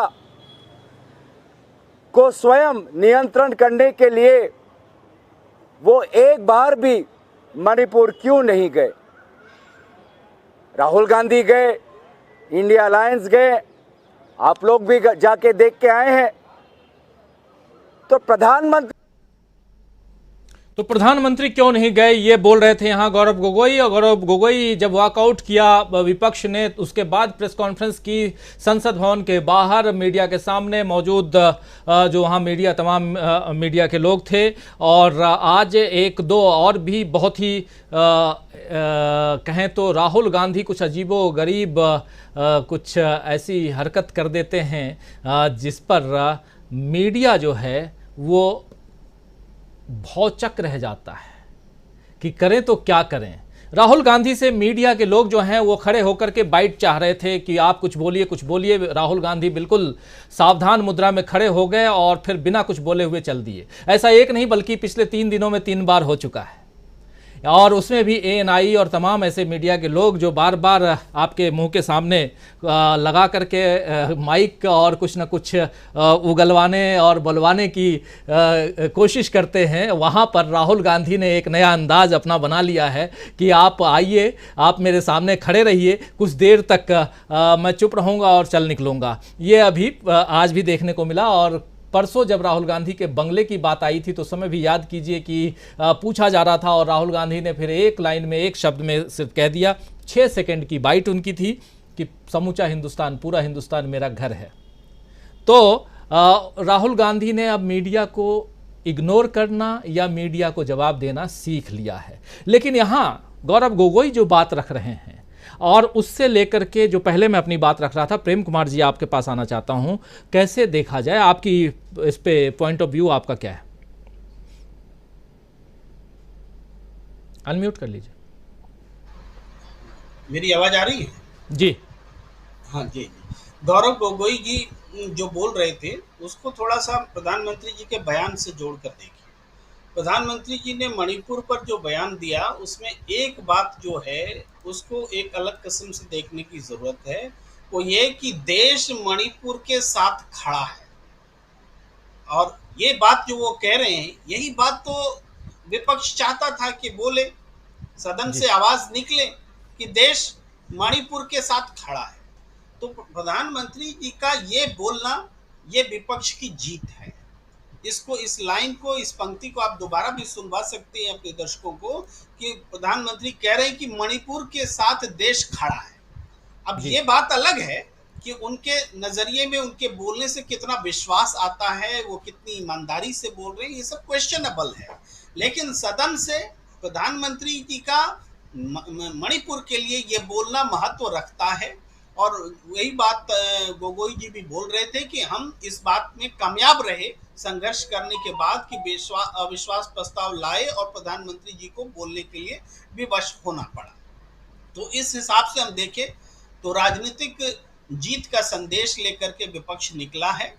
को स्वयं नियंत्रण करने के लिए वो एक बार भी मणिपुर क्यों नहीं गए? राहुल गांधी गए, इंडिया अलायंस गए, आप लोग भी जाके देख के आए हैं। तो प्रधानमंत्री क्यों नहीं गए, ये बोल रहे थे यहाँ गौरव गोगोई। और गौरव गोगोई जब वॉकआउट किया विपक्ष ने, उसके बाद प्रेस कॉन्फ्रेंस की संसद भवन के बाहर मीडिया के सामने मौजूद जो वहाँ मीडिया, तमाम मीडिया के लोग थे। और आज एक दो और भी बहुत ही कहें तो राहुल गांधी कुछ अजीबो गरीब कुछ ऐसी हरकत कर देते हैं जिस पर मीडिया जो है वो भौचक रह जाता है कि करें तो क्या करें। राहुल गांधी से मीडिया के लोग जो हैं वो खड़े होकर के बाइट चाह रहे थे कि आप कुछ बोलिए कुछ बोलिए। राहुल गांधी बिल्कुल सावधान मुद्रा में खड़े हो गए और फिर बिना कुछ बोले हुए चल दिए। ऐसा एक नहीं बल्कि पिछले 3 दिनों में 3 बार हो चुका है। और उसमें भी ANI और तमाम ऐसे मीडिया के लोग जो बार बार आपके मुंह के सामने लगा करके माइक और कुछ न कुछ उगलवाने और बुलवाने की कोशिश करते हैं, वहाँ पर राहुल गांधी ने एक नया अंदाज अपना बना लिया है कि आप आइए, आप मेरे सामने खड़े रहिए, कुछ देर तक मैं चुप रहूँगा और चल निकलूँगा। ये अभी आज भी देखने को मिला। और परसों जब राहुल गांधी के बंगले की बात आई थी तो समय भी याद कीजिए कि पूछा जा रहा था और राहुल गांधी ने फिर एक लाइन में, एक शब्द में सिर्फ कह दिया, 6 सेकंड की बाइट उनकी थी कि समूचा हिंदुस्तान, पूरा हिंदुस्तान मेरा घर है। तो राहुल गांधी ने अब मीडिया को इग्नोर करना या मीडिया को जवाब देना सीख लिया है। लेकिन यहाँ गौरव गोगोई जो बात रख रहे हैं और उससे लेकर के जो पहले मैं अपनी बात रख रहा था, प्रेम कुमार जी आपके पास आना चाहता हूं, कैसे देखा जाए, आपकी इस पे पॉइंट ऑफ व्यू आपका क्या है? अनम्यूट कर लीजिए। मेरी आवाज आ रही है? जी हाँ जी। गौरव गोगोई जी जो बोल रहे थे उसको थोड़ा सा प्रधानमंत्री जी के बयान से जोड़कर देखिए। प्रधानमंत्री जी ने मणिपुर पर जो बयान दिया उसमें एक बात जो है उसको एक अलग किस्म से देखने की जरूरत है। वो ये कि देश मणिपुर के साथ खड़ा है। और ये बात जो वो कह रहे हैं, यही बात तो विपक्ष चाहता था कि बोले, सदन से आवाज निकले कि देश मणिपुर के साथ खड़ा है। तो प्रधानमंत्री जी का ये बोलना ये विपक्ष की जीत है। इस लाइन को, इस पंक्ति को आप दोबारा भी सुनवा सकते हैं अपने दर्शकों को, कि प्रधानमंत्री कह रहे हैं कि मणिपुर के साथ देश खड़ा है। अब जी। ये बात अलग है कि उनके नजरिए में, उनके बोलने से कितना विश्वास आता है, वो कितनी ईमानदारी से बोल रहे हैं, ये सब क्वेश्चनेबल है। लेकिन सदन से प्रधानमंत्री जी का मणिपुर के लिए ये बोलना महत्व रखता है। और वही बात गोगोई जी भी बोल रहे थे कि हम इस बात में कामयाब रहे संघर्ष करने के बाद कि अविश्वास प्रस्ताव लाए और प्रधानमंत्री जी को बोलने के लिए विवश होना पड़ा। तो इस हिसाब से हम देखें तो राजनीतिक जीत का संदेश लेकर के विपक्ष निकला है,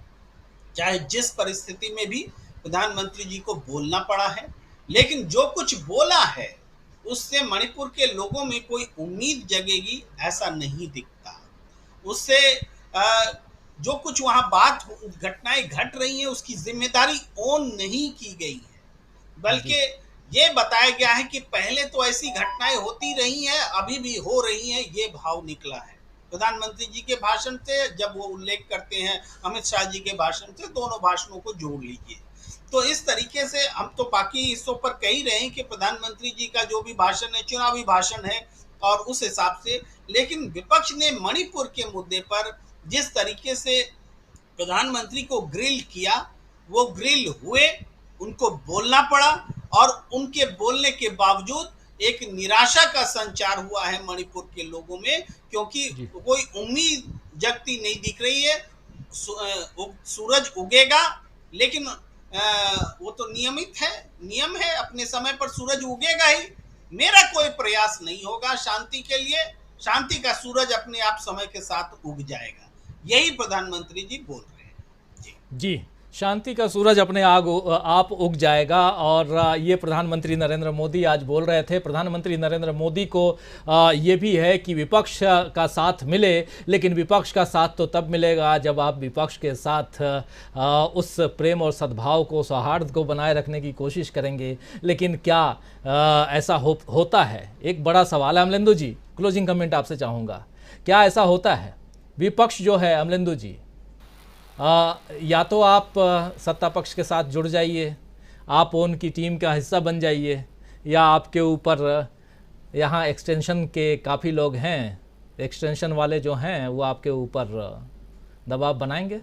चाहे जिस परिस्थिति में भी प्रधानमंत्री जी को बोलना पड़ा है। लेकिन जो कुछ बोला है उससे मणिपुर के लोगों में कोई उम्मीद जगेगी ऐसा नहीं दिखता। उससे जो कुछ वहां घटनाएं घट रही हैं उसकी जिम्मेदारी ओन नहीं की गई है, बल्कि ये बताया गया है कि पहले तो ऐसी घटनाएं होती रही हैं, अभी भी हो रही हैं, ये भाव निकला है प्रधानमंत्री जी के भाषण से। जब वो उल्लेख करते हैं अमित शाह जी के भाषण से, दोनों भाषणों को जोड़ लीजिए। तो इस तरीके से हम तो बाकी हिस्सों पर कह ही रहे हैं कि प्रधानमंत्री जी का जो भी भाषण है चुनावी भाषण है, और उस हिसाब से। लेकिन विपक्ष ने मणिपुर के मुद्दे पर जिस तरीके से प्रधानमंत्री को ग्रिल किया, वो ग्रिल हुए, उनको बोलना पड़ा, और उनके बोलने के बावजूद एक निराशा का संचार हुआ है मणिपुर के लोगों में, क्योंकि कोई उम्मीद जगती नहीं दिख रही है। सूरज उगेगा, लेकिन वो तो नियम है, अपने समय पर सूरज उगेगा ही। मेरा कोई प्रयास नहीं होगा शांति के लिए, शांति का सूरज अपने आप समय के साथ उग जाएगा, यही प्रधानमंत्री जी बोल रहे हैं। जी, शांति का सूरज अपने आप उग जाएगा, और ये प्रधानमंत्री नरेंद्र मोदी आज बोल रहे थे। प्रधानमंत्री नरेंद्र मोदी को ये भी है कि विपक्ष का साथ मिले, लेकिन विपक्ष का साथ तो तब मिलेगा जब आप विपक्ष के साथ उस प्रेम और सद्भाव को, सौहार्द को बनाए रखने की कोशिश करेंगे। लेकिन क्या ऐसा होता है? एक बड़ा सवाल है। अमलेंदु जी, क्लोजिंग कमेंट आपसे चाहूँगा, क्या ऐसा होता है? विपक्ष जो है अमलेंदु जी, या तो आप सत्ता पक्ष के साथ जुड़ जाइए, आप उनकी टीम का हिस्सा बन जाइए, या आपके ऊपर यहाँ एक्सटेंशन के काफ़ी लोग हैं, एक्सटेंशन वाले जो हैं वो आपके ऊपर दबाव बनाएंगे।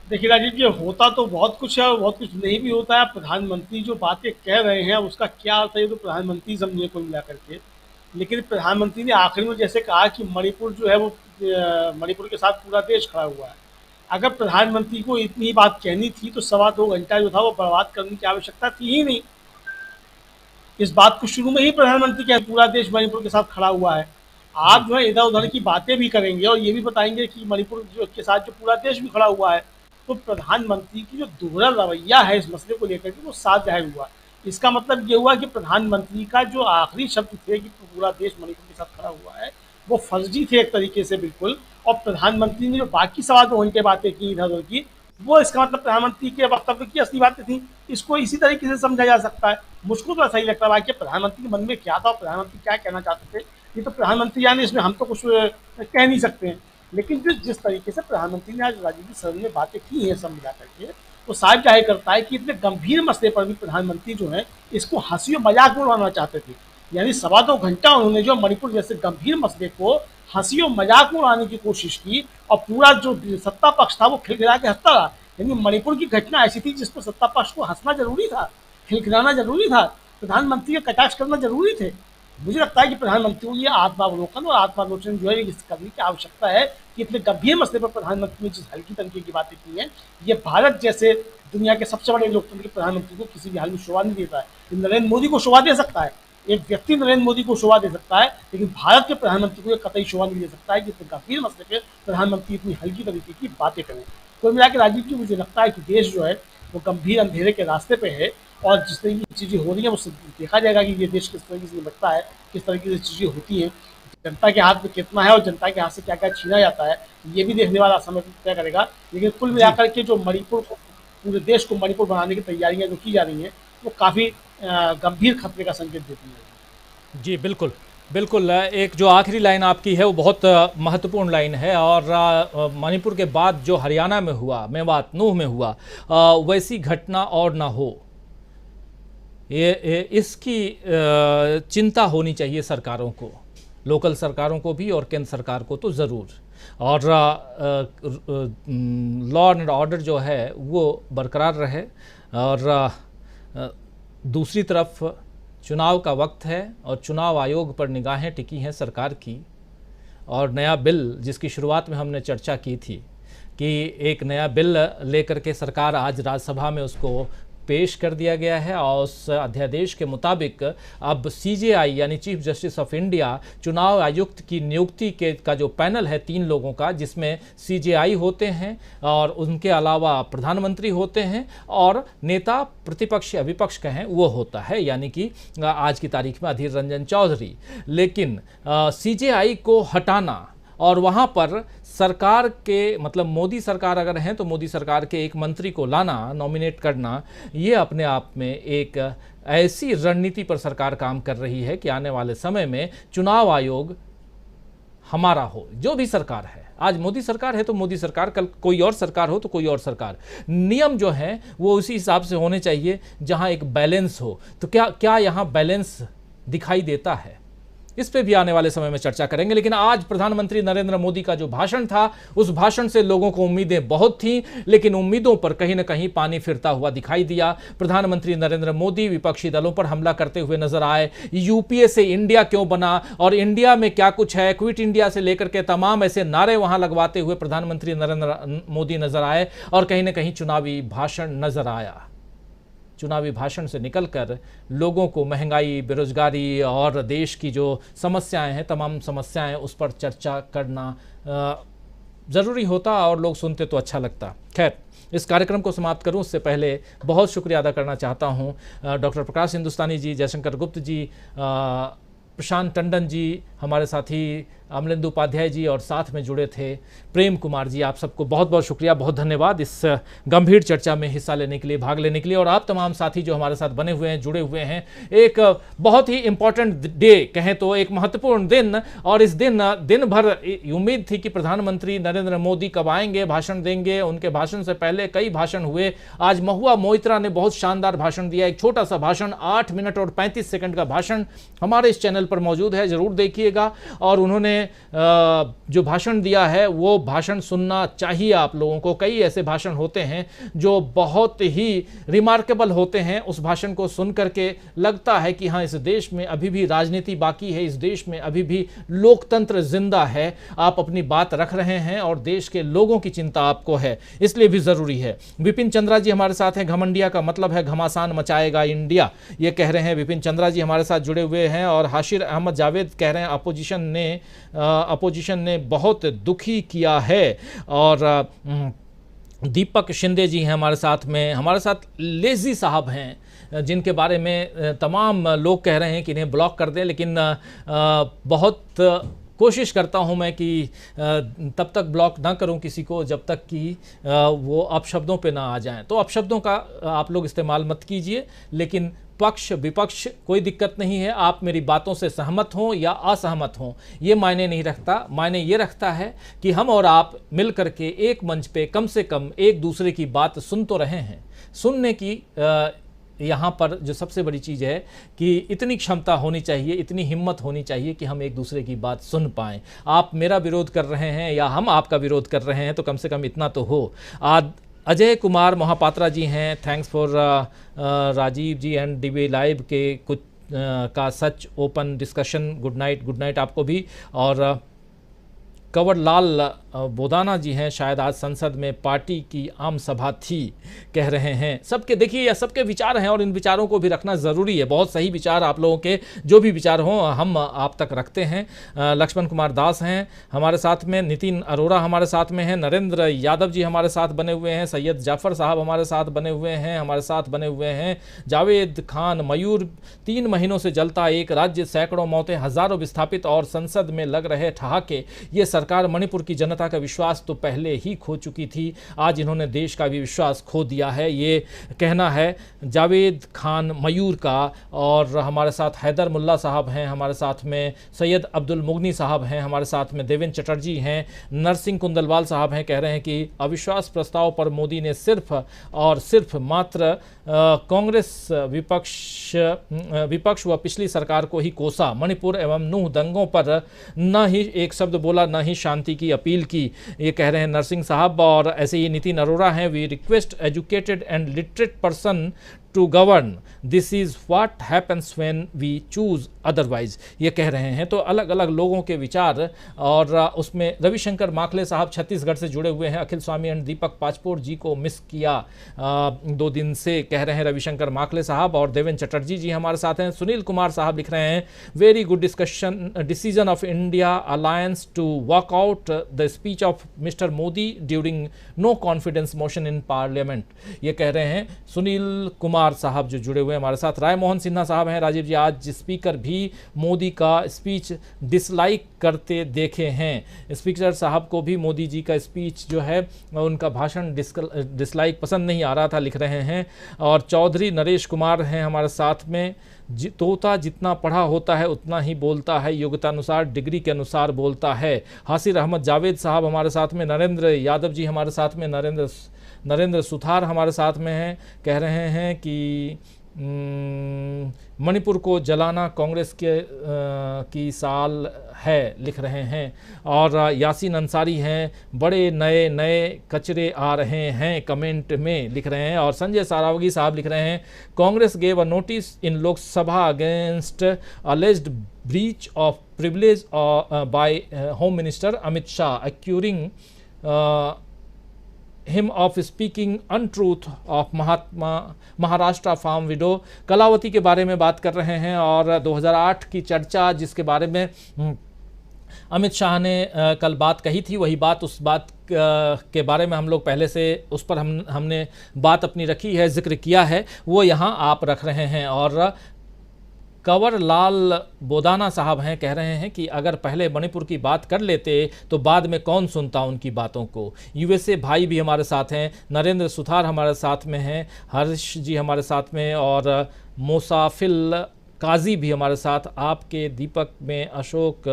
देखिए राजीव जी, होता तो बहुत कुछ है और बहुत कुछ नहीं भी होता है। प्रधानमंत्री जो बातें कह रहे हैं उसका क्या अर्थ है, तो प्रधानमंत्री समझे कुल मिलाकर के। लेकिन प्रधानमंत्री ने आखिर में जैसे कहा कि मणिपुर जो है वो, मणिपुर के साथ पूरा देश खड़ा हुआ है। अगर प्रधानमंत्री को इतनी बात कहनी थी तो 2.25 घंटा जो था वो बर्बाद करने की आवश्यकता थी ही नहीं। इस बात को शुरू में ही प्रधानमंत्री कह पूरा देश मणिपुर के साथ खड़ा हुआ है। आप जो है इधर उधर की बातें भी करेंगे और ये भी बताएंगे कि मणिपुर के साथ जो पूरा देश भी खड़ा हुआ है, तो प्रधानमंत्री की जो दोहरा रवैया है इस मसले को लेकर के वो साफ जाहिर हुआ। इसका मतलब ये हुआ कि प्रधानमंत्री का जो आखिरी शब्द थे कि पूरा देश मणिपुर के साथ खड़ा हुआ है, वो फर्जी थे एक तरीके से बिल्कुल। और प्रधानमंत्री ने जो बाकी 2.25 घंटे बातें की इधर उधर की, वो इसका मतलब प्रधानमंत्री के वक्तव्य की असली बातें थी। इसको इसी तरीके से समझा जा सकता है। मुझको तो ऐसा ही लगता है कि प्रधानमंत्री के मन में क्या था, प्रधानमंत्री क्या कहना चाहते थे, ये तो प्रधानमंत्री यानी इसमें हम तो कुछ कह नहीं सकते हैं। लेकिन जिस तरीके से प्रधानमंत्री ने आज राजीव जी सदन में बातें की हैं सब मिला करके, वो साफ जाहिर करता है कि इतने गंभीर मसले पर भी प्रधानमंत्री जो है इसको हंसी और मजाक में उड़ाना चाहते थे। यानी 2.25 घंटा उन्होंने जो मणिपुर जैसे गंभीर मसले को हंसी और मजाक में उड़ाने की कोशिश की, और पूरा जो सत्ता पक्ष था वो खिलखिला के हंसता रहा। यानी मणिपुर की घटना ऐसी थी जिस पर सत्ता पक्ष को हंसना जरूरी था, खिलखिलाना जरूरी था, प्रधानमंत्री का कटाक्ष करना जरूरी थे। मुझे लगता है कि प्रधानमंत्री को ये आत्मावलोकन और आत्मालोचन जो है इस करने की आवश्यकता है कि इतने गंभीर मसले पर प्रधानमंत्री ने जिस हल्की तरीके की बातें की हैं, ये भारत जैसे दुनिया के सबसे बड़े लोकतंत्र के प्रधानमंत्री को किसी भी हाल में शोभा नहीं देता है। नरेंद्र मोदी को शोभा दे सकता है, एक व्यक्ति नरेंद्र मोदी को शोभा दे सकता है, लेकिन भारत के प्रधानमंत्री को कतई शोभा नहीं दे सकता है कि इतने गंभीर मसले पर प्रधानमंत्री इतनी हल्की तरीके की बातें करें। तो मिला के राजीव जी, मुझे लगता है कि देश जो है वो गंभीर अंधेरे के रास्ते पे है, और जिस तरीके की चीज़ें हो रही हैं उससे देखा जाएगा कि ये देश किस तरीके से निपटता है, किस तरीके से चीज़ें होती हैं, जनता के हाथ में कितना है और जनता के हाथ से क्या क्या छीना जाता है, ये भी देखने वाला समय तय करेगा। लेकिन कुल मिलाकर के जो मणिपुर को, पूरे देश को मणिपुर बनाने की तैयारियां जो की जा रही हैं, वो काफ़ी गंभीर खतरे का संकेत देती है। जी बिल्कुल बिल्कुल, एक जो आखिरी लाइन आपकी है वो बहुत महत्वपूर्ण लाइन है, और मणिपुर के बाद जो हरियाणा में हुआ, मेवात नूह में हुआ, वैसी घटना और ना हो, ये इसकी चिंता होनी चाहिए सरकारों को, लोकल सरकारों को भी और केंद्र सरकार को तो ज़रूर। और लॉ एंड ऑर्डर जो है वो बरकरार रहे। और दूसरी तरफ चुनाव का वक्त है और चुनाव आयोग पर निगाहें टिकी हैं सरकार की, और नया बिल जिसकी शुरुआत में हमने चर्चा की थी कि एक नया बिल लेकर के सरकार आज राज्यसभा में उसको पेश कर दिया गया है, और उस अध्यादेश के मुताबिक अब CJI यानी चीफ जस्टिस ऑफ इंडिया चुनाव आयुक्त की नियुक्ति का जो पैनल है 3 लोगों का, जिसमें CJI होते हैं और उनके अलावा प्रधानमंत्री होते हैं और नेता प्रतिपक्ष या विपक्ष कहें वो होता है, यानी कि आज की तारीख में अधीर रंजन चौधरी। लेकिन CJI को हटाना और वहाँ पर सरकार के, मतलब मोदी सरकार अगर हैं तो मोदी सरकार के एक मंत्री को लाना, नॉमिनेट करना, ये अपने आप में एक ऐसी रणनीति पर सरकार काम कर रही है कि आने वाले समय में चुनाव आयोग हमारा हो, जो भी सरकार है। आज मोदी सरकार है तो मोदी सरकार, कल कोई और सरकार हो तो कोई और सरकार। नियम जो है वो उसी हिसाब से होने चाहिए जहाँ एक बैलेंस हो। तो क्या यहाँ बैलेंस दिखाई देता है? इस पे भी आने वाले समय में चर्चा करेंगे। लेकिन आज प्रधानमंत्री नरेंद्र मोदी का जो भाषण था, उस भाषण से लोगों को उम्मीदें बहुत थीं, लेकिन उम्मीदों पर कहीं ना कहीं पानी फिरता हुआ दिखाई दिया। प्रधानमंत्री नरेंद्र मोदी विपक्षी दलों पर हमला करते हुए नजर आए। यूपीए से इंडिया क्यों बना और इंडिया में क्या कुछ है, क्विट इंडिया से लेकर के तमाम ऐसे नारे वहां लगवाते हुए प्रधानमंत्री नरेंद्र मोदी नजर आए, और कहीं ना कहीं चुनावी भाषण नजर आया। चुनावी भाषण से निकलकर लोगों को महंगाई, बेरोजगारी और देश की जो समस्याएं हैं, तमाम समस्याएं, उस पर चर्चा करना ज़रूरी होता और लोग सुनते तो अच्छा लगता। खैर, इस कार्यक्रम को समाप्त करूं उससे पहले बहुत शुक्रिया अदा करना चाहता हूं डॉक्टर प्रकाश हिंदुस्तानी जी, जयशंकर गुप्त जी, प्रशांत टंडन जी, हमारे साथी अमलेंदु उपाध्याय जी, और साथ में जुड़े थे प्रेम कुमार जी। आप सबको बहुत बहुत शुक्रिया, बहुत धन्यवाद इस गंभीर चर्चा में हिस्सा लेने के लिए, भाग लेने के लिए। और आप तमाम साथी जो हमारे साथ बने हुए हैं, जुड़े हुए हैं। एक बहुत ही इंपॉर्टेंट डे कहें तो, एक महत्वपूर्ण दिन, और इस दिन भर उम्मीद थी कि प्रधानमंत्री नरेंद्र मोदी कब आएंगे, भाषण देंगे। उनके भाषण से पहले कई भाषण हुए। आज महुआ मोइत्रा ने बहुत शानदार भाषण दिया, एक छोटा सा भाषण, 8 मिनट और 35 सेकंड का भाषण हमारे इस चैनल पर मौजूद है, जरूर देखिएगा। और उन्होंने जो भाषण दिया है वो भाषण सुनना चाहिए आप लोगों को। कई ऐसे भाषण होते हैं जो बहुत ही रिमार्केबल होते हैं। उस भाषण को सुन करके लगता है कि हाँ, इस देश में अभी भी राजनीति बाकी है, इस देश में अभी भी लोकतंत्र जिंदा है। आप अपनी बात रख रहे हैं और देश के लोगों की चिंता आपको है, इसलिए भी जरूरी है। विपिन चंद्रा जी हमारे साथ हैं। घमंडिया का मतलब है घमासान मचाएगा इंडिया, ये कह रहे हैं विपिन चंद्रा जी हमारे साथ जुड़े हुए हैं। और हाशिर अहमद जावेद कह रहे हैं अपोजिशन ने बहुत दुखी किया है। और दीपक शिंदे जी हैं हमारे साथ में। हमारे साथ लेजी साहब हैं जिनके बारे में तमाम लोग कह रहे हैं कि इन्हें ब्लॉक कर दें, लेकिन बहुत कोशिश करता हूं मैं कि तब तक ब्लॉक ना करूं किसी को जब तक कि वो अपशब्दों पे ना आ जाएं। तो अपशब्दों का आप लोग इस्तेमाल मत कीजिए, लेकिन पक्ष विपक्ष कोई दिक्कत नहीं है। आप मेरी बातों से सहमत हों या असहमत हों, ये मायने नहीं रखता। मायने ये रखता है कि हम और आप मिल करके एक मंच पे कम से कम एक दूसरे की बात सुन तो रहे हैं। सुनने की यहाँ पर जो सबसे बड़ी चीज़ है कि इतनी क्षमता होनी चाहिए, इतनी हिम्मत होनी चाहिए कि हम एक दूसरे की बात सुन पाएँ। आप मेरा विरोध कर रहे हैं या हम आपका विरोध कर रहे हैं, तो कम से कम इतना तो हो। अजय कुमार मोहापात्रा जी हैं, thanks for Rajiv ji and DB live के कुछ का सच ओपन डिस्कशन। गुड नाइट आपको भी। और कंवर लाल बोदाना जी हैं, शायद आज संसद में पार्टी की आम सभा थी, कह रहे हैं। सबके देखिए, यह सबके विचार हैं और इन विचारों को भी रखना ज़रूरी है। बहुत सही विचार आप लोगों के, जो भी विचार हों हम आप तक रखते हैं। लक्ष्मण कुमार दास हैं हमारे साथ में, नितिन अरोड़ा हमारे साथ में हैं, नरेंद्र यादव जी हमारे साथ बने हुए हैं, सैयद जाफ़र साहब हमारे साथ बने हुए हैं, हमारे साथ बने हुए हैं जावेद खान मयूर। 3 महीनों से जलता एक राज्य, सैकड़ों मौतें, हज़ारों विस्थापित और संसद में लग रहे ठहाके, ये सरकार मणिपुर की जनता का विश्वास तो पहले ही खो चुकी थी, आज इन्होंने देश का भी विश्वास खो दिया है। ये कहना है जावेद खान मयूर का। और हमारे साथ हैदर मुल्ला साहब हैं, हमारे साथ में सैयद अब्दुल मुगनी साहब हैं, हमारे साथ में देवेंद्र चटर्जी हैं, नरसिंह कुंदलवाल साहब हैं। कह रहे हैं कि अविश्वास प्रस्ताव पर मोदी ने सिर्फ और सिर्फ मात्र कांग्रेस विपक्ष व पिछली सरकार को ही कोसा, मणिपुर एवं नूह दंगों पर न ही एक शब्द बोला, न ही शांति की अपील की। ये कह रहे हैं नरसिंह साहब। और ऐसे ही नितिन अरोड़ा हैं, we request educated and literate person to govern, this is what happens when we choose otherwise. ये कह रहे हैं। तो अलग अलग लोगों के विचार। और उसमें रविशंकर माखले साहब छत्तीसगढ़ से जुड़े हुए हैं। अखिल स्वामी एंड दीपक पाचपोर जी को मिस किया 2 दिन से, कह रहे हैं रविशंकर माखले साहब। और देवेंद्र चटर्जी जी हमारे साथ हैं। सुनील कुमार साहब लिख रहे हैं, very good decision of India alliance to walk out the speech of mister Modi during no confidence motion in parliament. ये कह रहे हैं सुनील कुमार साहब जो जुड़े हुए हैं हमारे साथ। राय मोहन सिन्हा साहब हैं, राजीव जी आज स्पीकर भी मोदी का स्पीच डिसलाइक करते देखे हैं। स्पीकर साहब को भी मोदी जी का स्पीच जो है उनका भाषण डिसलाइक पसंद नहीं आ रहा था, लिख रहे हैं। और चौधरी नरेश कुमार हैं हमारे साथ में, तोता जितना पढ़ा होता है उतना ही बोलता है, योग्यता अनुसार डिग्री के अनुसार बोलता है। हासिर अहमद जावेद साहब हमारे साथ में, नरेंद्र यादव जी हमारे साथ में, नरेंद्र सुथार हमारे साथ में हैं। कह रहे हैं कि मणिपुर को जलाना कांग्रेस की साल है, लिख रहे हैं। और यासीन अंसारी हैं, बड़े नए नए कचरे आ रहे हैं, कमेंट में लिख रहे हैं। और संजय सारावगी साहब लिख रहे हैं, Congress gave a notice in Lok Sabha against alleged breach of privilege by home minister Amit Shah, accusing him of speaking untruth of Maharashtra farm widow. Kalavati के बारे में बात कर रहे हैं। और 2008 की चर्चा जिसके बारे में अमित शाह ने कल बात कही थी, वही बात उस बात के बारे में हम लोग पहले से उस पर हमने बात अपनी रखी है, जिक्र किया है, वो यहाँ आप रख रहे हैं। और कंवर लाल बोदाना साहब हैं, कह रहे हैं कि अगर पहले मणिपुर की बात कर लेते तो बाद में कौन सुनता उनकी बातों को। यूएसए भाई भी हमारे साथ हैं, नरेंद्र सुथार हमारे साथ में हैं, हर्ष जी हमारे साथ में, और मुसाफिल काजी भी हमारे साथ। आपके दीपक में अशोक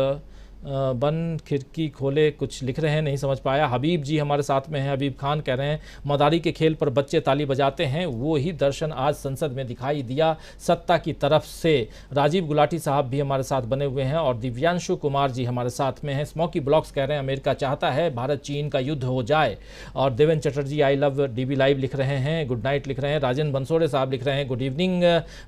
बन खिड़की खोले कुछ लिख रहे हैं, नहीं समझ पाया। हबीब जी हमारे साथ में हैं, हबीब खान कह रहे हैं मदारी के खेल पर बच्चे ताली बजाते हैं, वो ही दर्शन आज संसद में दिखाई दिया सत्ता की तरफ से। राजीव गुलाटी साहब भी हमारे साथ बने हुए हैं। और दिव्यांशु कुमार जी हमारे साथ में हैं। स्मोकी ब्लॉक्स कह रहे हैं अमेरिका चाहता है भारत चीन का युद्ध हो जाए। और Devendra Chatterjee I love dB live लिख रहे हैं, गुड नाइट लिख रहे हैं। राजेंद्र बंसोड़े साहब लिख रहे हैं, गुड इवनिंग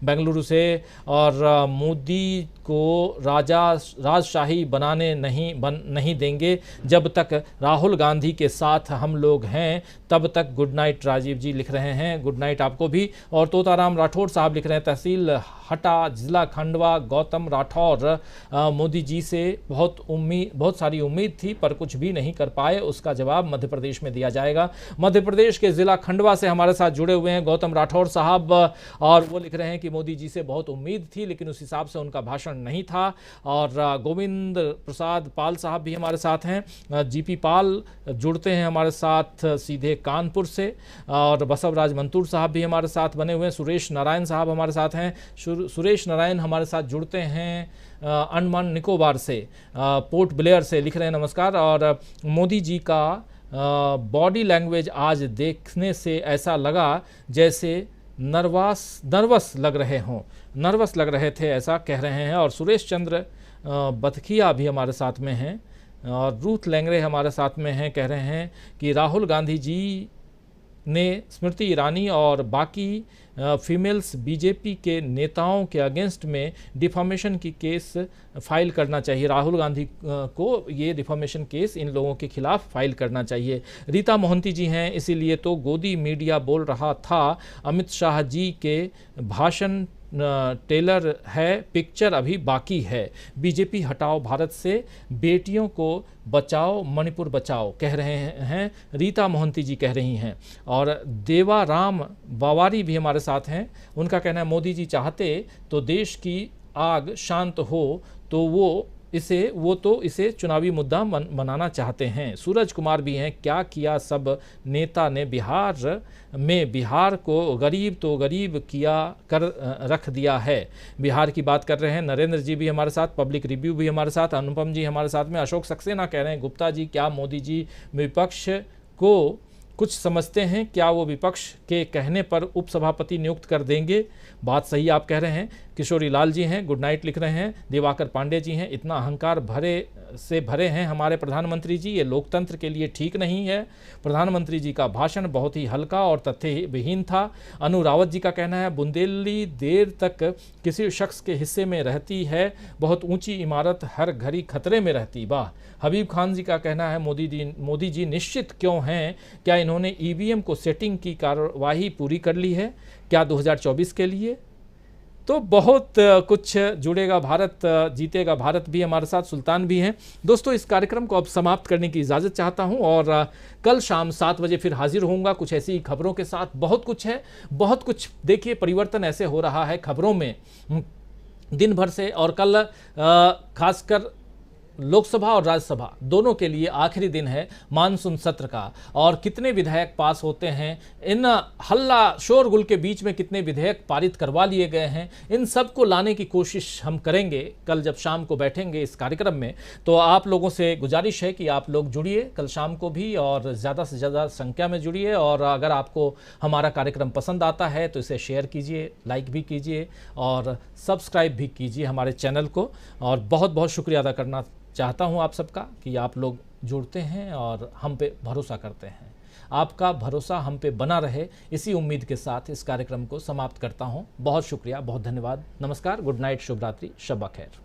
बेंगलुरु से। और मोदी को राजशाही बनाने नहीं देंगे, जब तक राहुल गांधी के साथ हम लोग हैं तब तक। गुड नाइट राजीव जी लिख रहे हैं, गुड नाइट आपको भी। और तोताराम राठौड़ साहब लिख रहे हैं, तहसील हटा जिला खंडवा गौतम राठौर, मोदी जी से बहुत सारी उम्मीद थी पर कुछ भी नहीं कर पाए, उसका जवाब मध्य प्रदेश में दिया जाएगा। मध्य प्रदेश के जिला खंडवा से हमारे साथ जुड़े हुए हैं गौतम राठौर साहब, और वो लिख रहे हैं कि मोदी जी से बहुत उम्मीद थी लेकिन उस हिसाब से उनका भाषण नहीं था। और गोविंद प्रसाद पाल साहब भी हमारे साथ हैं, जीपी पाल जुड़ते हैं हमारे साथ सीधे कानपुर से। और बसवराज मंतूर साहब भी हमारे साथ बने हुए हैं। सुरेश नारायण साहब हमारे साथ हैं। सुरेश नारायण हमारे साथ जुड़ते हैं अंडमान निकोबार से, पोर्ट ब्लेयर से, लिख रहे हैं नमस्कार। और मोदी जी का बॉडी लैंग्वेज आज देखने से ऐसा लगा जैसे नर्वस लग रहे थे, ऐसा कह रहे हैं। और सुरेश चंद्र बथखिया भी हमारे साथ में हैं। और रूथ लैंगरे हमारे साथ में हैं, कह रहे हैं कि राहुल गांधी जी ने स्मृति ईरानी और बाकी फीमेल्स बीजेपी के नेताओं के अगेंस्ट में डिफॉर्मेशन की केस फाइल करना चाहिए। राहुल गांधी को ये डिफॉर्मेशन केस इन लोगों के खिलाफ फाइल करना चाहिए। रीता मोहंती जी हैं, इसीलिए तो गोदी मीडिया बोल रहा था अमित शाह जी के भाषण टेलर है, पिक्चर अभी बाकी है। बीजेपी हटाओ भारत से, बेटियों को बचाओ, मणिपुर बचाओ, कह रहे हैं रीता मोहंती जी कह रही हैं। और देवा राम बावारी भी हमारे साथ हैं, उनका कहना है मोदी जी चाहते तो देश की आग शांत हो तो वो इसे चुनावी मुद्दा बनाना चाहते हैं। सूरज कुमार भी हैं, क्या किया सब नेता ने बिहार को गरीब तो गरीब किया कर रख दिया है। बिहार की बात कर रहे हैं। नरेंद्र जी भी हमारे साथ, पब्लिक रिव्यू भी हमारे साथ, अनुपम जी हमारे साथ में, अशोक सक्सेना कह रहे हैं गुप्ता जी क्या मोदी जी विपक्ष को कुछ समझते हैं, क्या वो विपक्ष के कहने पर उपसभापति नियुक्त कर देंगे? बात सही आप कह रहे हैं। किशोरी लाल जी हैं, गुड नाइट लिख रहे हैं। दिवाकर पांडे जी हैं, इतना अहंकार भरे हैं हमारे प्रधानमंत्री जी, ये लोकतंत्र के लिए ठीक नहीं है। प्रधानमंत्री जी का भाषण बहुत ही हल्का और तथ्य विहीन था। अनु रावत जी का कहना है बुंदेली देर तक किसी शख्स के हिस्से में रहती है, बहुत ऊंची इमारत हर घड़ी खतरे में रहती। वाह। हबीब खान जी का कहना है मोदी जी निश्चित क्यों हैं, क्या इन्होंने ईवीएम को सेटिंग की कार्यवाही पूरी कर ली है क्या 2024 के लिए? तो बहुत कुछ जुड़ेगा भारत जीतेगा भारत भी हमारे साथ, सुल्तान भी हैं। दोस्तों इस कार्यक्रम को अब समाप्त करने की इजाज़त चाहता हूं और कल शाम 7 बजे फिर हाजिर होऊंगा कुछ ऐसी खबरों के साथ। बहुत कुछ है, बहुत कुछ देखिए परिवर्तन ऐसे हो रहा है खबरों में दिन भर से, और कल खासकर लोकसभा और राज्यसभा दोनों के लिए आखिरी दिन है मानसून सत्र का, और कितने विधेयक पास होते हैं, इन हल्ला शोरगुल के बीच में कितने विधेयक पारित करवा लिए गए हैं, इन सब को लाने की कोशिश हम करेंगे कल जब शाम को बैठेंगे इस कार्यक्रम में। तो आप लोगों से गुजारिश है कि आप लोग जुड़िए कल शाम को भी, और ज़्यादा से ज़्यादा संख्या में जुड़िए, और अगर आपको हमारा कार्यक्रम पसंद आता है तो इसे शेयर कीजिए, लाइक भी कीजिए और सब्सक्राइब भी कीजिए हमारे चैनल को। और बहुत बहुत शुक्रिया अदा करना चाहता हूं आप सबका कि आप लोग जुड़ते हैं और हम पे भरोसा करते हैं। आपका भरोसा हम पे बना रहे, इसी उम्मीद के साथ इस कार्यक्रम को समाप्त करता हूं। बहुत शुक्रिया, बहुत धन्यवाद, नमस्कार, गुड नाइट, शुभ रात्रि, शब खैर।